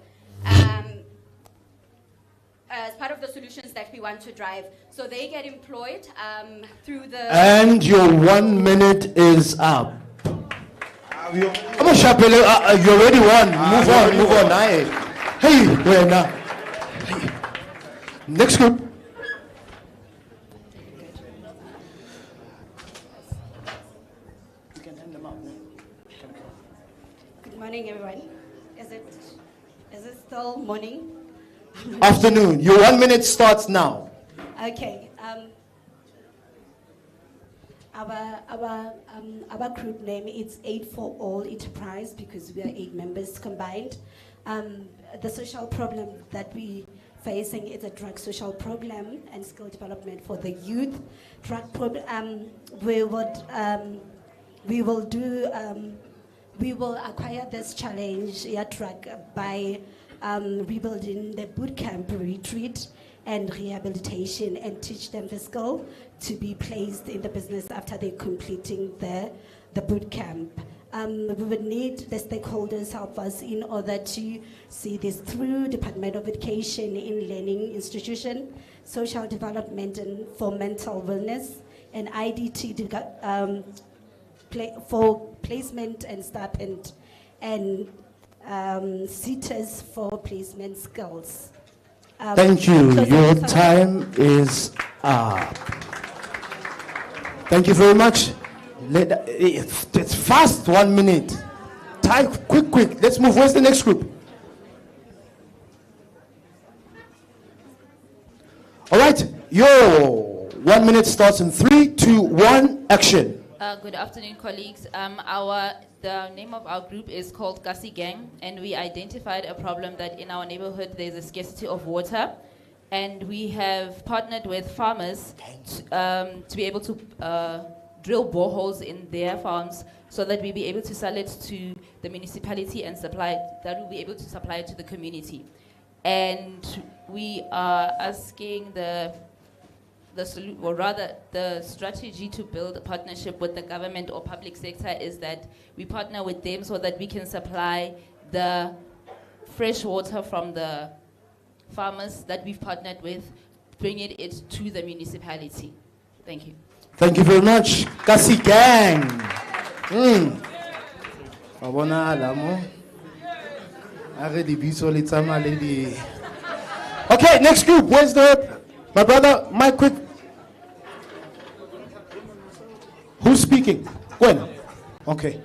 So they get employed through the... And your 1 minute is up. You already won. Move on. Hey, where now? Hey. Next group. Good morning, everyone. Is it still morning? Afternoon. Your 1 minute starts now. Okay. Our group name is 8 for All Enterprise because we are 8 members combined. The social problem that we facing is a drug social problem and skill development for the youth. Drug problem. We will acquire this challenge, drug, by rebuilding the boot camp retreat and rehabilitation and teach them the skill to be placed in the business after they're completing the boot camp. We would need the stakeholders help us in order to see this through Department of Education in learning institution, social development and for mental wellness, and IDT for placement and stipend, and CETAs for placement skills. Thank you. Your time is up. Thank you very much. It's fast, 1 minute. Time, quick. Let's move. Where's the next group? All right. Your 1 minute starts in 3, 2, 1, action. Good afternoon, colleagues. The name of our group is called Kasi Gang, and we identified a problem that in our neighborhood there's a scarcity of water, and we have partnered with farmers to be able to drill boreholes in their farms so that we'll be able to sell it to the municipality and we'll be able to supply it to the community. And we are asking the strategy to build a partnership with the government or public sector is that we partner with them so that we can supply the fresh water from the farmers that we've partnered with, bringing it to the municipality. Thank you. Thank you very much. Kasi Gang. Okay, next group. Where's my brother? Mike, quick. Who's speaking? Gwen. Okay.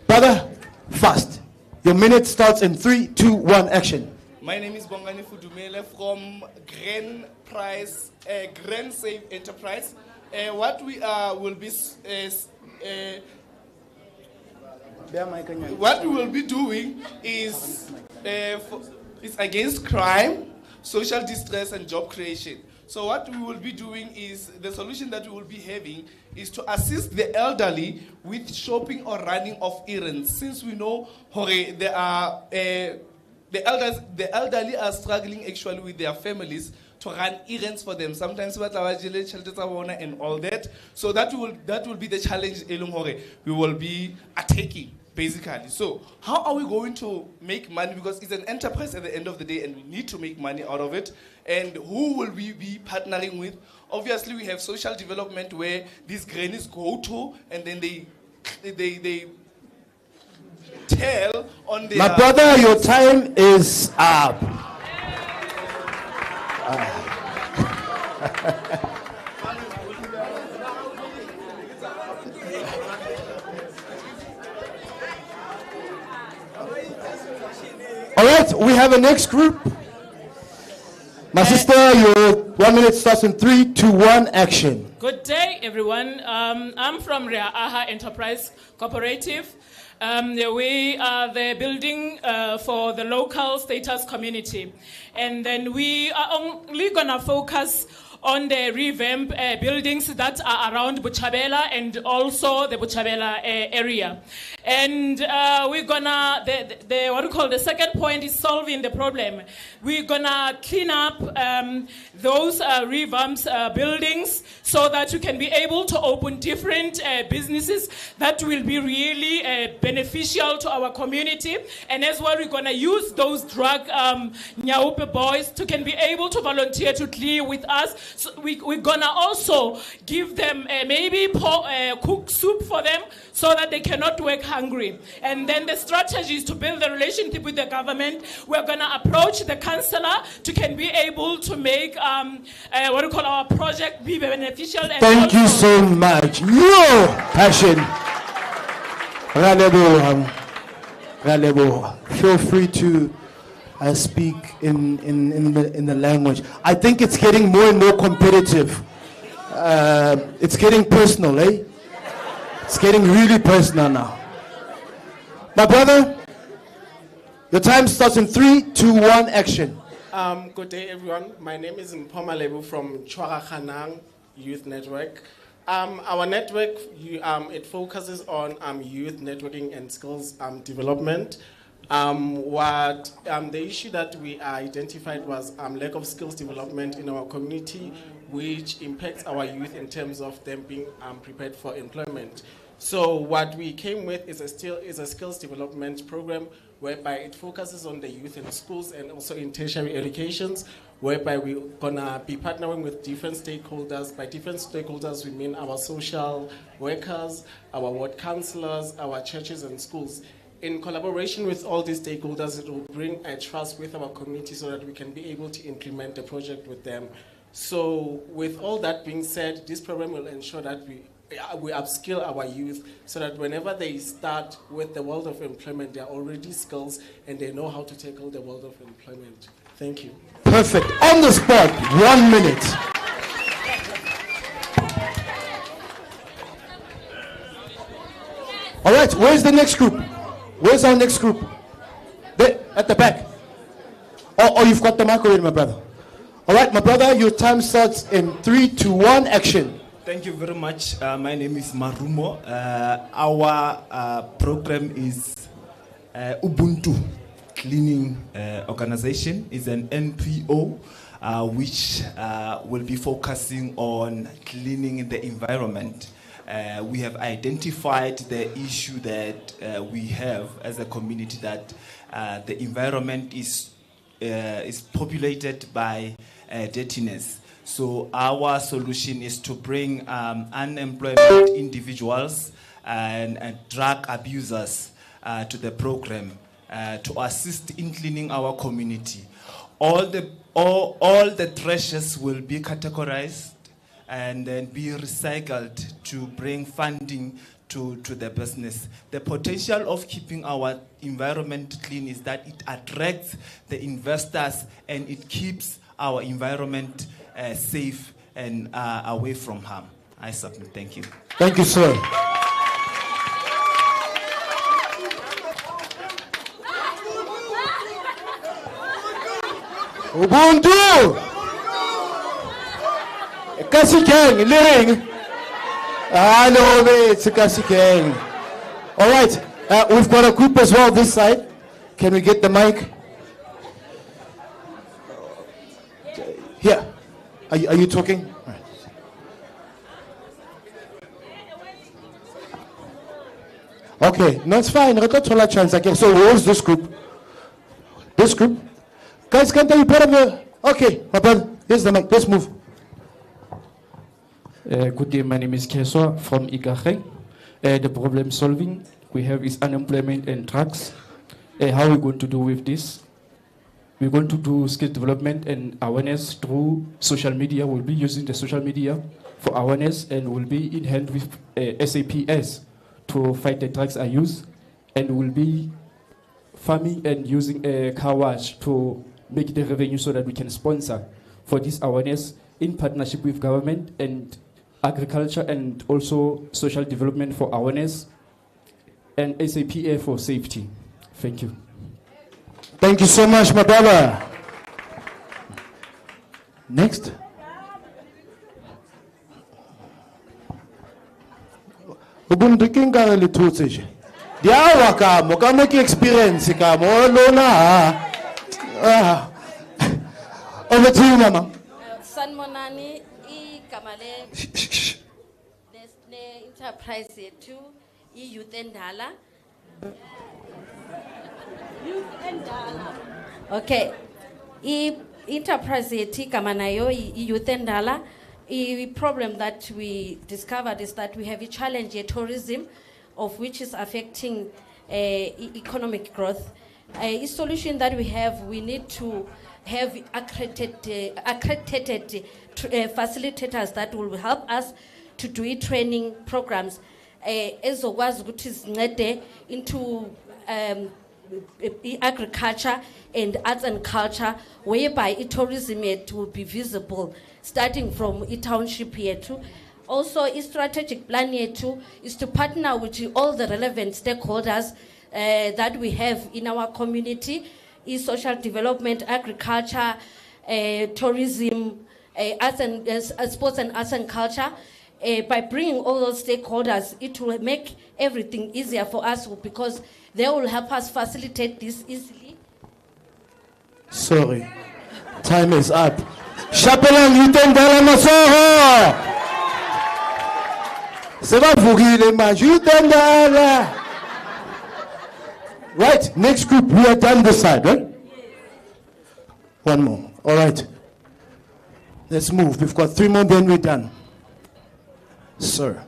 Brother, fast. Your minute starts in 3, 2, 1, action. My name is Bongani Fudumele from Grand Save Enterprise. What we will be doing is against crime, social distress, and job creation. So what we will be doing is, the solution that we will be having is to assist the elderly with shopping or running of errands. Since we know there are the elderly are struggling actually with their families to run errands for them. Sometimes and all that. So that will be the challenge we will be attacking. Basically. So how are we going to make money? Because it's an enterprise at the end of the day and we need to make money out of it. And who will we be partnering with? Obviously, we have social development where these grannies go to and then they tell on their... My brother, your time is up. All right, we have a next group. My sister, your 1 minute starts in 3, 2, 1, action. Good day, everyone. I'm from Rea Aha Enterprise Cooperative. We are the building for the local status community. And then we are only going to focus on the revamp buildings that are around Bochabela and also the Bochabela area. And we're gonna, the second point is solving the problem. We're gonna clean up those revamped buildings so that we can be able to open different businesses that will be really beneficial to our community. And as well, we're gonna use those drug Nyaupe boys to can be able to volunteer to clean with us. So we're gonna also give them maybe cook soup for them so that they cannot work hungry. And then the strategy is to build a relationship with the government. We're gonna approach the councillor to can be able to make our project be beneficial. And thank you so much. Your passion. Feel free to speak in the language. I think it's getting more and more competitive. It's getting personal, eh? It's getting really personal now. My brother, the time starts in 3, 2, 1, action. Good day, everyone. My name is Mbawula from Chwara Khanang Youth Network. Our network, it focuses on youth networking and skills development. The issue that we identified was lack of skills development in our community, which impacts our youth in terms of them being prepared for employment. So what we came with is a skills development program whereby it focuses on the youth in schools and also in tertiary educations, whereby we're gonna be partnering with different stakeholders. By different stakeholders, we mean our social workers, our ward councillors, our churches and schools. In collaboration with all these stakeholders, it will bring a trust with our community so that we can be able to implement the project with them. So with all that being said, this program will ensure that we upskill our youth so that whenever they start with the world of employment, they are already skills and they know how to tackle the world of employment. Thank you. Perfect. On the spot, 1 minute. All right, where's the next group? Where's our next group? There, at the back. Oh, you've got the mic already, my brother. All right, my brother, your time starts in 3, 2, 1, action. Thank you very much. My name is Marumo. Our program is Ubuntu Cleaning Organization. It's an NPO which will be focusing on cleaning the environment. We have identified the issue that we have as a community, that the environment is populated by dirtiness. So our solution is to bring unemployed individuals and drug abusers to the program to assist in cleaning our community. All the trashes will be categorized and then be recycled to bring funding to the business. The potential of keeping our environment clean is that it attracts the investors and it keeps our environment safe and away from harm. I submit. Thank you. Thank you, sir. Ubuntu! Kasi Gang, Liring. Hello, it's a Kasi Gang. All right, we've got a group as well this side. Can we get the mic? Here. Are you talking? All right. Okay, no, it's fine. Chance again. So who's this group? This group? Guys, can't you part of the... Okay, my brother, here's the mic. Let's move. Good day, my name is Keswa from Ikaheng. The problem solving we have is unemployment and drugs. How are we going to do with this? We're going to do skill development and awareness through social media. We'll be using the social media for awareness, and we'll be in hand with SAPS to fight the drugs abuse, and we'll be farming and using a car wash to make the revenue so that we can sponsor for this awareness in partnership with government and agriculture, and also social development for awareness and SAPA for safety. Thank you. Thank you so much, my brother. Next. Ubuntu kinga le tutse. Dia waka mo ka mo ki experience ka mo lona. Over to you, mama. Sanmonani I kamale ne enterprise yethu I youth endala. Okay, enterprise yethu kamanayo youth endala. The problem that we discovered is that we have a challenge in tourism, of which is affecting economic growth. A solution that we have, we need to have accredited facilitators that will help us to do training programs. Ezokwazi ukuthi sincede into agriculture and arts and culture, whereby tourism will be visible, starting from Township here too. Also, a strategic plan here too is to partner with all the relevant stakeholders that we have in our community, social development, agriculture, tourism, arts and sports and arts and culture. By bringing all those stakeholders, it will make everything easier for us because they will help us facilitate this easily. Sorry, time is up. Chapelan Yutendala Masoho! Seba Vugile Maj Yutendala! Right, next group, we are done this side, right? One more. All right. Let's move. We've got 3 more, then we're done. Sir.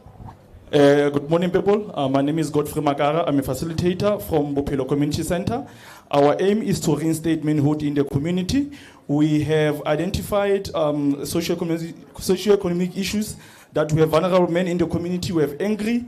Good morning, people. My name is Godfrey Magara. I'm a facilitator from Bochabela Community Center. Our aim is to reinstate manhood in the community. We have identified socio-economic issues that we have vulnerable men in the community, we have angry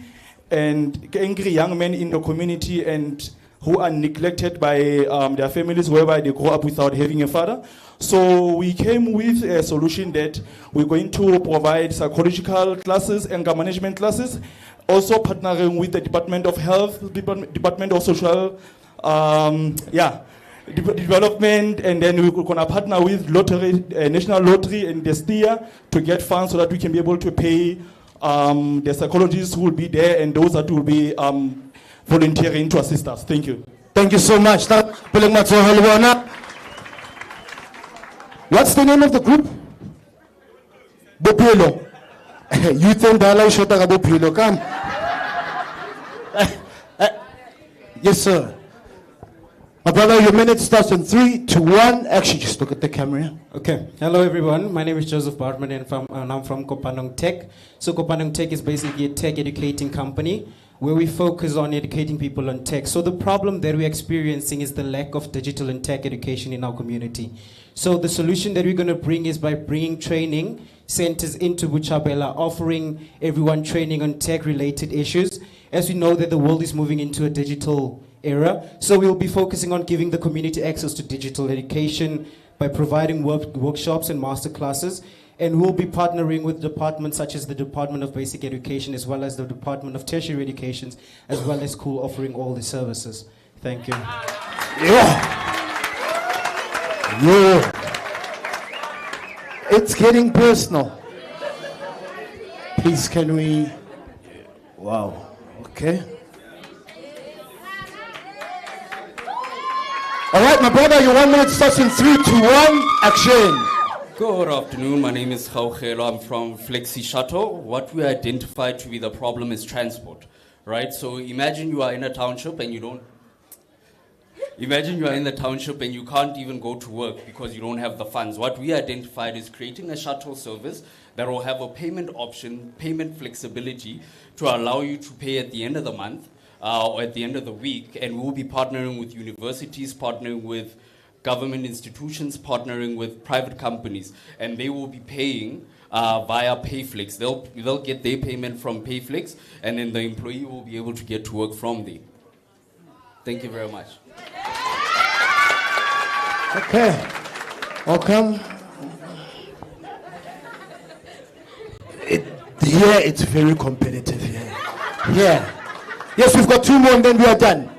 young men in the community, and who are neglected by their families, whereby they grow up without having a father. So we came with a solution that we're going to provide psychological classes, anger management classes, also partnering with the Department of Health, Department of Social Development, and then we're going to partner with Lottery, National Lottery and the STIA to get funds so that we can be able to pay the psychologists who will be there, and those that will be volunteering to assist us. Thank you. Thank you so much. What's the name of the group? Bophelo. You think that I should talk about Bophelo? Come. Yes, sir. My brother, your minute starts in 3, 2, 1. Actually, just look at the camera. Okay. Hello, everyone. My name is Joseph Bartman, and I'm from Kopanong Tech. So Kopanong Tech is basically a tech educating company where we focus on educating people on tech. So the problem that we're experiencing is the lack of digital and tech education in our community. So the solution that we're going to bring is by bringing training centers into Bochabela, offering everyone training on tech-related issues. As we know that the world is moving into a digital era, so we'll be focusing on giving the community access to digital education by providing workshops and masterclasses. And we'll be partnering with departments such as the Department of Basic Education, as well as the Department of Tertiary Education, as well as school offering all the services. Thank you. Yeah. It's getting personal. Please, can we? Wow. Okay. All right, my brother, your 1 minute starts in 3, 2, 1. Action. Good afternoon, my name is Khaukhelo, I'm from Flexi Shuttle. What we identified to be the problem is transport, right? So imagine you are in a township and you can't even go to work because you don't have the funds. What we identified is creating a shuttle service that will have a payment option, payment flexibility to allow you to pay at the end of the month or at the end of the week. And we'll be partnering with universities, partnering with government institutions, partnering with private companies, and they will be paying via Payflix. They'll get their payment from Payflix, and then the employee will be able to get to work from there. Thank you very much. Okay. Welcome. It's very competitive here. Yeah. Yes, we've got 2 more and then we are done.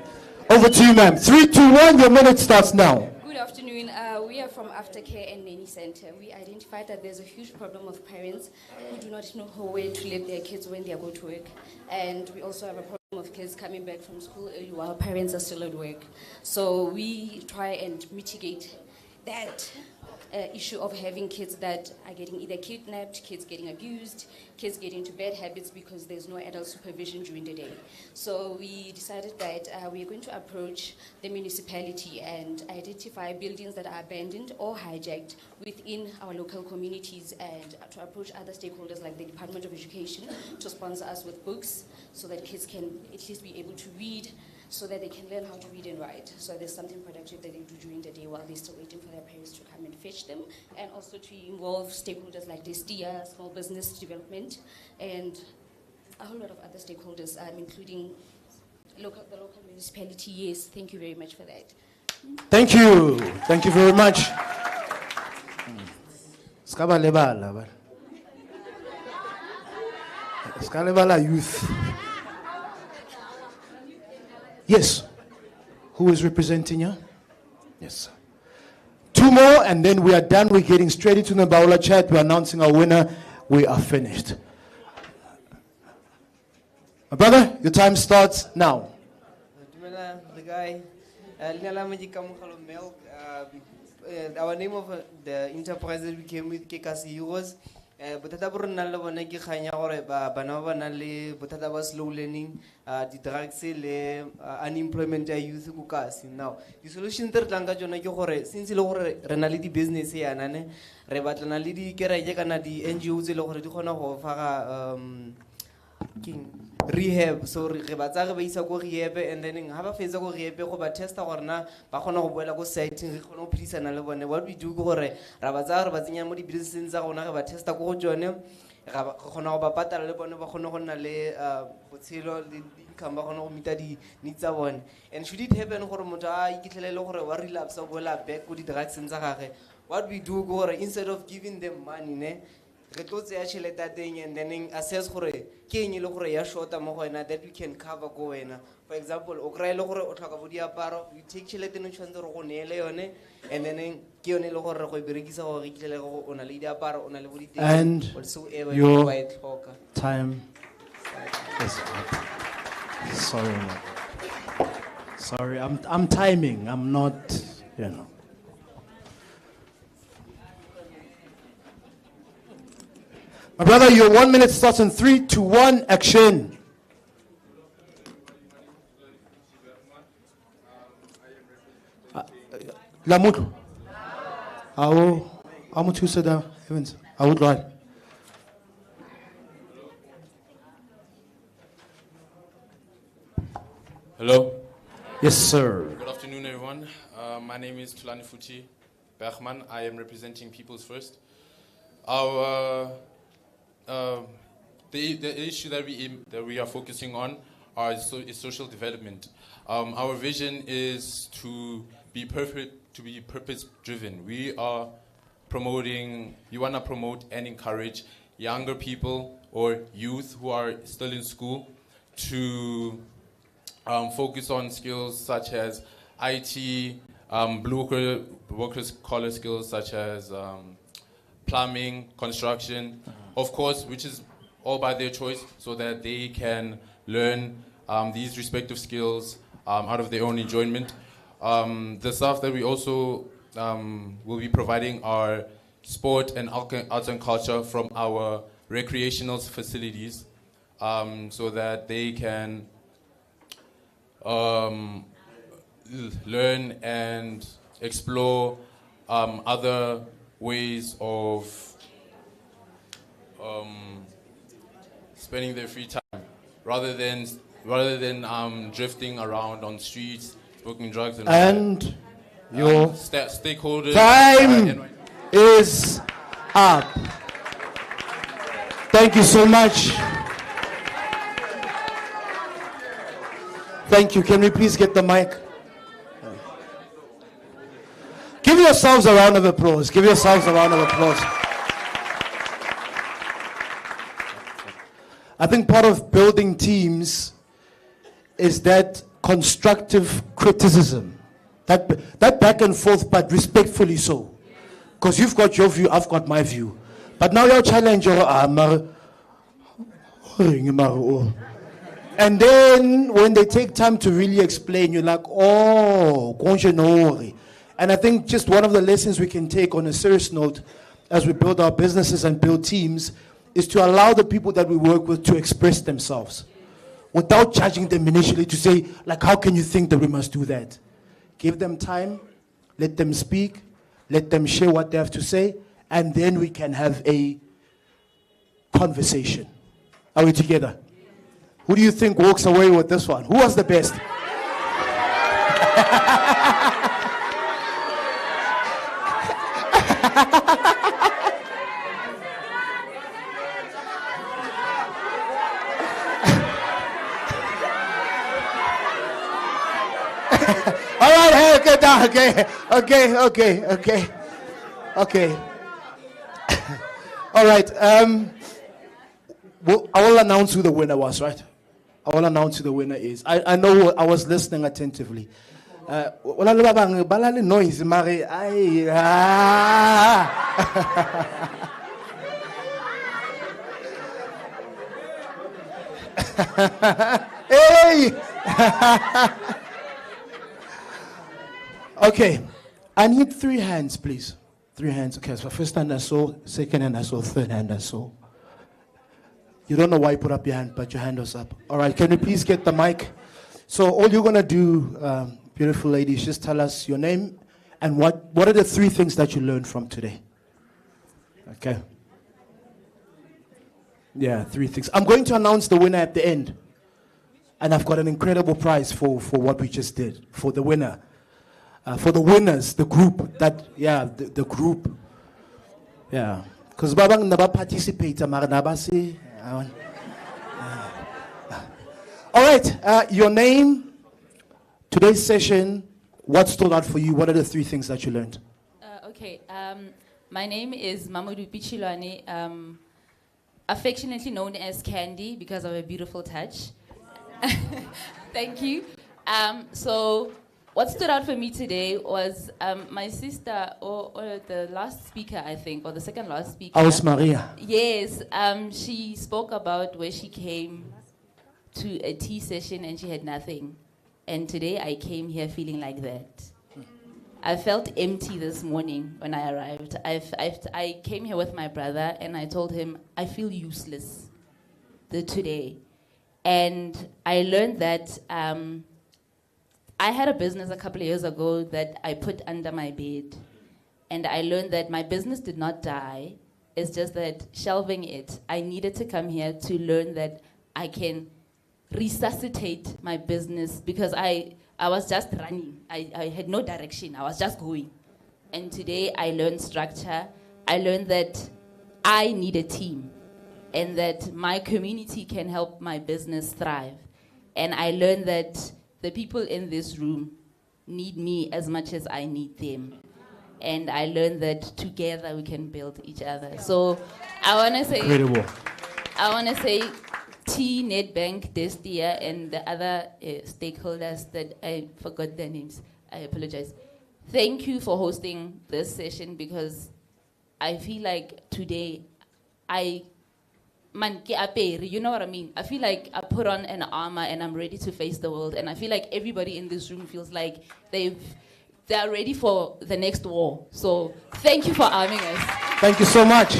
Over to you, ma'am. 3, 2, 1, your minute starts now. Good afternoon. We are from Aftercare and Nanny Center. We identified that there's a huge problem of parents who do not know where to leave their kids when they are going to work. And we also have a problem of kids coming back from school early while parents are still at work. So we try and mitigate that issue of having kids that are getting either kidnapped, kids getting abused, kids getting into bad habits because there's no adult supervision during the day. So we decided that we are going to approach the municipality and identify buildings that are abandoned or hijacked within our local communities, and to approach other stakeholders like the Department of Education to sponsor us with books so that kids can at least be able to read, so that they can learn how to read and write. So there's something productive that they do during the day while they're still waiting for their parents to come and fetch them. And also to involve stakeholders like DESTIA, small business development, and a whole lot of other stakeholders, including the local municipality. Yes, thank you very much for that. Thank you. Thank you very much. Skalebala youth. Yes. Who is representing you? Yes, sir. 2 more and then we are done. We're getting straight into the Mbawula Chat. We're announcing our winner. We are finished. My brother, your time starts now. Our name of the enterprise that we came with, Kekasi Euros. Botata Brunala Bonaki Hanya or Banova Nale, Botata was slow learning, the drugs, unemployment, youth Kukas. Now, the solution that Langa Jonakore, since Renality business here, Nane, Rebatanality, Kerajekana, the NGOs, Loredukona, King. Rehab, so Rebatara Beisago rehab, and then have a physical rehab, but test or na, Bahono Welago setting, police and Alabone. What we do go Rabazar, Baziamudi business on a test go journal, Rahono Bapata, Lebonavahonale, Potsilo, Cambahono Mitadi, needs a one. And should it happen, Hormota, Kitele or relapse of Wella back with the drugs in Zahare? What we do go instead of giving them money, re tlo tseya tšhelete ya teng and then assess gore ke eng e le gore ya shorta mo go wena that we can cover ko wena. For example, o kry-e le gore o tlhoka bo diaparo, you take tšhelete ene o tshwanetse gore go neele yone, and then ke yone e le gore re go e berekisa gore re itlhele gore o na le diaparo, o na le bo diteng, And whatsoever your wa e tlhoka. time is up. Sorry, man. Sorry, I'm timing. I'm not, you know. My brother, your 1 minute starts in 3, 2, 1, action. Lamut. I'm to sit down. Evans. I would like. Hello. Yes, sir. Good afternoon, everyone. My name is Tulani Futi Bergman. I am representing People's First. Our the issue that we are focusing on is social development. Our vision is to be purpose-driven. We want to promote and encourage younger people or youth who are still in school to focus on skills such as IT, workers' collar skills such as plumbing, construction, of course, which is all by their choice, so that they can learn these respective skills out of their own enjoyment. The stuff that we also will be providing are sport and arts and culture from our recreational facilities, so that they can learn and explore other ways of spending their free time, rather than drifting around on streets, smoking drugs, and your stakeholder time is up. Thank you so much. Thank you. Can we please get the mic? Give yourselves a round of applause. Give yourselves a round of applause. I think part of building teams is that constructive criticism. That back and forth, but respectfully so. Because you've got your view, I've got my view. But now you're challenging and then when they take time to really explain, you're like, oh, konjenori. And I think just one of the lessons we can take on a serious note as we build our businesses and build teams is to allow the people that we work with to express themselves without judging them initially, to say, like, how can you think that we must do that? Give them time, let them speak, let them share what they have to say, and then we can have a conversation. Are we together? Who do you think walks away with this one? Who was the best? All right, hey, okay. All right, well, I will announce who the winner was, right? I will announce who the winner is. I know I was listening attentively. Noise, Mari. Hey! Okay, I need 3 hands, please. 3 hands. Okay, so first hand I saw, second hand I saw, third hand I saw. You don't know why you put up your hand, but your hand was up. All right, can you please get the mic? So all you're going to do, beautiful ladies, just tell us your name and what are the 3 things that you learned from today? Okay. Yeah, 3 things. I'm going to announce the winner at the end. And I've got an incredible prize for what we just did, for the winner. For the winners, the group, the group. Yeah. Because Babang never participate, all right, your name, today's session, what stood out for you? What are the 3 things that you learned? Okay, My name is Mamadou Pichilwane, affectionately known as Candy because of a beautiful touch. Thank you. So what stood out for me today was my sister, or the last speaker, I think, or the second last speaker. Aus Maria. Yes, she spoke about where she came to a tea session and she had nothing. And today I came here feeling like that. I felt empty this morning when I arrived. I came here with my brother and I told him, I feel useless today. And I learned that I had a business a couple of years ago that I put under my bed. And I learned that my business did not die. It's just that shelving it, I needed to come here to learn that I can resuscitate my business because I was just running. I had no direction. I was just going. And today I learned structure. I learned that I need a team and that my community can help my business thrive. And I learned that the people in this room need me as much as I need them. And I learned that together we can build each other. So I want to say... Incredible. I want to say T, Nedbank, Destia, and the other stakeholders that I forgot their names. I apologize. Thank you for hosting this session because I feel like today you know what I mean? I feel like I put on an armor and I'm ready to face the world. And I feel like everybody in this room feels like they're ready for the next war. So thank you for arming us. Thank you so much.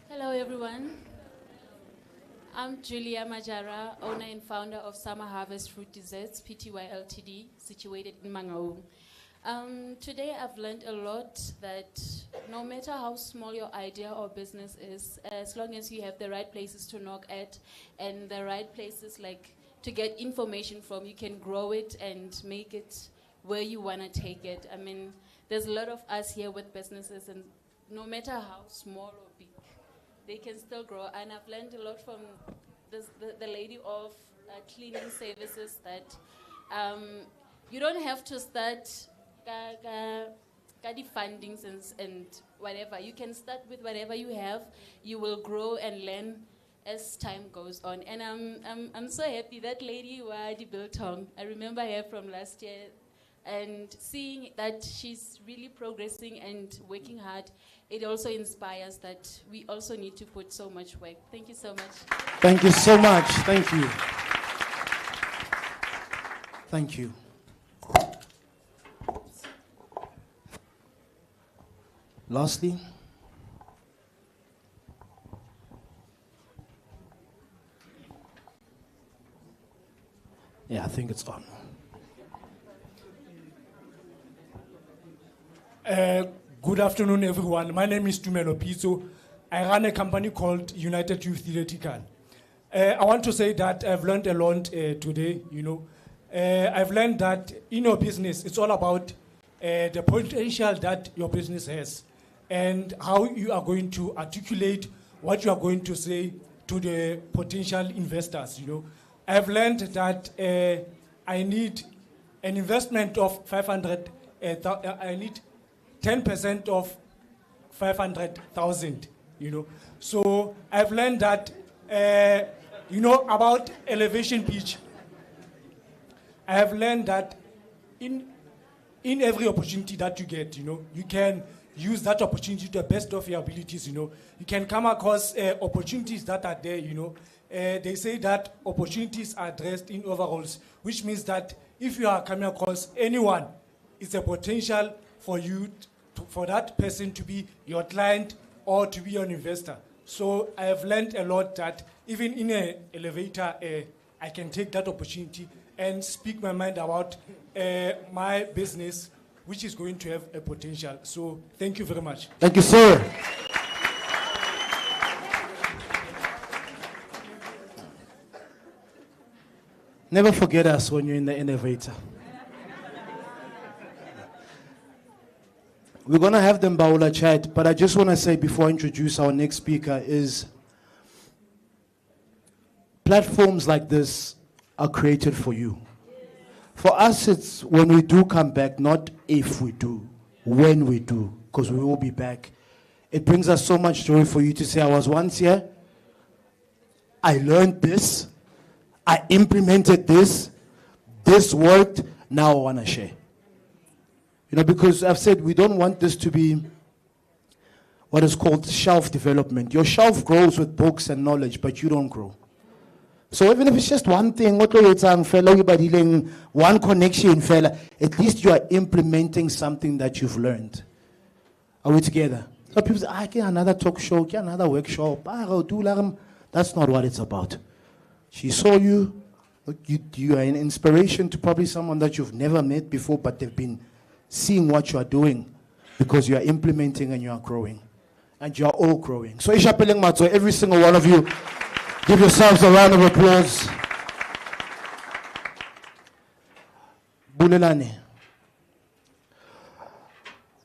Hello, everyone. I'm Julia Majara, owner and founder of Summer Harvest Fruit Desserts, Pty Ltd, situated in Mangaung. Today I've learned a lot that no matter how small your idea or business is, as long as you have the right places to knock at and the right places like to get information from, you can grow it and make it where you want to take it. I mean, there's a lot of us here with businesses, and no matter how small or big, they can still grow. And I've learned a lot from the lady of cleaning services that you don't have to start the fundings and whatever. You can start with whatever you have. You will grow and learn as time goes on. And I'm so happy that lady Wadi Biltong, I remember her from last year, and seeing that she's really progressing and working hard, it also inspires that we also need to put so much work. Thank you so much. Thank you so much. Thank you. Thank you. Lastly, yeah, I think it's on. Good afternoon, everyone. My name is Tumelo Piso. I run a company called United Youth Theoretical. I want to say that I've learned a lot today. I've learned that in your business, it's all about the potential that your business has and how you are going to articulate what you are going to say to the potential investors. I've learned that I need an investment of 500. I need 10% of 500,000. So I've learned that about elevation pitch. I have learned that in every opportunity that you get, you can use that opportunity to the best of your abilities. You can come across opportunities that are there. They say that opportunities are dressed in overalls, which means that if you are coming across anyone, it's a potential for you, for that person to be your client or to be an investor. So I have learned a lot that even in an elevator, I can take that opportunity and speak my mind about my business, which is going to have a potential. So thank you very much. Thank you, sir. Never forget us when you're in the elevator. We're going to have the Mbawula Chat, but I just want to say before I introduce our next speaker is platforms like this are created for you. For us, it's when we do come back, not if we do, when we do, because we will be back. It brings us so much joy for you to say, I was once here, I learned this, I implemented this worked, now I want to share. You know, because I've said we don't want this to be what is called shelf development. Your shelf grows with books and knowledge, but you don't grow. So even if it's just one thing, one connection, at least you are implementing something that you've learned. Are we together? So people say, I get another talk show, get another workshop. That's not what it's about. She saw you. You are an inspiration to probably someone that you've never met before, but they've been seeing what you are doing because you are implementing and you are growing. And you are all growing. So Ishapeleng Matso, every single one of you, give yourselves a round of applause. Bulelane.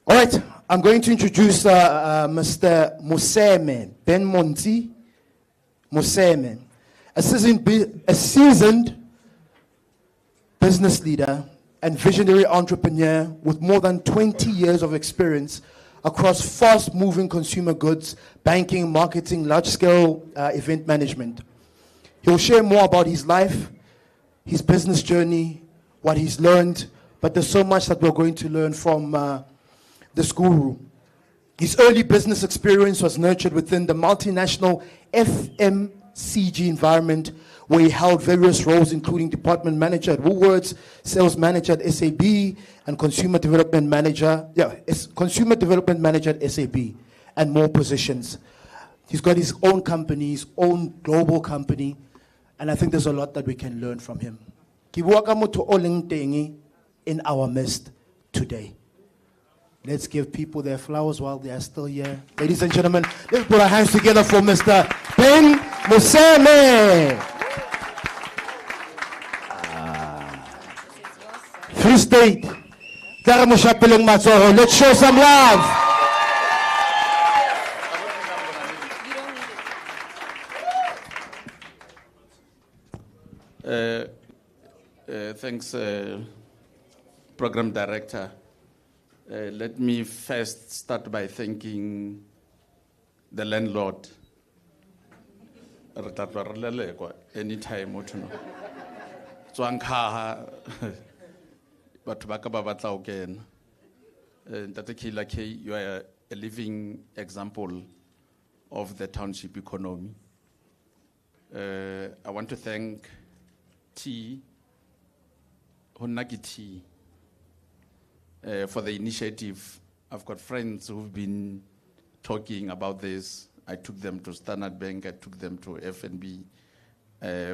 All right, I'm going to introduce Mr. Moseme, Ben Monti Moseme, a seasoned business leader and visionary entrepreneur with more than 20 years of experience across fast-moving consumer goods, banking, marketing, large-scale event management. He'll share more about his life, his business journey, what he's learned, but there's so much that we're going to learn from the schoolroom. His early business experience was nurtured within the multinational FMCG environment, where he held various roles, including department manager at Woolworths, sales manager at SAB, and consumer development manager at SAB, and more positions. He's got his own company, his own global company, and I think there's a lot that we can learn from him. In our midst today. Let's give people their flowers while they are still here. Ladies and gentlemen, let's put our hands together for Mr. Ben Moseme. Free State. Let's show some love. Thanks, Program Director. Let me first start by thanking the landlord. Anytime, you are a living example of the township economy. I want to thank for the initiative. I've got friends who've been talking about this. I took them to Standard Bank, I took them to FNB.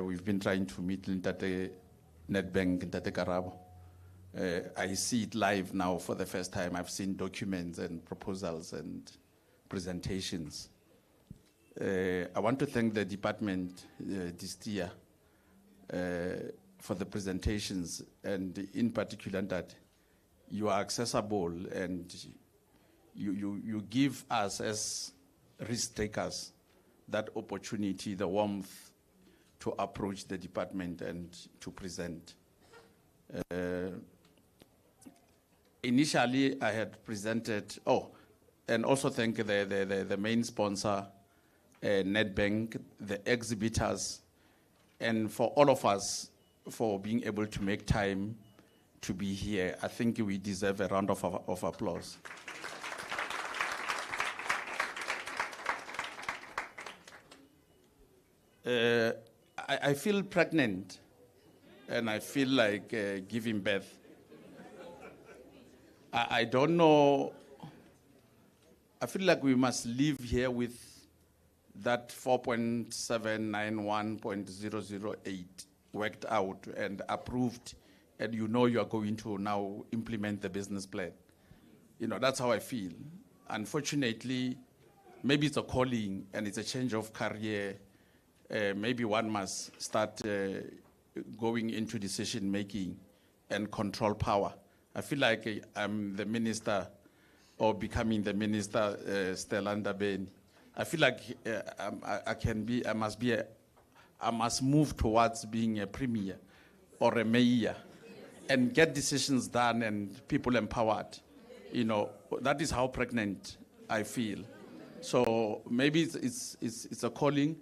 We've been trying to meet Ntate Netbank, Ntate Karabo. I see it live now for the first time. I've seen documents and proposals and presentations. I want to thank the department this year for the presentations, and in particular that you are accessible and you give us as risk takers that opportunity, the warmth to approach the department and to present. Initially, I had presented, and also thank the main sponsor, Netbank, the exhibitors, and for all of us for being able to make time to be here. I think we deserve a round of applause. I feel pregnant, and I feel like giving birth. I don't know. I feel like we must live here with that 4.791.008 worked out and approved, and you know you are going to now implement the business plan. You know, that's how I feel. Unfortunately, maybe it's a calling and it's a change of career. Maybe one must start going into decision making and control power. I feel like I'm the minister or becoming the minister, Stella Ndabeni. I feel like I must move towards being a premier or a mayor and get decisions done and people empowered. You know, that is how pregnant I feel. So maybe it's a calling,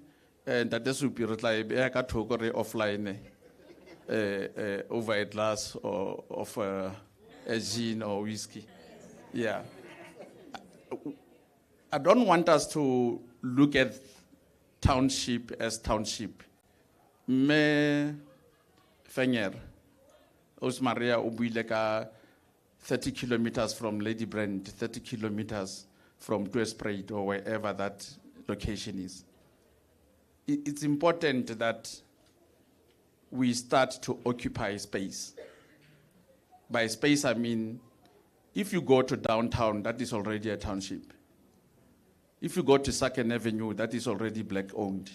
and that this will be like offline over a glass of a gin or whiskey. Yeah. I don't want us to look at Township as Township. Me Fenger, Osmaria Ubuileka, 30 kilometers from Lady Brand, 30 kilometers from Twesprade or wherever that location is. It's important that we start to occupy space. By space, I mean, if you go to downtown, that is already a township. If you go to Second Avenue, that is already black-owned.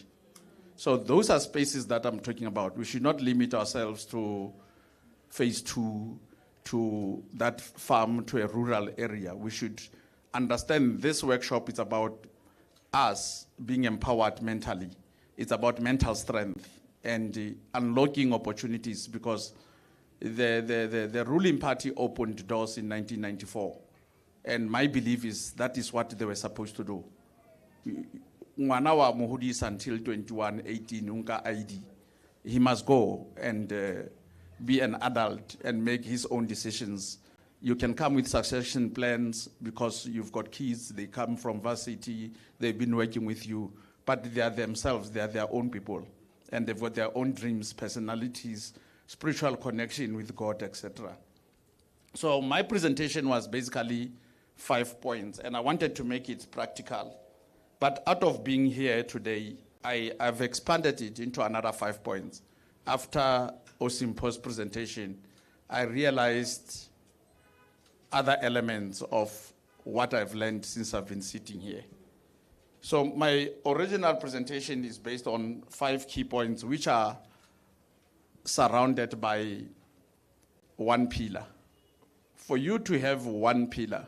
So those are spaces that I'm talking about. We should not limit ourselves to phase 2, to that farm, to a rural area. We should understand this workshop is about us being empowered mentally. It's about mental strength and unlocking opportunities, because the ruling party opened doors in 1994. And my belief is that is what they were supposed to do. Mwanawa Muhudis until 21, 18, unka ID. He must go and be an adult and make his own decisions. You can come with succession plans because you've got kids, they come from varsity, they've been working with you, but they are themselves, they are their own people. And they've got their own dreams, personalities, spiritual connection with God, etc. So my presentation was basically 5 points, and I wanted to make it practical. But out of being here today, I've expanded it into another 5 points. After Osimpo's presentation, I realized other elements of what I've learned since I've been sitting here. So my original presentation is based on 5 key points, which are surrounded by one pillar. For you to have one pillar,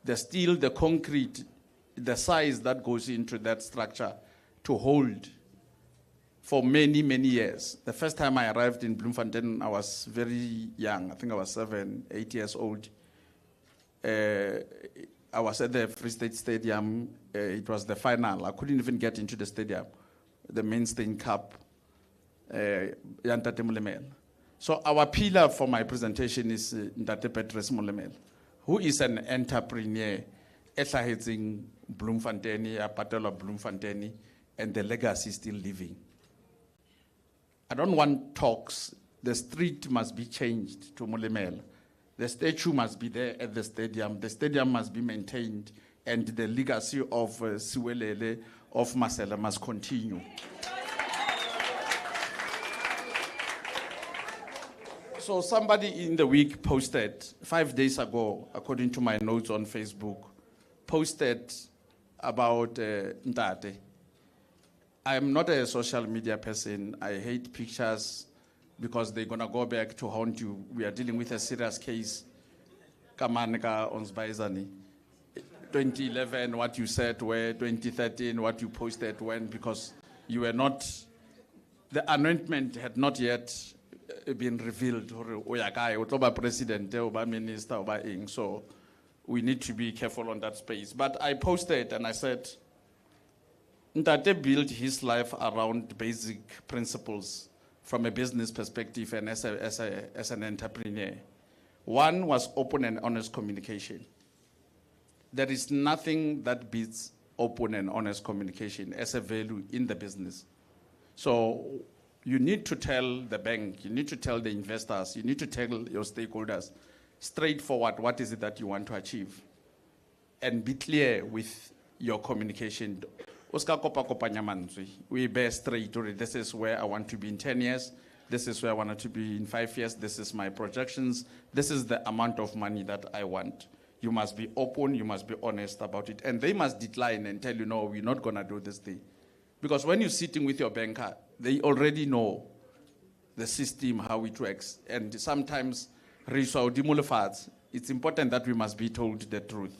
the steel, the concrete, the size that goes into that structure to hold for many, many years. The first time I arrived in Bloemfontein, I was very young. I think I was 7, 8 years old. I was at the Free State Stadium. It was the final. I couldn't even get into the stadium, the Mainstain Cup. So our pillar for my presentation is Ndate Petrus Molemel, who is an entrepreneur, establishing Bloemfontein, a battle of Bloemfontein, and the legacy is still living. I don't want talks. The street must be changed to Molemel. The statue must be there at the stadium. The stadium must be maintained, and the legacy of Siwelele, of Masela must continue. So somebody in the week posted, 5 days ago, according to my notes on Facebook, posted about Ndate. I'm not a social media person. I hate pictures because they're going to go back to haunt you. We are dealing with a serious case. Kamaneka Onsbaizani. 2011, what you said where, 2013, what you posted when, because you were not, the anointment had not yet been revealed. President, minister, so we need to be careful on that space. But I posted and I said, Ndate built his life around basic principles from a business perspective and as an entrepreneur. One was open and honest communication. There is nothing that beats open and honest communication as a value in the business. So you need to tell the bank, you need to tell the investors, you need to tell your stakeholders straightforward what is it that you want to achieve. And be clear with your communication. We bear straight. This is where I want to be in 10 years. This is where I want to be in 5 years. This is my projections. This is the amount of money that I want. You must be open. You must be honest about it. And they must decline and tell you, no, we're not going to do this thing. Because when you're sitting with your banker, they already know the system, how it works. And sometimes, It's important that we must be told the truth.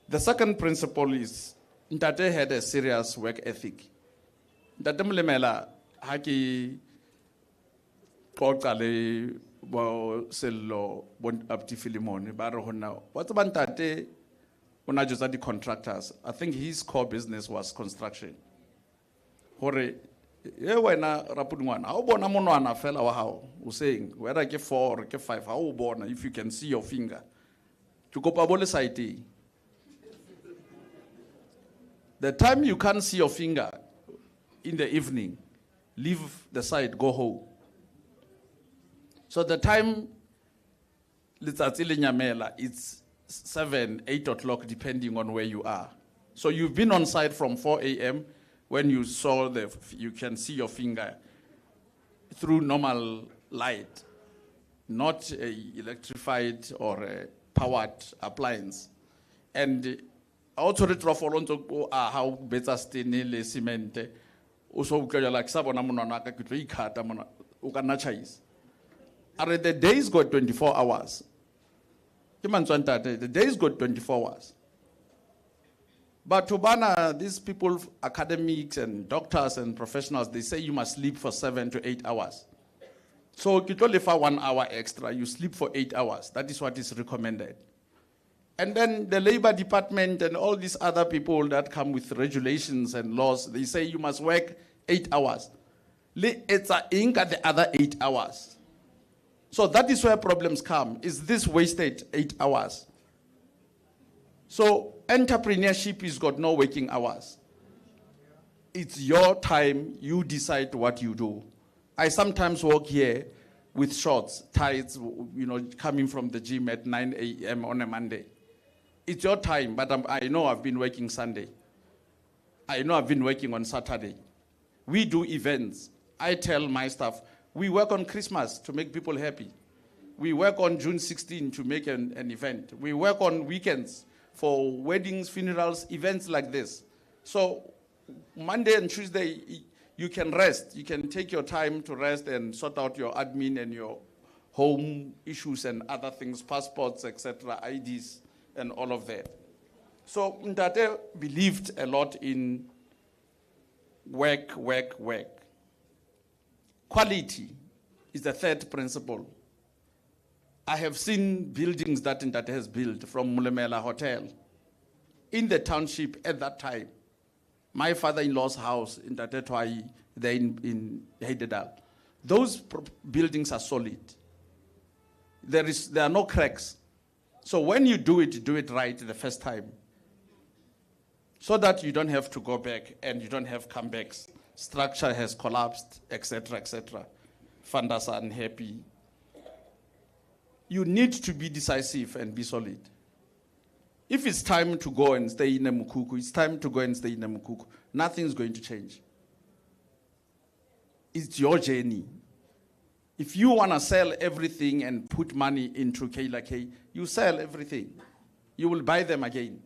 The second principle is Ntate had a serious work ethic. Ntate Molemela haki kokale bo sello bon abti filimon ba re hona wa tsaba Ntate ona josa di contractors. I think his core business was construction. Hore ye wena rapudungwana ha o bona monwana fela wa hao o saying whether ke 4 or ke 5 ha o bona if you can see your finger to kopa bole site. The time you can't see your finger in the evening, leave the site, go home. So the time it's 7, 8 o'clock depending on where you are. So you've been on site from 4 a.m. when you saw you can see your finger through normal light, not a electrified or a powered appliance. And also the traffolonto how better stene cement also like sabona monaka kitlo ikata mona ukana chais. Are the days got 24 hours. The days got 24 hours. But to Bana, these people, academics and doctors and professionals, they say you must sleep for 7 to 8 hours. So you only for 1 hour extra, you sleep for 8 hours. That is what is recommended. And then the labor department and all these other people that come with regulations and laws, they say you must work 8 hours. It's a ink at the other 8 hours. So that is where problems come. Is this wasted 8 hours? So entrepreneurship has got no working hours. It's your time, you decide what you do. I sometimes walk here with shorts, tights, coming from the gym at 9 a.m. on a Monday. It's your time, but I know I've been working Sunday. I know I've been working on Saturday. We do events. I tell my staff, we work on Christmas to make people happy. We work on June 16 to make an event. We work on weekends for weddings, funerals, events like this. So Monday and Tuesday, you can rest. You can take your time to rest and sort out your admin and your home issues and other things, passports, etc., IDs, and all of that. So Ntate believed a lot in work. Quality is the third principle. I have seen buildings that Ntate has built, from Molemela Hotel in the township at that time. My father-in-law's house in Ntate Twai, there in Heidedal. Those buildings are solid. There are no cracks. So when you do it right the first time, so that you don't have to go back and you don't have comebacks. Structure has collapsed, etc., etc. Funders are unhappy. You need to be decisive and be solid. If it's time to go and stay in a mukuku, it's time to go and stay in a mukuku. Nothing's going to change. It's your journey. If you want to sell everything and put money into Kayla K, you sell everything. You will buy them again.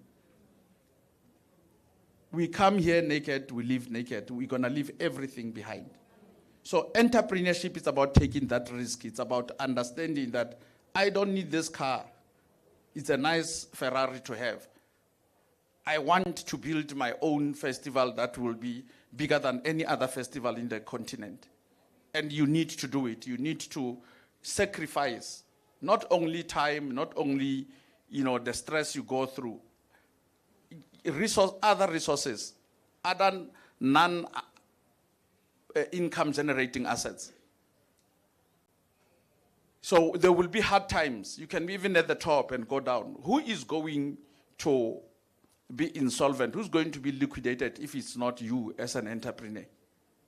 We come here naked, we live naked. We're going to leave everything behind. So entrepreneurship is about taking that risk. It's about understanding that I don't need this car. It's a nice Ferrari to have. I want to build my own festival that will be bigger than any other festival in the continent. And you need to do it. You need to sacrifice not only time, not only the stress you go through, other resources, other non-income generating assets. So there will be hard times. You can be even at the top and go down. Who is going to be insolvent? Who's going to be liquidated if it's not you as an entrepreneur?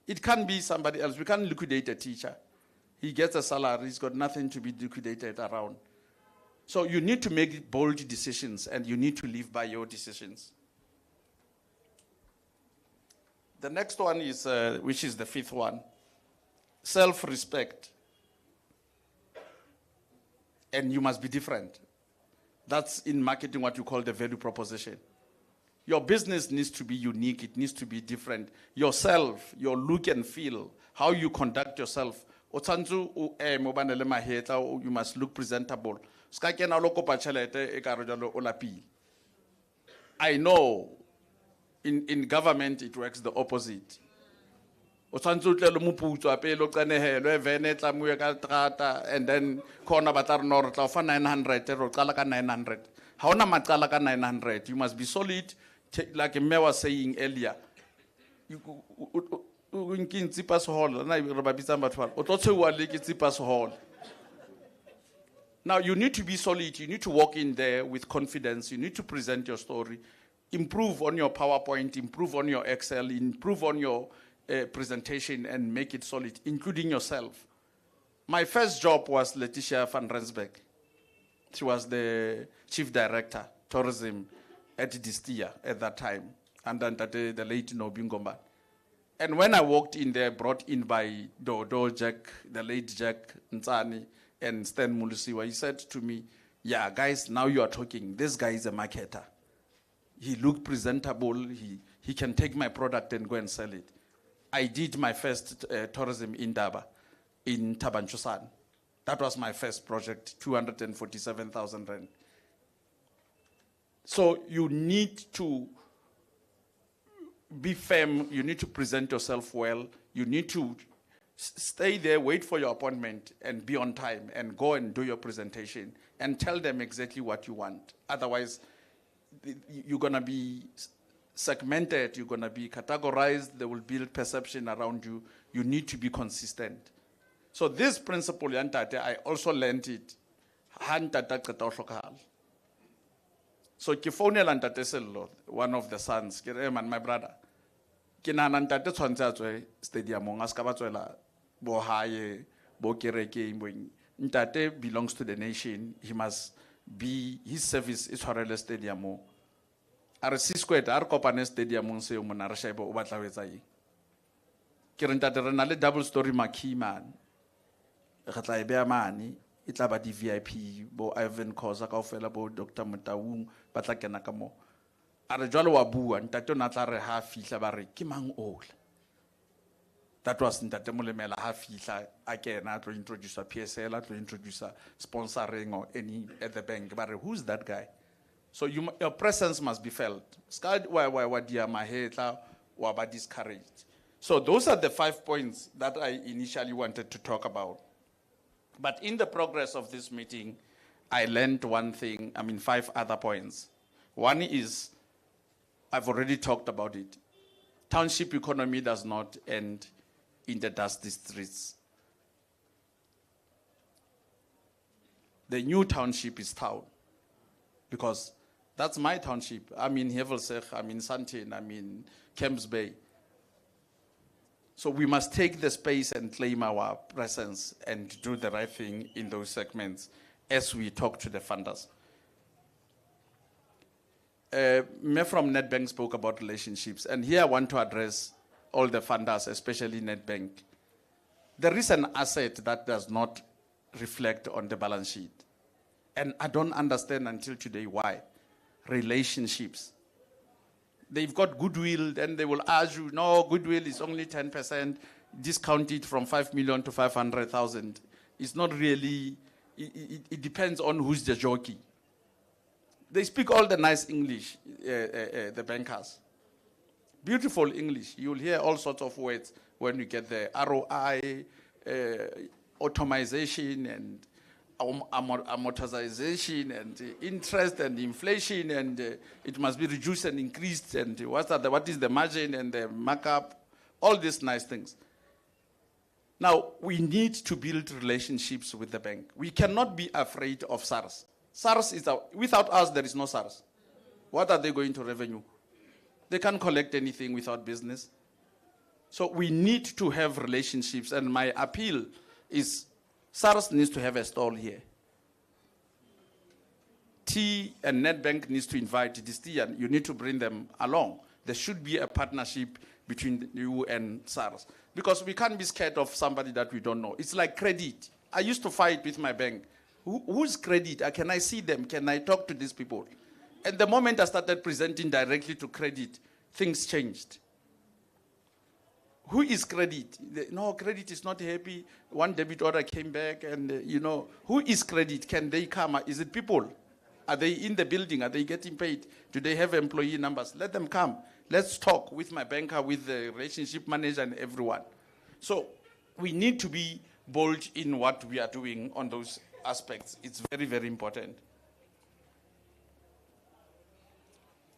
It can be somebody else. We can't liquidate a teacher. He gets a salary. He's got nothing to be liquidated around. So you need to make bold decisions, and you need to live by your decisions. The next one is, which is the fifth one, self-respect. And you must be different. That's in marketing what you call the value proposition. Your business needs to be unique. It needs to be different. Yourself, your look and feel, how you conduct yourself. You must look presentable. Ska kena lo kopa tšhelete e ka re jalo o lapile. I know in government it works the opposite. O tshwantse o tle le moputso a pele o qenehelwe vene tla muwe ka trata and then khona ba tla re no re tla o fa 900 re o qala ka 900. Ha ona maqala ka 900. You must be solid like Mme was saying earlier. Now you need to be solid, you need to walk in there with confidence, you need to present your story, improve on your PowerPoint, improve on your Excel, improve on your presentation and make it solid, including yourself. My first job was Letitia van Rensbeck. She was the chief director, tourism at Distia at that time, and then the late Nobingomba. And when I walked in there, brought in by Dodo Jack, the late Jack Ntsani, and Stan Mulusiwa, he said to me, yeah, guys, now you are talking. This guy is a marketer. He looked presentable. He can take my product and go and sell it. I did my first tourism in Daba, in Tabanchusan. That was my first project, 247,000 rand. So you need to be firm, you need to present yourself well, you need to stay there, wait for your appointment and be on time and go and do your presentation and tell them exactly what you want. Otherwise, you're going to be segmented, you're going to be categorized, they will build perception around you. You need to be consistent. So this principle, I also learned it. So ke founela ntate Sello, one of the sons, ke re man my brother. Ke nana ntate tshwantse a tswe stadiumong a ska ba tswela bo hae bo kerekeng bo ntate belongs to the nation. He must be his service is tshwarele stadiumong. A re siskweta a re kopane stadiumong seo mona re shebe o batla ho etsa eng. Ke re ntate re na le double story marquee man. Re tla e beha mane. Itla ba di VIP bo Ivan Khoza kaofela bo Dr. Mutaung ba tla kena ka mo. A re jwalo wa bua ntate o na tla re ha fihla ba re ke mang ola. That was ntate Molemela ha fihla a kena to introduce PSL, to introduce sponsoring or any at the bank. But who's that guy? So your presence must be felt. Skad wa dia mahetla wa ba discouraged. So those are the 5 points that I initially wanted to talk about. But in the progress of this meeting, I learned one thing, 5 other points. One is, I've already talked about it. Township economy does not end in the dusty streets. The new township is town, because that's my township. I'm in Hevelsech, I'm in Sandton, I'm in Camps Bay. So we must take the space and claim our presence and do the right thing in those segments as we talk to the funders. Me from Nedbank spoke about relationships, and here I want to address all the funders, especially Nedbank. There is an asset that does not reflect on the balance sheet. And I don't understand until today why. Relationships. They've got goodwill, then they will argue, no, goodwill is only 10%, discount it from 5 million to 500,000. It's not really, it depends on who's the jockey. They speak all the nice English, the bankers. Beautiful English. You'll hear all sorts of words when you get the ROI, automation and amortization and interest and inflation, and it must be reduced and increased, and what is the margin and the markup, all these nice things. Now, we need to build relationships with the bank. We cannot be afraid of SARS. SARS is, without us, there is no SARS. What are they going to revenue? They can't collect anything without business. So we need to have relationships, and my appeal is SARS needs to have a stall here. T and Nedbank needs to invite this T, and you need to bring them along. There should be a partnership between you and SARS, because we can't be scared of somebody that we don't know. It's like credit. I used to fight with my bank. Who's credit? Can I see them? Can I talk to these people? And the moment I started presenting directly to credit, things changed. Who is credit? No, credit is not happy. One debit order came back and, who is credit? Can they come? Is it people? Are they in the building? Are they getting paid? Do they have employee numbers? Let them come. Let's talk with my banker, with the relationship manager and everyone. So we need to be bold in what we are doing on those aspects. It's very, very important.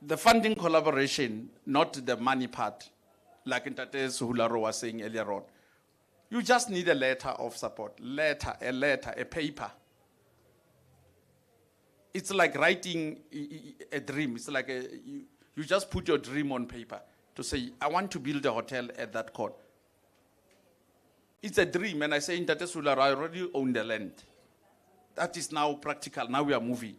The funding collaboration, not the money part, like Ntate Suhularo was saying earlier on. You just need a letter of support, a paper. It's like writing a dream. It's like you just put your dream on paper to say, I want to build a hotel at that court. It's a dream, and I say, Ntate Suhularo, I already own the land. That is now practical. Now we are moving.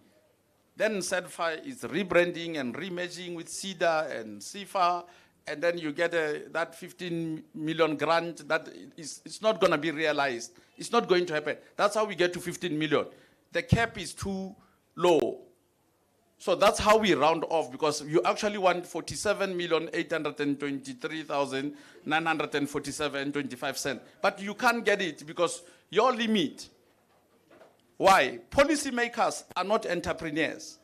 Then SEDFA is rebranding and remerging with CEDA and CIFA, and then you get that 15 million grant that it's not going to be realized. It's not going to happen. That's how we get to 15 million. The cap is too low. So that's how we round off, because you actually want 47,823,947.25. But you can't get it because your limit. Why? Policymakers are not entrepreneurs.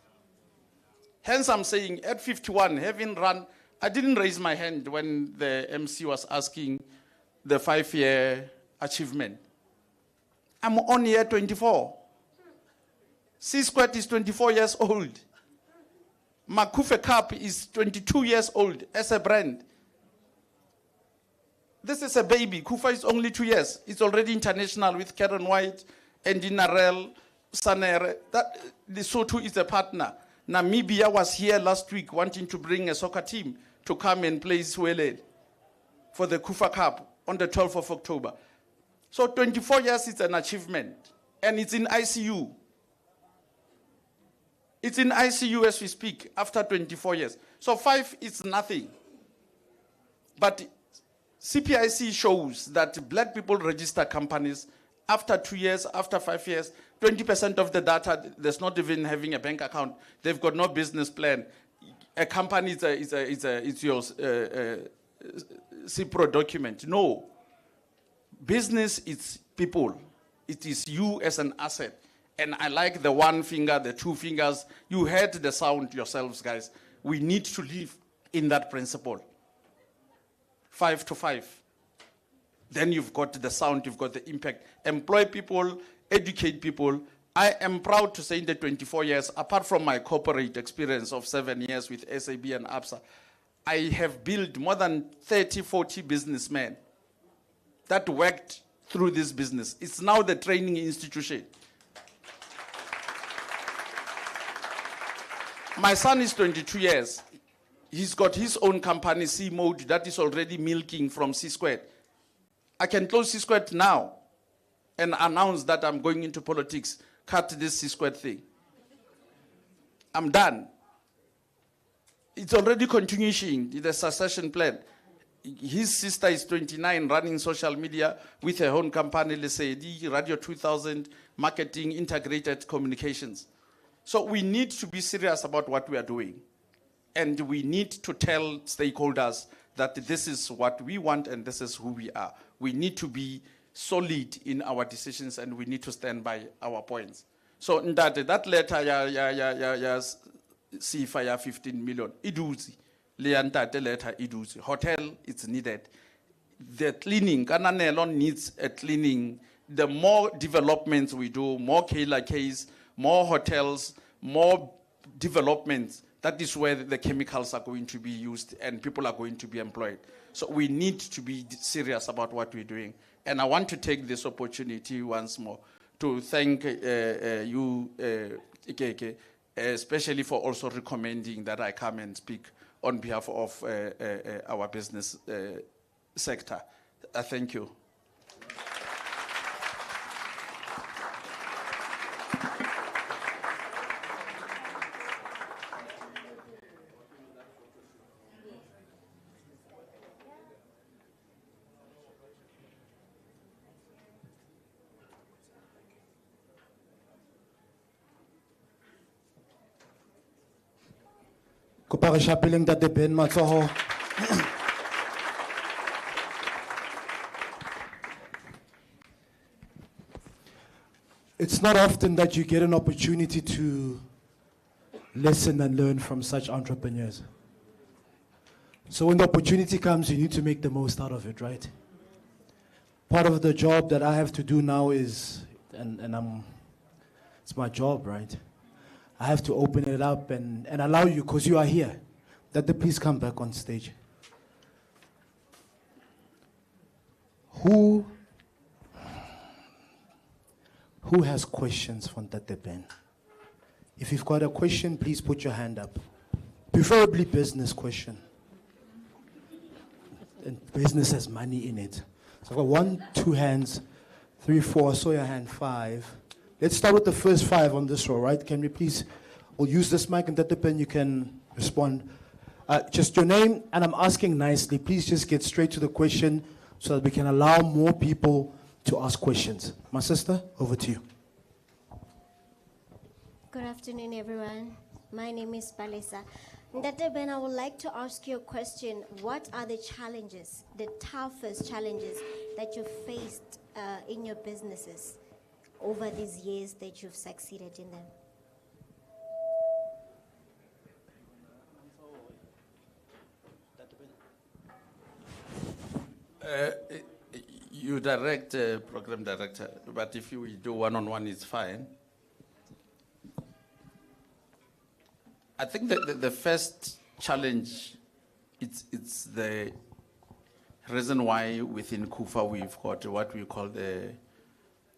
Hence I'm saying at 51, having run, I didn't raise my hand when the MC was asking the 5-year achievement. I'm on year 24. C-Squared is 24 years old. Makufe Cup is 22 years old as a brand. This is a baby. Kufa is only 2 years. It's already international with Karen White, Andy Narell, Sanere. Lesotho is a partner. Namibia was here last week wanting to bring a soccer team to come and play Swelele for the Kufa Cup on the 12th of October. So 24 years is an achievement. And it's in ICU. It's in ICU as we speak after 24 years. So 5 is nothing. But CPIC shows that black people register companies after 2 years, after 5 years, 20% of the data, there's not even having a bank account. They've got no business plan. A company is your CPRO document. No. Business is people. It is you as an asset. And I like the one finger, the 2 fingers. You heard the sound yourselves, guys. We need to live in that principle. 5 to 5. Then you've got the sound, you've got the impact. Employ people, educate people. I am proud to say in the 24 years, apart from my corporate experience of 7 years with SAB and ABSA, I have built more than 30, 40 businessmen that worked through this business. It's now the training institution. My son is 22 years. He's got his own company, C-Mode, that is already milking from C-Squared. I can close C-Squared now and announce that I'm going into politics, cut this C-Squared thing. I'm done. It's already continuing, the succession plan. His sister is 29, running social media with her own company, let's say, Radio 2000, marketing, integrated communications. So we need to be serious about what we are doing. And we need to tell stakeholders that this is what we want and this is who we are. We need to be solid in our decisions and we need to stand by our points. So that letter, CIFA 15 million, iduzi. Leanta letter iduzi. Hotel, it's needed. The cleaning, Kananelon needs a cleaning. The more developments we do, more KLKs, more hotels, more developments, that is where the chemicals are going to be used and people are going to be employed. So we need to be serious about what we're doing. And I want to take this opportunity once more to thank you, Ikeke, especially for also recommending that I come and speak on behalf of our business sector. Thank you. Kopare shapeleng tate Ben Matsoho. It's not often that you get an opportunity to listen and learn from such entrepreneurs. So when the opportunity comes, you need to make the most out of it, right? Part of the job that I have to do now is, it's my job, right? I have to open it up and allow you, because you are here, that please come back on stage. Who has questions for Ntate Ben? If you've got a question, please put your hand up. Preferably business question. And business has money in it. So I've got 1, 2 hands, 3, 4, I saw your hand, 5. Let's start with the first 5 on this row, right? Can we please, we'll use this mic and Ntate Ben, you can respond. Just your name, and I'm asking nicely. Please just get straight to the question so that we can allow more people to ask questions. My sister, over to you. Good afternoon, everyone. My name is Balesa. Ntate Ben, I would like to ask you a question. What are the challenges, the toughest challenges that you've faced in your businesses over these years that you've succeeded in them? You direct, program director, but if you do one-on-one, it's fine. I think that the first challenge, it's the reason why within KUFA we've got what we call the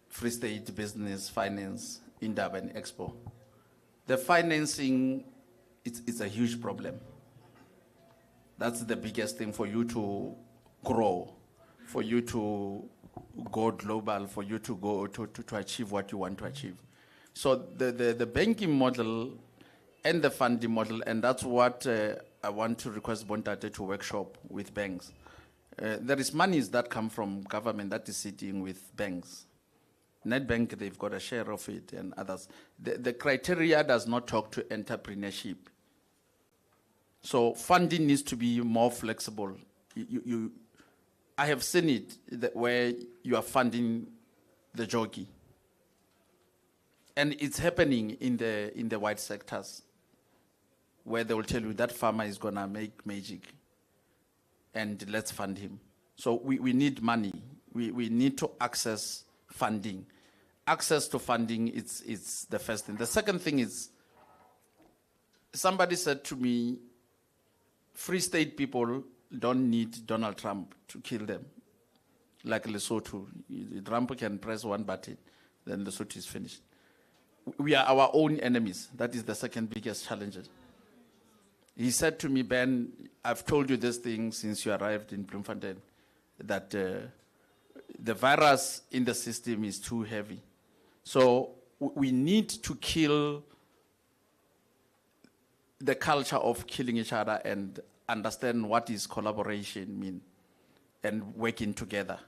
Free State Business Finance Indaba and Expo. The financing, it's a huge problem. That's the biggest thing for you to grow, for you to go global, for you to go to achieve what you want to achieve. So the banking model and the funding model, and that's what I want to request Bontate to workshop with banks. There is monies that come from government that is sitting with banks. Nedbank, they've got a share of it, and others. The criteria does not talk to entrepreneurship. So funding needs to be more flexible. I have seen it where you are funding the jockey, and it's happening in the white sectors, where they will tell you that farmer is gonna make magic, and let's fund him. So we need money. We need to access funding. Access to funding, it's the first thing. The second thing is, somebody said to me, Free State people don't need Donald Trump to kill them, like Lesotho. Trump can press one button, then Lesotho is finished. We are our own enemies. That is the second biggest challenge. He said to me, Ben, I've told you this thing since you arrived in Bloemfontein, that the virus in the system is too heavy. So we need to kill the culture of killing each other and understand what is collaboration mean and working together.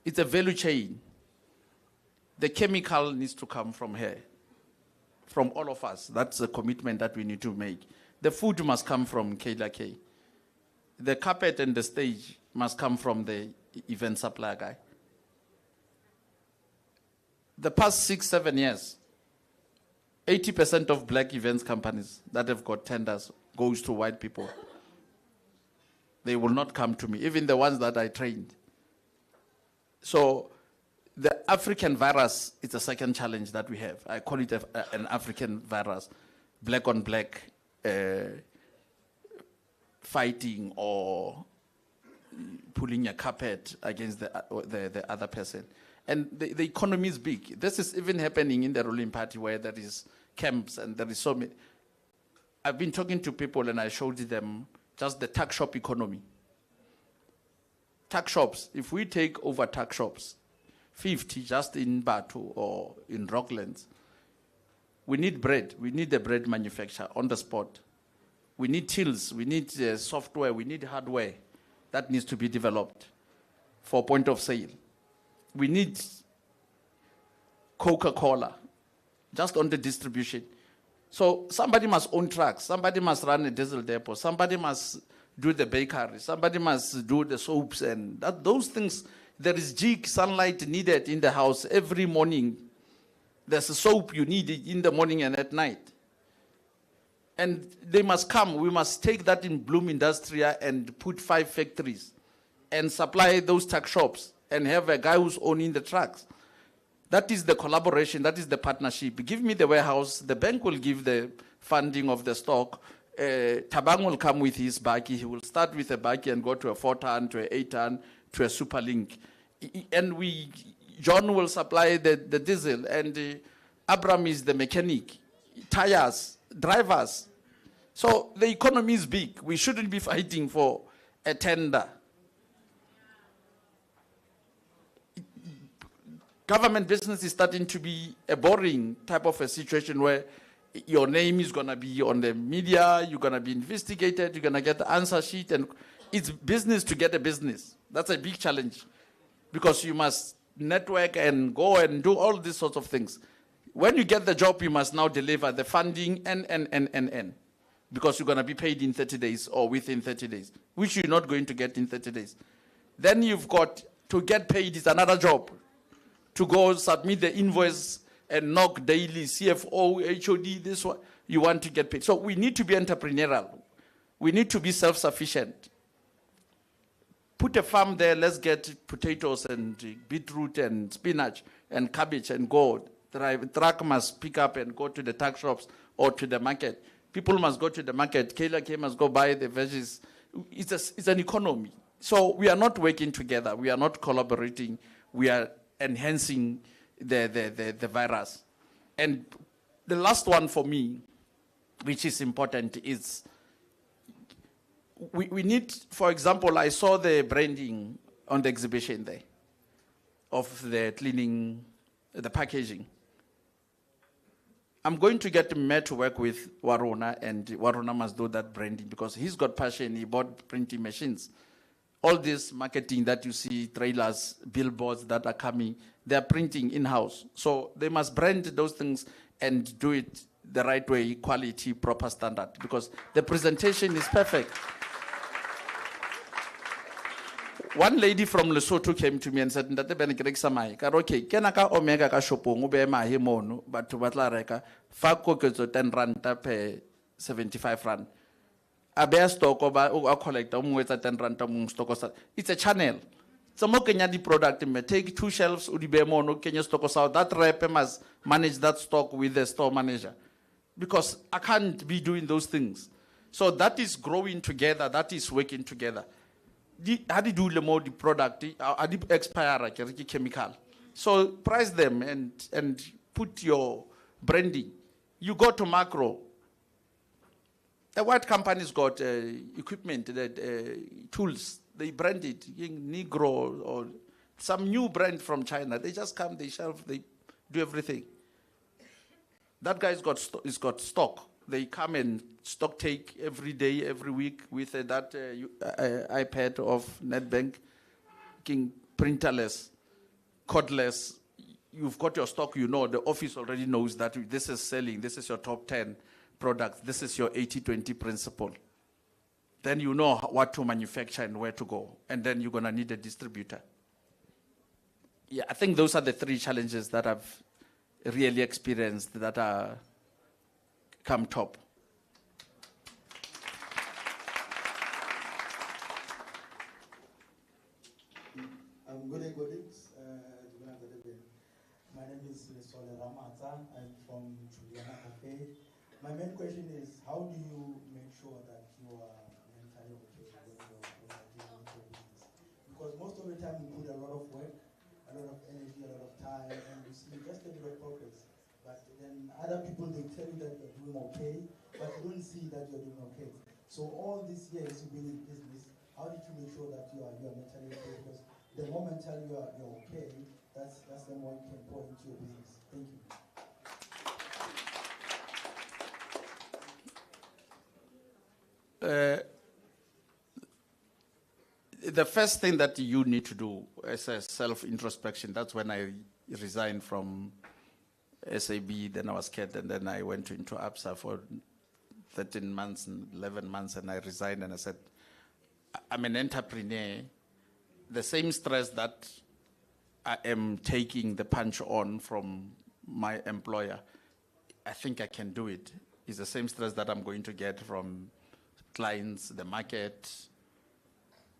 It's a value chain. The chemical needs to come from here, from all of us. That's a commitment that we need to make. The food must come from KLK. The carpet and the stage must come from the event supplier guy. The past 6-7 years, 80% of black events companies that have got tenders goes to white people. They will not come to me, even the ones that I trained. So the African virus is the second challenge that we have. I call it an African virus, black on black fighting or pulling a carpet against the other person. And the economy is big. This is even happening in the ruling party, where there is camps and there is so many. I've been talking to people and I showed them just the tuck shop economy. Tuck shops, if we take over tuck shops, 50 just in Batu or in Rocklands, we need bread. We need the bread manufacturer on the spot. We need tills. We need software. We need hardware that needs to be developed for point of sale. We need Coca-Cola just on the distribution. So somebody must own trucks. Somebody must run a diesel depot. Somebody must do the bakery. Somebody must do the soaps and those things. There is sunlight needed in the house every morning. There's a soap you need in the morning and at night. And they must come. We must take that in Bloom Industria and put 5 factories and supply those tuck shops and have a guy who's owning the trucks. That is the collaboration. That is the partnership. Give me the warehouse. The bank will give the funding of the stock. Tabang will come with his baggie. He will start with a baggie and go to a 4-ton, to a 8-ton, to a Superlink. And John will supply the diesel, and Abram is the mechanic, tires, drivers. So the economy is big. We shouldn't be fighting for a tender. Government business is starting to be a boring type of a situation where your name is going to be on the media, you're going to be investigated, you're going to get the answer sheet, and it's business to get a business. That's a big challenge because you must network and go and do all these sorts of things. When you get the job, you must now deliver the funding and because you're going to be paid in 30 days or within 30 days, which you're not going to get in 30 days. Then you've got to get paid is another job. To go submit the invoice and knock daily, CFO, HOD, this one, you want to get paid. So we need to be entrepreneurial. We need to be self-sufficient. Put a farm there, let's get potatoes and beetroot and spinach and cabbage and go. Truck must pick up and go to the tuck shops or to the market. People must go to the market. KLK must go buy the veggies. It's an economy. So we are not working together. We are not collaborating. We are enhancing the virus. And the last one for me, which is important, is we need, for example, I saw the branding on the exhibition there of the cleaning, the packaging. I'm going to get Matt to work with Waruna, and Waruna must do that branding because he's got passion. He bought printing machines. All this marketing that you see, trailers, billboards that are coming, they're printing in-house. So they must brand those things and do it the right way, quality, proper standard, because the presentation is perfect. One lady from Lesotho came to me and said, "Ntate bene ke rekisa mahe." Ka re, "Okay, kena ka Omega ka shopong o be mahe mono, batho ba tla reka fa koketso 10 rand per 75 rand." A bear stock or collect 10 rand stock. It's a channel. Some Kenya product may take 2 shelves, Kenya stock. That rep must manage that stock with the store manager. Because I can't be doing those things. So that is growing together, that is working together. How do you do the product? How do you expire chemical? So price them and put your branding. You go to macro. The white company's got equipment, tools. They brand it, Negro or some new brand from China. They just come, they shelf, they do everything. That guy's got stock. They come and stock take every day, every week with that iPad of NetBank, printerless, cordless. You've got your stock, you know, the office already knows that this is selling, this is your top 10 products, this is your 80-20 principle. Then you know what to manufacture and where to go. And then you're going to need a distributor. Yeah, I think those are the 3 challenges that I've really experienced that are come top. Good day, colleagues. My name is Sole Ramata. I'm from Juliana Cafe. My main question is, how do you make sure that you are mentally okay when you're dealing with your business? Because most of the time you put a lot of work, a lot of energy, a lot of time, and you see just a bit of progress. But then other people, they tell you that you're doing okay, but you don't see that you're doing okay. So all these years you've been in business, how did you make sure that you are mentally okay? Because the moment you're okay, that's the more you can pour into your business. Thank you. The first thing that you need to do as a self-introspection, that's when I resigned from SAB, then I was scared, and then I went into ABSA for 13 months and 11 months, and I resigned, and I said, I'm an entrepreneur. The same stress that I am taking the punch on from my employer, I think I can do it. It's the same stress that I'm going to get from clients, the market,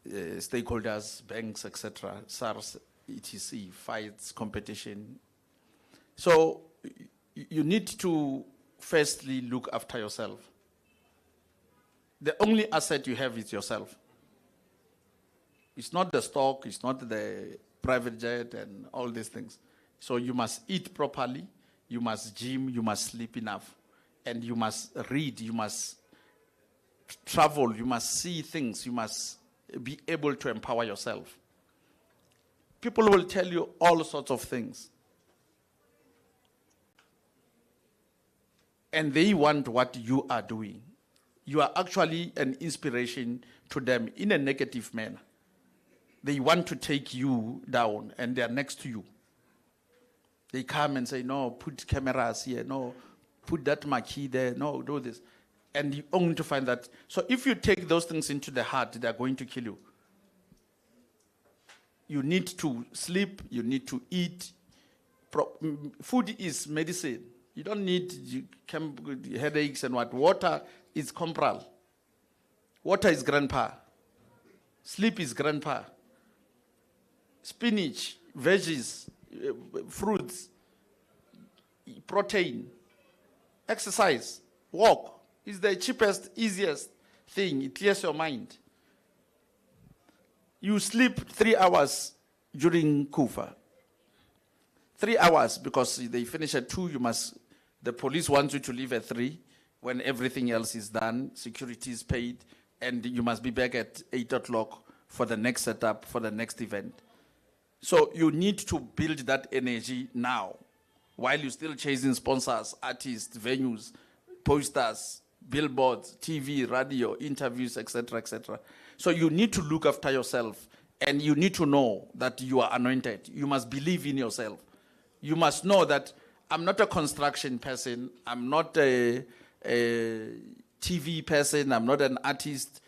stakeholders, banks, etc., SARS, etc., fights, competition. So you need to firstly look after yourself. The only asset you have is yourself. It's not the stock, it's not the private jet and all these things. So you must eat properly, you must gym, you must sleep enough, and you must read, you must travel, you must see things, you must be able to empower yourself. People will tell you all sorts of things. And they want what you are doing. You are actually an inspiration to them in a negative manner. They want to take you down and they are next to you. They come and say, no, put cameras here, no, put that marquee there, no, do this. And you only to find that. So if you take those things into the heart, they are going to kill you. You need to sleep, you need to eat. Food is medicine. You don't need headaches and what. Water is compral. Water is grandpa. Sleep is grandpa. Spinach, veggies, fruits, protein, exercise, walk is the cheapest, easiest thing. It clears your mind. You sleep 3 hours during Kufa. 3 hours because they finish at 2, the police want you to leave at 3 when everything else is done, security is paid, and you must be back at 8 o'clock for the next setup, for the next event. So you need to build that energy now while you're still chasing sponsors, artists, venues, posters, billboards, TV, radio, interviews, etc., etc. So you need to look after yourself and you need to know that you are anointed. You must believe in yourself. You must know that I'm not a construction person, I'm not a TV person, I'm not an artist.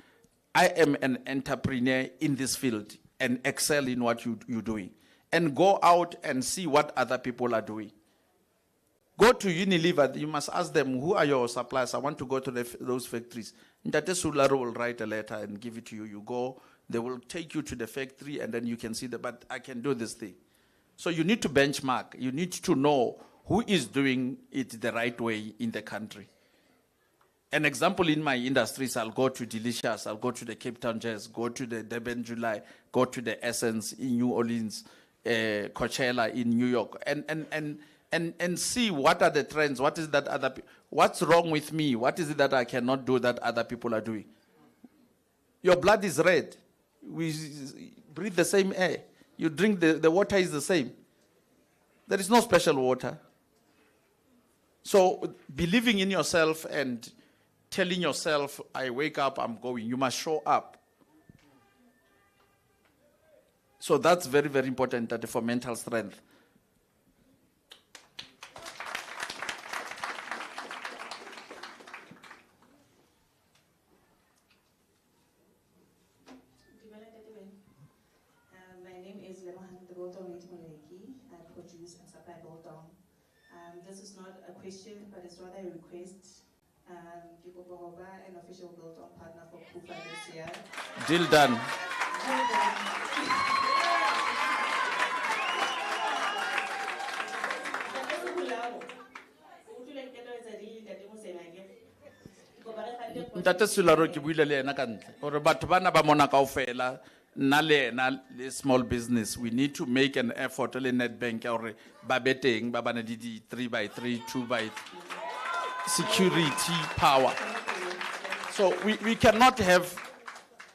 I am an entrepreneur in this field and excel in what you're doing. And go out and see what other people are doing. Go to Unilever, you must ask them, who are your suppliers? I want to go to those factories. Ndate Sularo will write a letter and give it to you. You go, they will take you to the factory and then you can see but I can do this thing. So you need to benchmark. You need to know who is doing it the right way in the country. An example in my industries, I'll go to Delicious, I'll go to the Cape Town Jazz, go to the Durban July, go to the Essence in New Orleans, Coachella in New York, and see what are the trends, what is that what's wrong with me, what is it that I cannot do that other people are doing. Your blood is red. We breathe the same air. You drink the water is the same. There is no special water. So believing in yourself and telling yourself, I wake up, I'm going. You must show up. So that's very, very important for mental strength. My name is I produce and supply biltong. This is not a question, but it's rather a request. An official biltong partner for Kufa this year. Deal done. Ntate Sularo ke buile le ena ka ntle gore batho bana ba mona kaofela nna le ena le small business, we need to make an effort le Nedbank gore ba beteng ba bana di 3x3 2x3 security power. So we cannot have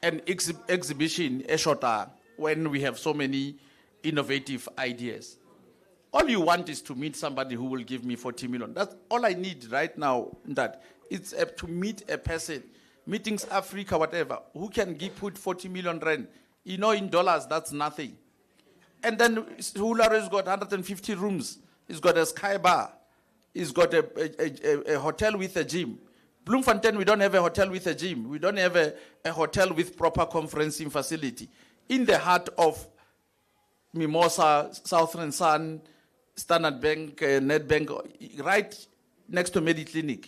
an exhibition shorter when we have so many innovative ideas. All you want is to meet somebody who will give me 40 million. That's all I need right now. That it's to meet a person, Meetings Africa, whatever, who can put 40 million rand. You know, in dollars, that's nothing. And then Hularo's got 150 rooms. He's got a sky bar. He's got a hotel with a gym. Bloemfontein, we don't have a hotel with a gym. We don't have a hotel with proper conferencing facility. In the heart of Mimosa, Southern Sun, Standard Bank, Nedbank, right next to Mediclinic.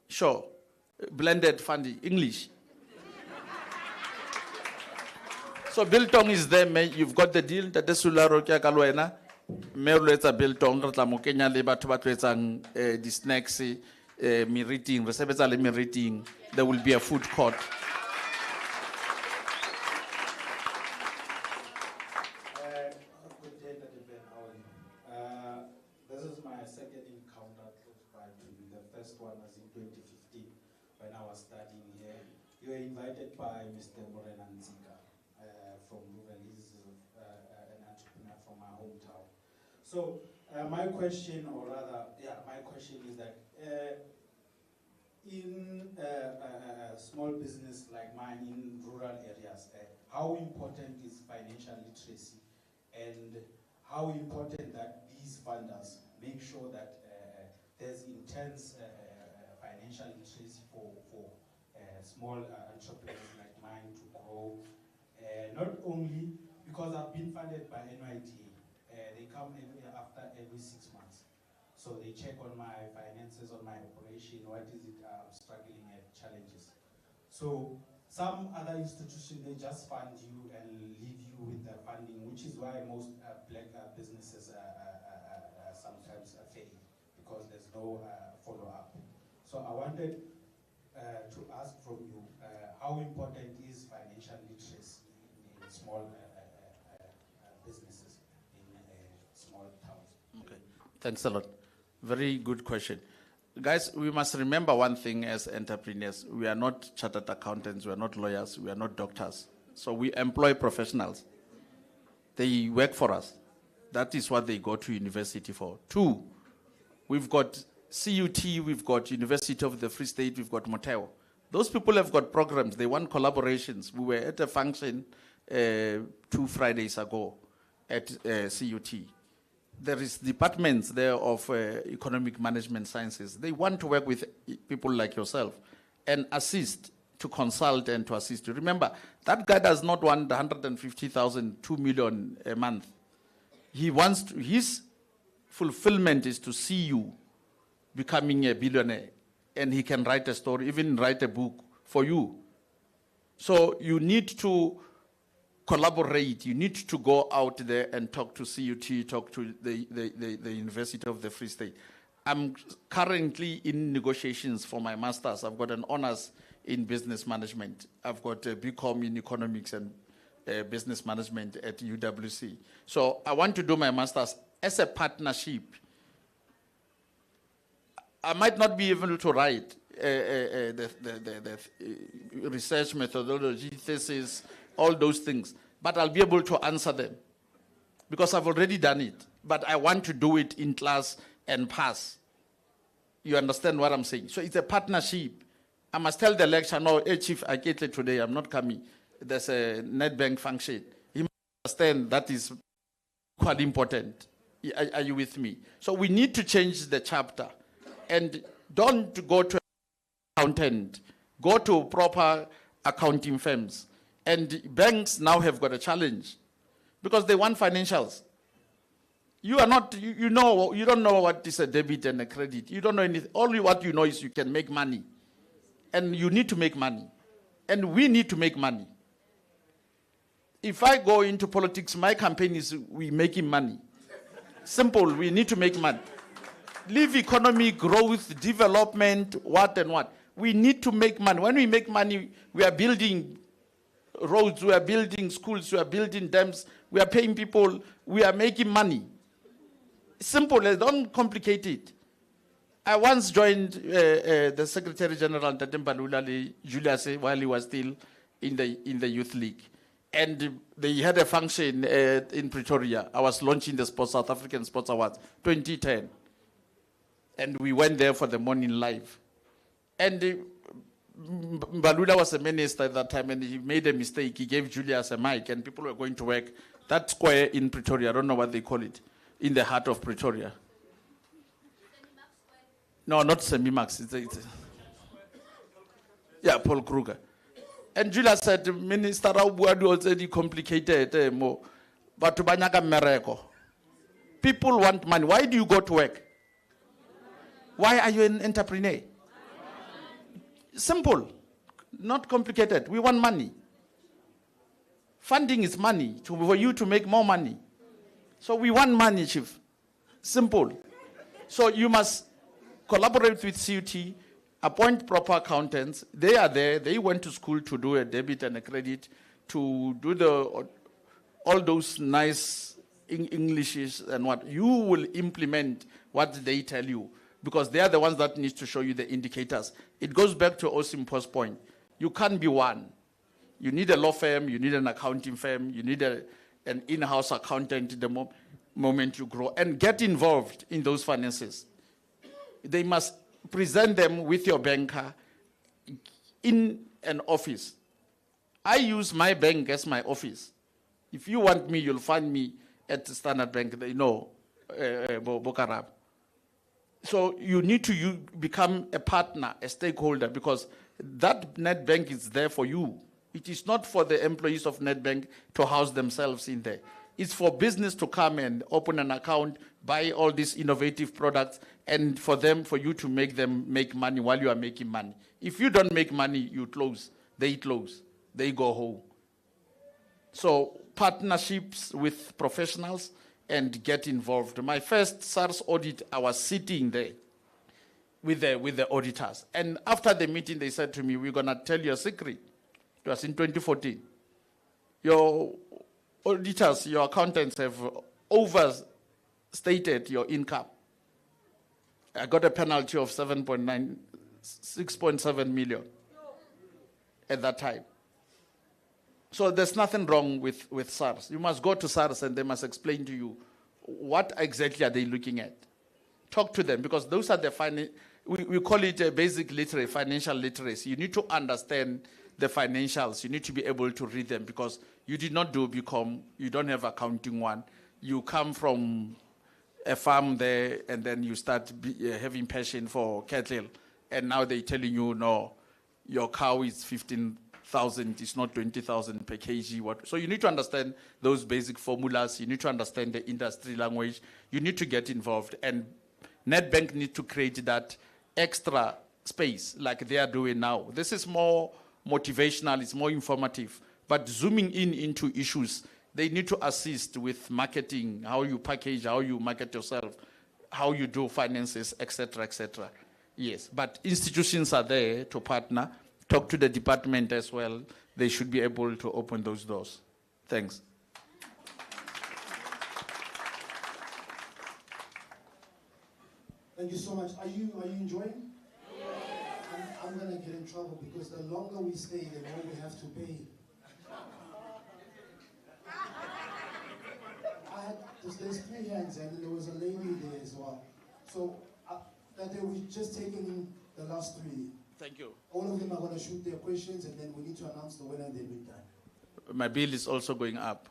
Sure. Blended funding, English. So Biltong is there, you've got the deal, that is Sularo Kalwena, Merleta Biltong, Ramokenya Liba Tubatwezang, the snacks, me reading, Recebezale me reading, there will be a food court. Good day, Dr. Ben. How are you? This is my second encounter close by to you. The first one was in 2015 when I was studying here. You were invited by Mr. Morena Nzika from Ruben. He's an entrepreneur from my hometown. So my question, or rather, my question is that in a small business like mine in rural areas, how important is financial literacy? And how important that these funders make sure that there's intense financial literacy for small entrepreneurs like mine to grow. Not only because I've been funded by NYTA, they come after every 6 months. So they check on my finances, on my operation, what is it I'm struggling at, challenges. So some other institutions, they just fund you and leave you with the funding, which is why most black businesses sometimes fail, because there's no follow-up. So I wanted to ask from you, how important is financial literacy in small businesses in small towns? Okay, thanks a lot. Very good question. Guys, we must remember one thing as entrepreneurs. We are not chartered accountants, we are not lawyers, we are not doctors. So we employ professionals. They work for us. That is what they go to university for. 2, we've got CUT, we've got University of the Free State, we've got Moteo. Those people have got programs, they want collaborations. We were at a function 2 Fridays ago at CUT. There is departments there of economic management sciences. They want to work with people like yourself and assist, to consult and to assist you. Remember, that guy does not want 150,000, 2 million a month. He wants to, his fulfillment is to see you becoming a billionaire, and he can write a story, even write a book for you. So you need to collaborate. You need to go out there and talk to CUT, talk to the University of the Free State. I'm currently in negotiations for my master's. I've got an honors in business management. I've got a BCom in economics and business management at UWC. So I want to do my master's as a partnership. I might not be able to write the research methodology, thesis, all those things, but I'll be able to answer them because I've already done it. But I want to do it in class and pass. You understand what I'm saying? So it's a partnership. I must tell the lecturer, no, hey, Chief, I get it today, I'm not coming. There's a Nedbank function. He must understand that is quite important. Are you with me? So we need to change the chapter. And don't go to an accountant. Go to proper accounting firms. And banks now have got a challenge because they want financials. You are not, you don't know what is a debit and a credit. You don't know anything. Only what you know is you can make money. And you need to make money. And we need to make money. If I go into politics, my campaign is we making money. Simple, we need to make money. Leave economy, growth, development, what and what. We need to make money. When we make money, we are building roads, we are building schools, we are building dams, we are paying people, we are making money. Simple, don't complicate it. I once joined the Secretary General, Mbawula Julius, while he was still in the Youth League. And they had a function in Pretoria. I was launching the South African Sports Awards, 2010. And we went there for the morning live. And Mbawula was a minister at that time, and he made a mistake. He gave Julius a mic, and people were going to work that square in Pretoria. I don't know what they call it, in the heart of Pretoria. No, not Semi-Max. Yeah, Paul Kruger. And Julius said, Minister, Rabuadu already complicated more. But to Banyaka Mereko. People want money. Why do you go to work? Why are you an entrepreneur? Simple, not complicated. We want money. Funding is money for you to make more money. So we want money, Chief. Simple. So you must collaborate with CUT, appoint proper accountants. They are there. They went to school to do a debit and a credit, to do all those nice Englishes and what. You will implement what they tell you, because they are the ones that need to show you the indicators. It goes back to Osimpo's point. You can't be one. You need a law firm, you need an accounting firm, you need an in-house accountant the moment you grow, and get involved in those finances. They must present them with your banker in an office. I use my bank as my office. If you want me, you'll find me at the Standard Bank, Bokarab. So you need to become a partner, a stakeholder, because that net bank is there for you. It is not for the employees of NetBank to house themselves in there. It's for business to come and open an account, buy all these innovative products, and for you to make them make money while you are making money. If you don't make money, you close. They close. They go home. So partnerships with professionals and get involved. My first SARS audit, I was sitting there with the auditors. And after the meeting, they said to me, we're going to tell you a secret. It was in 2014. Your auditors, your accountants have overstated your income. I got a penalty of 6.7 million at that time. So there's nothing wrong with SARS. You must go to SARS and they must explain to you what exactly are they looking at. Talk to them, because those are the we call it a basic literacy, financial literacy. You need to understand the financials. You need to be able to read them, because you did not do BCom, you don't have accounting one. You come from a farm there, and then you start having passion for cattle, and now they're telling you, no, your cow is 15,000, it's not 20,000 per kg. So you need to understand those basic formulas. You need to understand the industry language. You need to get involved, and NetBank need to create that extra space like they are doing now. This is more motivational, it's more informative, but zooming into issues, they need to assist with marketing, how you package, how you market yourself, how you do finances, etc., etc. Yes, but institutions are there to partner. Talk to the department as well. They should be able to open those doors. Thanks. Thank you so much. Are you enjoying? I'm going to get in trouble, because the longer we stay, the more we have to pay. There's 3 hands, and there was a lady there as well. So that we've just taken the last 3. Thank you. All of them are going to shoot their questions, and then we need to announce the winner, and then we're done. My bill is also going up.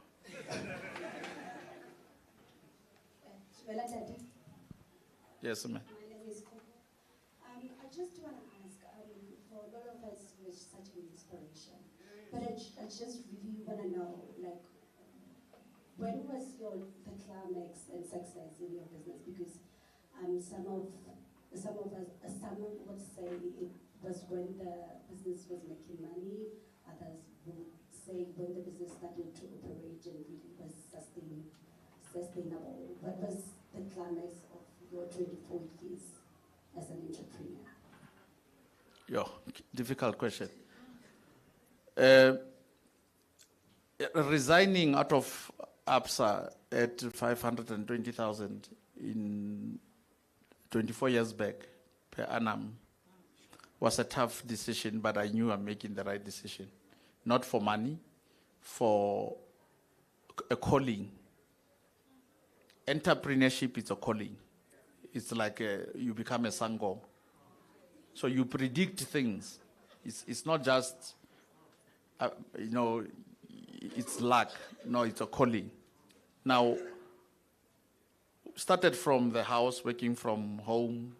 Yes, ma'am. My name is Coco. I just want to ask, for a lot of us, we're such an inspiration. But I just really want to know, like, when was the climax and success in your business? Because some would say it was when the business was making money. Others would say when the business started to operate and really was sustainable. What was the climax of your 24 years as an entrepreneur? Difficult question. Resigning out of ABSA at 520,000 in 24 years back per annum was a tough decision, but I knew I'm making the right decision. Not for money, for a calling. Entrepreneurship is a calling. It's like you become a sangom. So you predict things. It's not just, it's luck. No, it's a calling. Now, started from the house, working from home.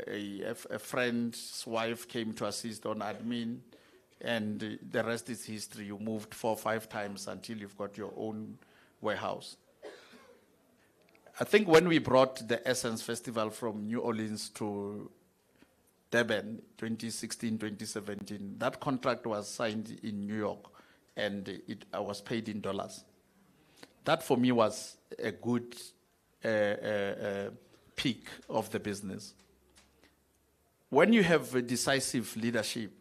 A friend's wife came to assist on admin, and the rest is history. You moved 4 or 5 times until you've got your own warehouse. I think when we brought the Essence Festival from New Orleans to Durban, 2016, 2017, that contract was signed in New York, and I was paid in dollars. That for me was a good peak of the business. When you have a decisive leadership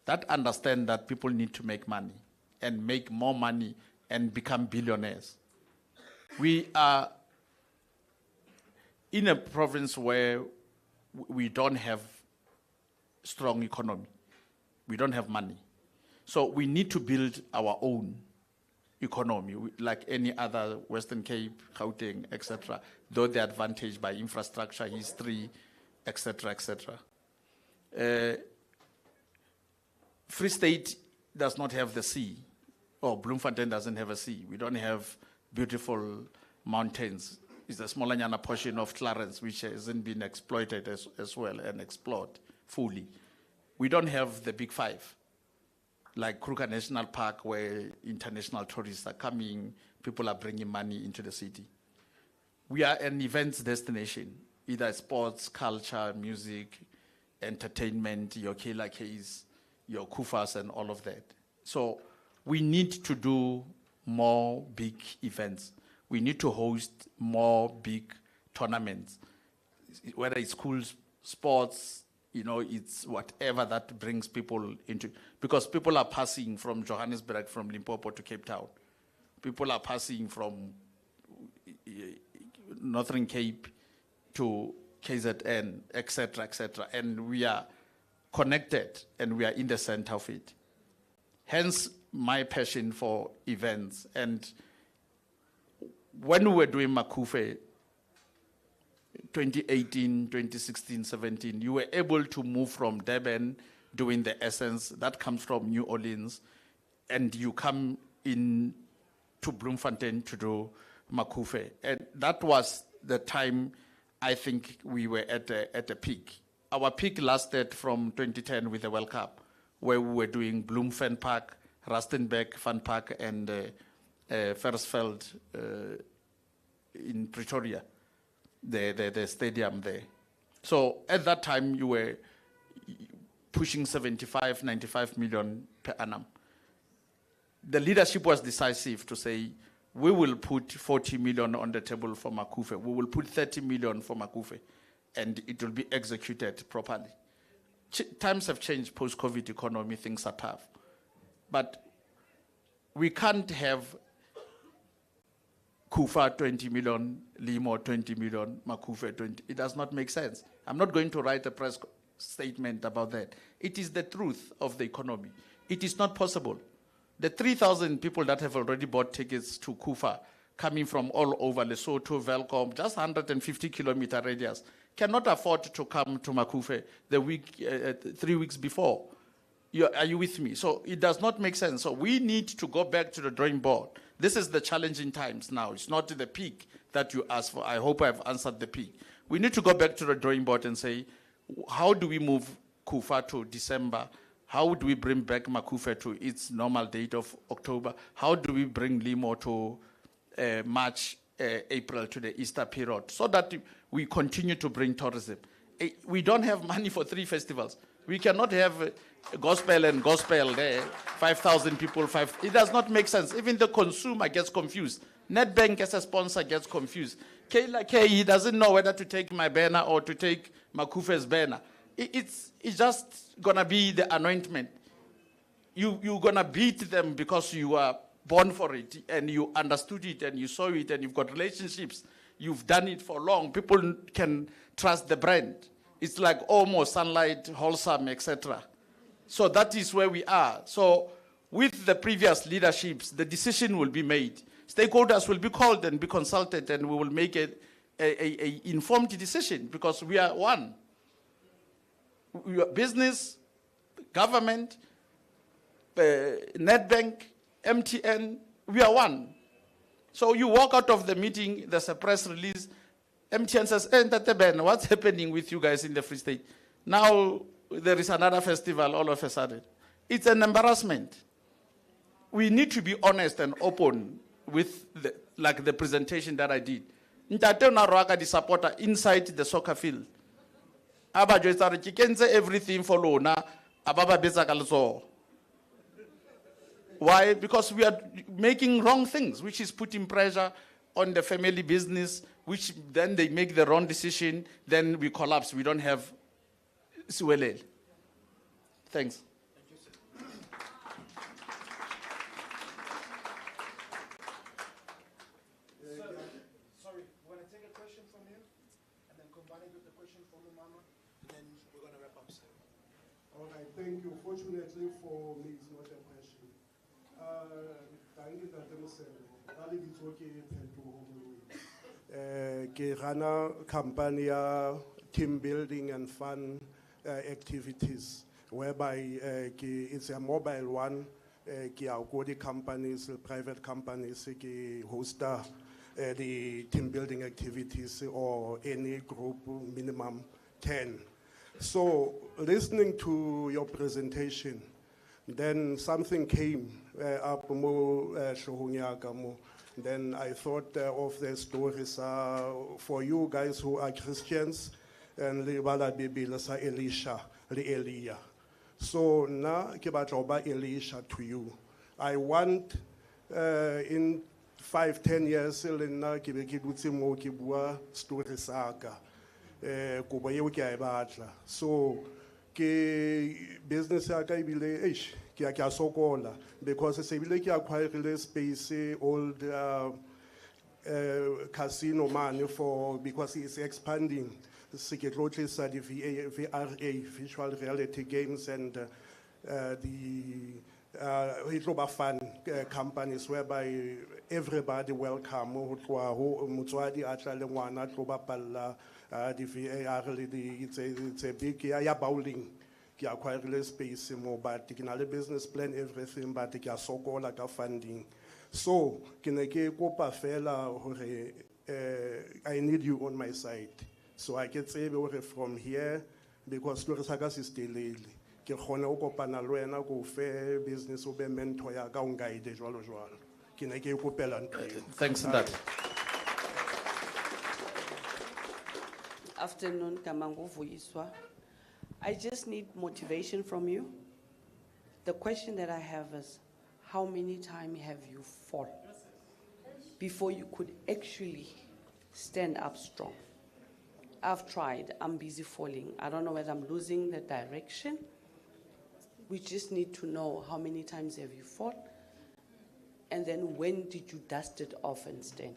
that understand that people need to make money and make more money and become billionaires, we are in a province where we don't have strong economy. We don't have money. So we need to build our own economy, like any other Western Cape, Gauteng, etc., though they're advantaged by infrastructure, history, etc., etc. Free State does not have the sea, or Bloemfontein doesn't have a sea. We don't have beautiful mountains. It's a smaller portion of Clarence, which hasn't been exploited as well and explored fully. We don't have the big five, like Kruger National Park, where international tourists are coming, people are bringing money into the city. We are an events destination, either sports, culture, music, entertainment, your Kela Ks, your Kufas, and all of that. So we need to do more big events. We need to host more big tournaments, whether it's schools, sports, it's whatever that brings people into, because people are passing from Johannesburg, from Limpopo to Cape Town. People are passing from Northern Cape to KZN, etc., etc., and we are connected and we are in the center of it. Hence my passion for events. And when we were doing Makufe, 2018, 2016, 17, you were able to move from Durban doing the Essence, that comes from New Orleans, and you come in to Bloemfontein to do Makufe. And that was the time I think we were at a peak. Our peak lasted from 2010 with the World Cup, where we were doing Bloemfontein Park, Rustenburg Fun Park, and Versfeld in Pretoria, the stadium there. So at that time, you were pushing 75, 95 million per annum. The leadership was decisive to say, we will put 40 million on the table for Makufe. We will put 30 million for Makufe, and it will be executed properly. Times have changed, post-COVID economy, things are tough. But we can't have Kufa 20 million, Limo 20 million, Makufe 20. It does not make sense. I'm not going to write a press statement about that. It is the truth of the economy. It is not possible. The 3,000 people that have already bought tickets to Kufa, coming from all over Lesotho, Velcom, just 150 kilometer radius, cannot afford to come to Makufe the week, 3 weeks before. Are you with me? So it does not make sense. So we need to go back to the drawing board. This is the challenging times now. It's not the peak that you asked for. I hope I've answered the peak. We need to go back to the drawing board and say, how do we move Kufa to December? How do we bring back Makufe to its normal date of October? How do we bring Limo to March, April, to the Easter period, so that we continue to bring tourism? We don't have money for 3 festivals. We cannot have gospel and gospel there, 5,000 people, it does not make sense. Even the consumer gets confused. Nedbank as a sponsor gets confused. He doesn't know whether to take my banner or to take Makufe's banner. It's just gonna be the anointment. You're gonna beat them because you are born for it and you understood it and you saw it and you've got relationships. You've done it for long. People can trust the brand. It's like almost Sunlight, Wholesome, etc. So that is where we are. So with the previous leaderships, the decision will be made. Stakeholders will be called and be consulted, and we will make a informed decision, because we are one. We are business, government, Nedbank, MTN, we are one. So you walk out of the meeting, there's a press release, MTN says, "Ntate, what's happening with you guys in the Free State? Now there is another festival all of a sudden." It's an embarrassment. We need to be honest and open with the presentation that I did. Ntate na roaka di supporter inside the soccer field. Aba jwetsa re ke kentse everything for lona, aba ba betsa ka letsoho. Why? Because we are making wrong things, which is putting pressure on the family business, which then they make the wrong decision, then we collapse. We don't have Siwelele. Thanks. Sorry, you want to take a question from you? And then combine it with the question from the mama? And then we're going to wrap up soon. All right, thank you. Fortunately for me, it's not a question. Thank you, Dr. Muselo. Dali bitsoke phetogo mo. Ke rana company ya team building and fun activities, whereby it's a mobile one. Ki a go di companies, private companies, ki hosta the team building activities or any group minimum 10. So listening to your presentation, then something came up mo showunyaka mo. Then I thought of the stories for you guys who are Christians and libala bibila sa Elisha, Elia. So na ke batla ba Elisha to you. I want in 5-10 years le nna ke be ke dutse mo ke bua story saka. Kobo yeo ke a e batla. So ke business ya ka ibile eish ke a sokola because se bile ke acquire space old casino money for because it's expanding. Secretly the VRA, virtual reality games, and the fun companies whereby everybody welcome. Mutswadi atla le ngwana tlo bapalla the VAR it's a big bowling. Ki acquire space more, but ki na le business plan everything, but ki a sokola ka funding. So ke ne ke kopa fela hore I need you on my side. So I can say from here, because story saka is still late. Ke khona o kopana le wena go fe business o be mentor ya ka o guide jwalo jwalo. Ke ne ke kopela ntwe. Thanks for that. Afternoon, Kamango Vuyiswa. I just need motivation from you. The question that I have is, how many times have you fallen before you could actually stand up strong? I've tried, I'm busy falling. I don't know whether I'm losing the direction. We just need to know how many times have you fallen, and then when did you dust it off and stand?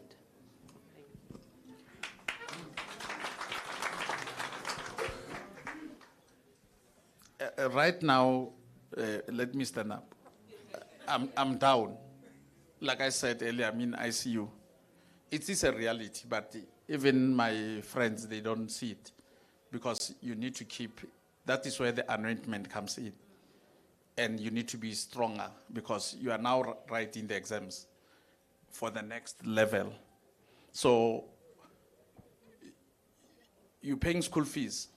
Right now, let me stand up. I'm down. Like I said earlier, I'm in ICU. It is a reality, but even my friends, they don't see it. Because you need to keep, that is where the anointment comes in. And you need to be stronger because you are now writing the exams for the next level. So, you're paying school fees.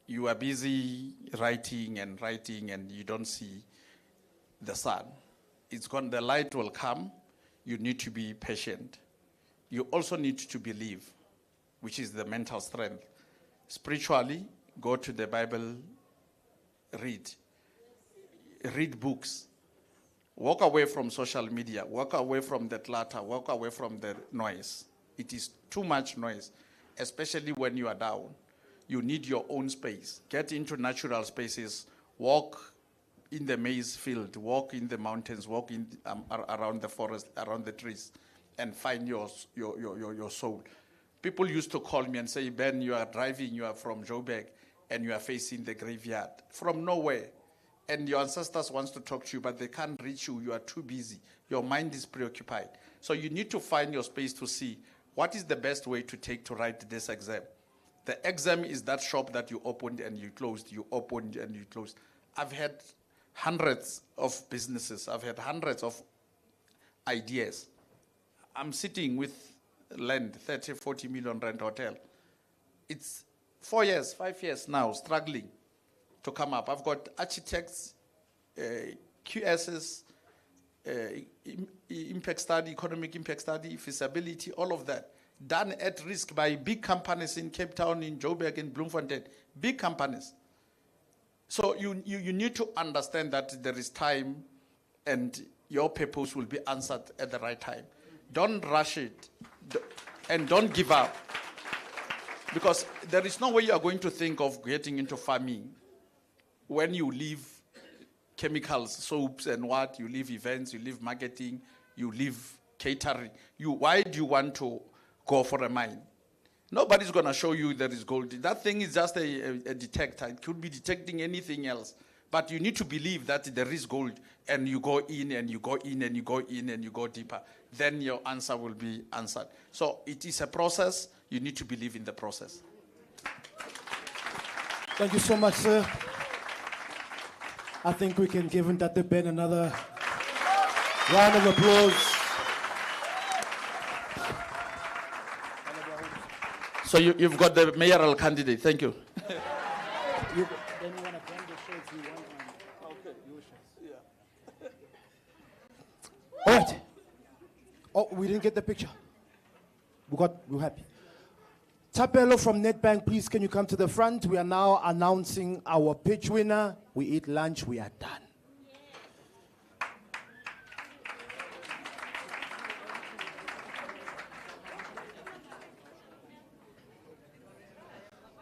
You are busy writing and you don't see the sun. It's gone, the light will come. You need to be patient. You also need to believe, which is the mental strength. Spiritually, go to the Bible, read books. Walk away from social media. Walk away from the clutter. Walk away from the noise. It is too much noise, especially when you are down. You need your own space. Get into natural spaces. Walk in the maize field. Walk in the mountains. Walk in around the forest, around the trees, and find your soul. People used to call me and say, Ben, you are driving, you are from Joburg, and you are facing the graveyard. From nowhere. And your ancestors want to talk to you, but they can't reach you. You are too busy. Your mind is preoccupied. So you need to find your space to see what is the best way to take to write this exam. The exam is that shop that you opened and you closed. You opened and you closed. I've had hundreds of businesses. I've had hundreds of ideas. I'm sitting with land, 30, 40 million rent hotel. It's 4 years, 5 years now, struggling to come up. I've got architects, QSs, impact study, economic impact study, feasibility, all of that. done at risk by big companies in Cape Town, in Joburg, in Bloemfontein, big companies. So you need to understand that there is time and your purpose will be answered at the right time. Don't rush it and don't give up. Because there is no way you are going to think of getting into farming when you leave chemicals, soaps and what, you leave events, you leave marketing, you leave catering. Why do you want to go for a mine? Nobody's going to show you there is gold. That thing is just a detector. It could be detecting anything else. But you need to believe that there is gold, and you go in and you go in and you go in and you go deeper. Then your answer will be answered. So it is a process. You need to believe in the process. Thank you so much, sir. I think we can give Ndate Ben another round of applause. So you've got the mayoral candidate. Thank you. Then you want to bend the shirts you want. Okay, your shirts. Yeah. All right. Oh, we didn't get the picture. We're happy. Tapelo from Nedbank, please can you come to the front? We are now announcing our pitch winner. We eat lunch, we are done.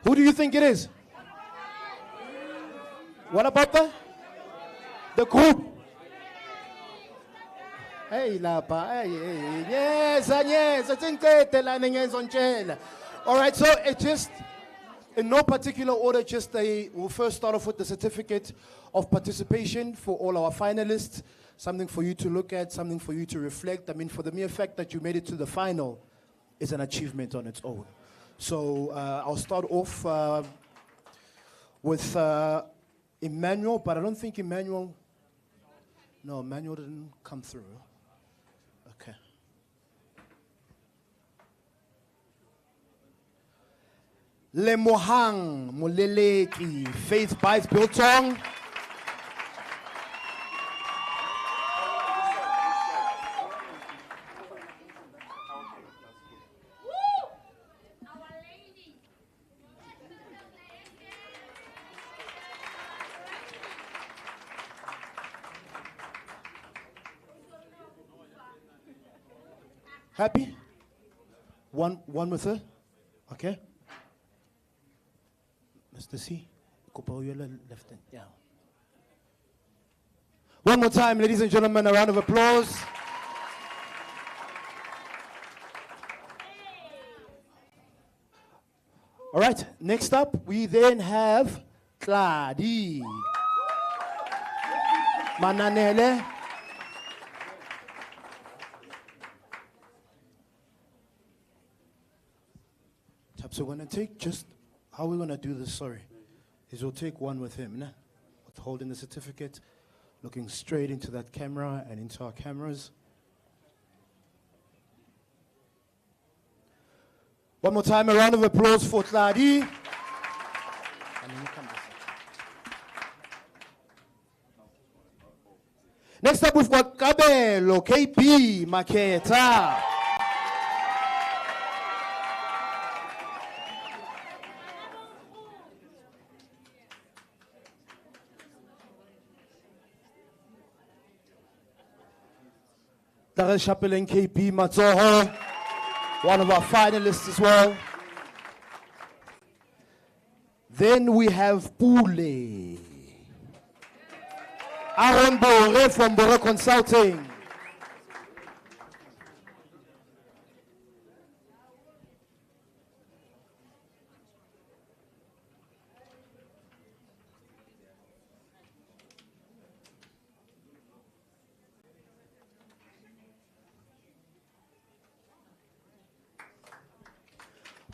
Who do you think it is? What about the group? Hey, lapa, hey, yes, all right, so it just, in no particular order, we'll first start off with the certificate of participation for all our finalists, something for you to look at, something for you to reflect. I mean, for the mere fact that you made it to the final is an achievement on its own. So I'll start off with Emmanuel, but I don't think Emmanuel didn't come through. Okay. Lemohang Moleleki, Faith by Biltong. Happy? One with her? Okay. Mr. C, left hand. Yeah. One more time, ladies and gentlemen, a round of applause. All right, next up, we then have Cladi Mananele. So we're going to take how we're going to do this, is we'll take one with him, with holding the certificate, looking straight into that camera and into our cameras. One more time, a round of applause for Tladi. Next up, we've got Kabelo, KP, Maketa. Darren Chapelin, KP Matsoho, one of our finalists as well. Then we have Pule. Aaron Bore from Bore Consulting.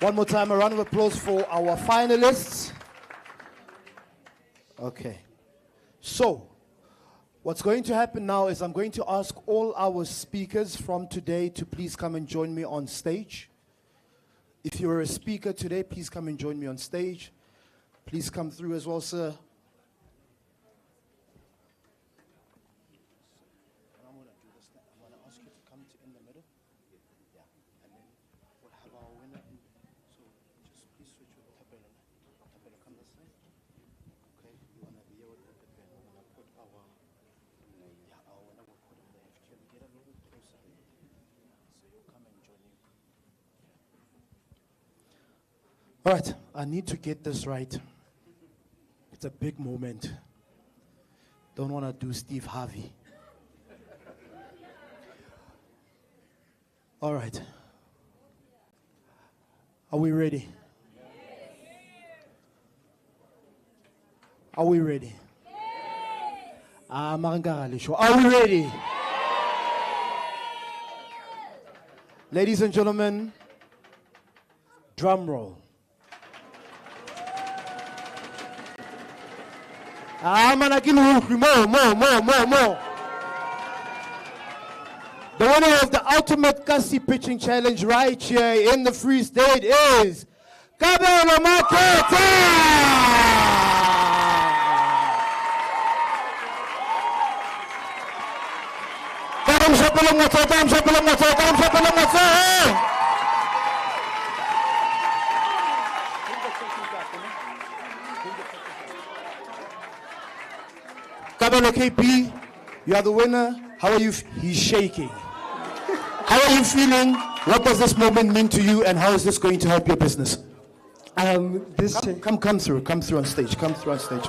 One more time, a round of applause for our finalists. Okay. So, what's going to happen now is I'm going to ask all our speakers from today to please come and join me on stage. If you're a speaker today, please come and join me on stage. Please come through as well, sir. I'm going to ask you to come in the middle. Yeah. And then we'll have our All right, I need to get this right. It's a big moment. Don't want to do Steve Harvey. All right. Are we ready? Are we ready? Are we ready? Ladies and gentlemen, drum roll. More. The winner of the Ultimate Kasi Pitching Challenge right here in the Free State is Mbawula Chat. Kabelo KP, you are the winner. How are you? He's shaking. How are you feeling? What does this moment mean to you, and how is this going to help your business? Come through on stage. Come through on stage.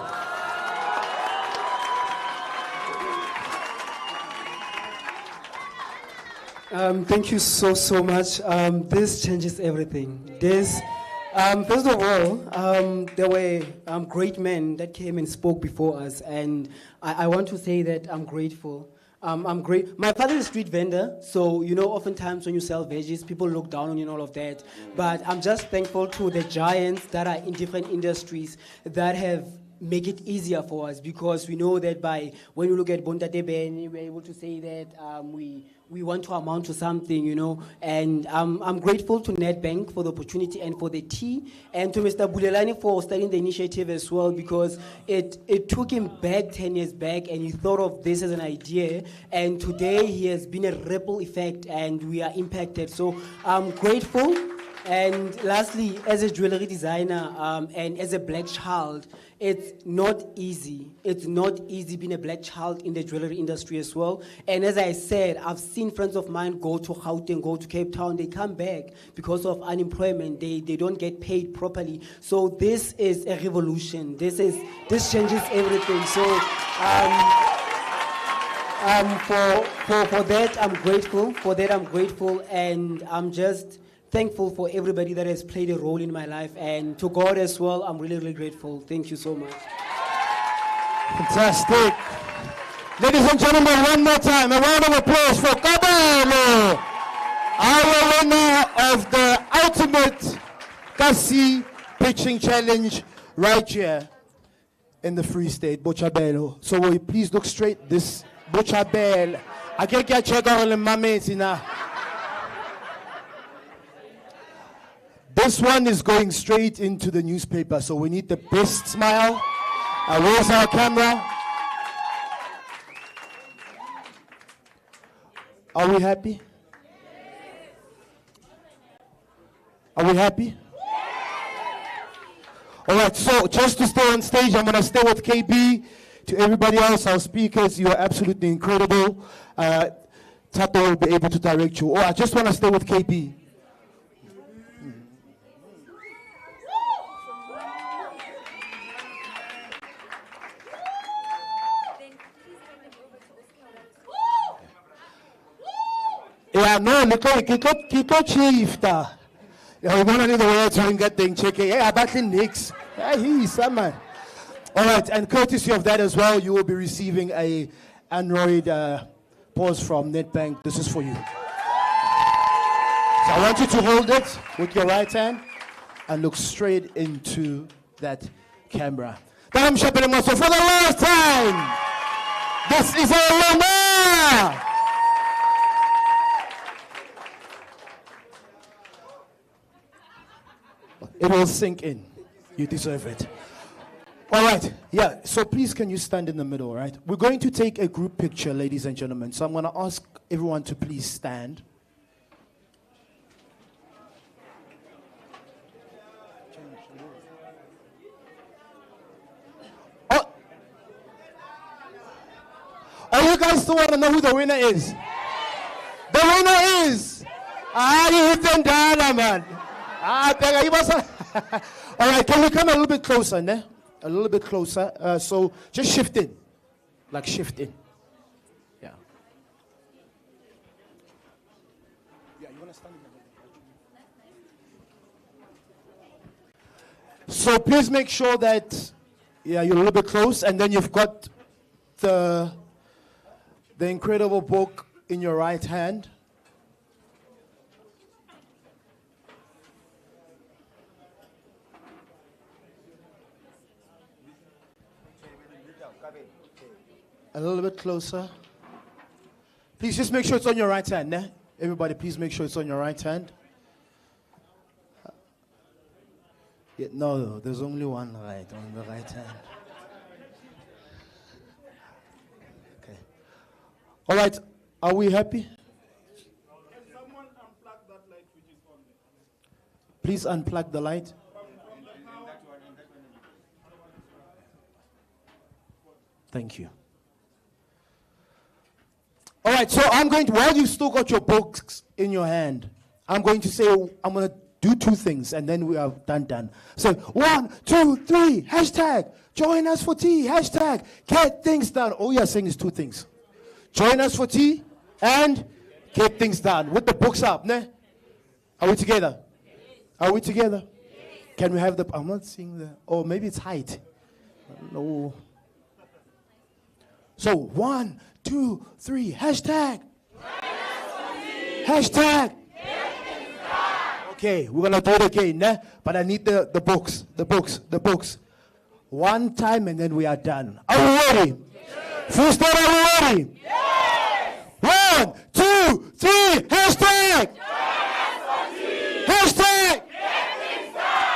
Thank you so much. This changes everything. First of all, there were great men that came and spoke before us, and I want to say that I'm grateful. I'm great. My father is a street vendor, so oftentimes when you sell veggies, people look down on you and all of that. But I'm just thankful to the giants that are in different industries that have make it easier for us, because we know that when you look at Bontate Ben, we're able to say that we want to amount to something, and I'm grateful to Nedbank for the opportunity and for the tea, and to Mr. Bulelani for starting the initiative as well, because it took him back 10 years back, and he thought of this as an idea, and today he has been a ripple effect, and we are impacted. So I'm grateful. And lastly, as a jewelry designer and as a black child, it's not easy. It's not easy being a black child in the jewelry industry as well. And as I said, I've seen friends of mine go to Gauteng, go to Cape Town. They come back because of unemployment. They don't get paid properly. So this is a revolution. This changes everything. So for that, I'm grateful. For that, I'm grateful. And I'm just thankful for everybody that has played a role in my life, and to God as well. I'm really, really grateful. Thank you so much. Fantastic. Ladies and gentlemen, one more time, a round of applause for Mbawula, our winner of the Ultimate Kasi Pitching Challenge right here in the Free State, Bochabela. So will you please look straight? This Bochabela. I can't get check out on my mates now. This one is going straight into the newspaper, so we need the best smile. Where's our camera? Are we happy? Are we happy? All right, so just to stay on stage, I'm going to stay with KB. To everybody else, our speakers, you are absolutely incredible. Tato will be able to direct you. I just want to stay with KB. Yeah, no, Kito Chief. I want to know the words and get things checking. Yeah, about Nix. He's someone. All right, and courtesy of that as well, you will be receiving a Android pause from Nedbank. This is for you. So I want you to hold it with your right hand and look straight into that camera. So for the last time, this is our winner. It will sink in. You deserve it. All right. Yeah. So please, can you stand in the middle, all right? We're going to take a group picture, ladies and gentlemen. So I'm going to ask everyone to please stand. Oh, you guys still want to know who the winner is? The winner is... you hit them down, man. All right, can we come a little bit closer, ne? A little bit closer. So just shift in. Like shift in. Yeah. Yeah, you want to stand in the So please make sure that, yeah, you're a little bit close, and then you've got the incredible book in your right hand. A little bit closer. Please just make sure it's on your right hand, ne? Everybody, please make sure it's on your right hand. Yeah, no, there's only one right on the right hand. Okay. All right, are we happy? Can someone unplug that light which is on there? Please unplug the light. Thank you. All right, so I'm going to, while you've still got your books in your hand, I'm going to say, I'm going to do two things, and then we are done. So 1, 2, 3, hashtag, join us for tea, hashtag, get things done. All you're saying is two things. Join us for tea and get things done. With the books up, ne? Are we together? Are we together? Can we have the, I'm not seeing the, oh, maybe it's height. No. So 1, 2, 3, hashtag. Hashtag. Okay, we're gonna do it again, né? But I need the books. One time and then we are done. Are we ready? Full stop, are we ready? Yes! 1, 2, 3, hashtag. Hashtag.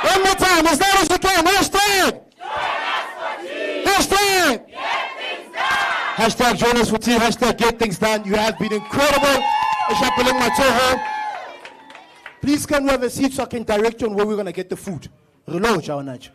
One more time, as loud as you can. Hashtag. Hashtag. Hashtag join us for tea, hashtag get things done. You have been incredible. Please can we have a seat so I can direct you on where we're going to get the food. Reload, Jawanaj.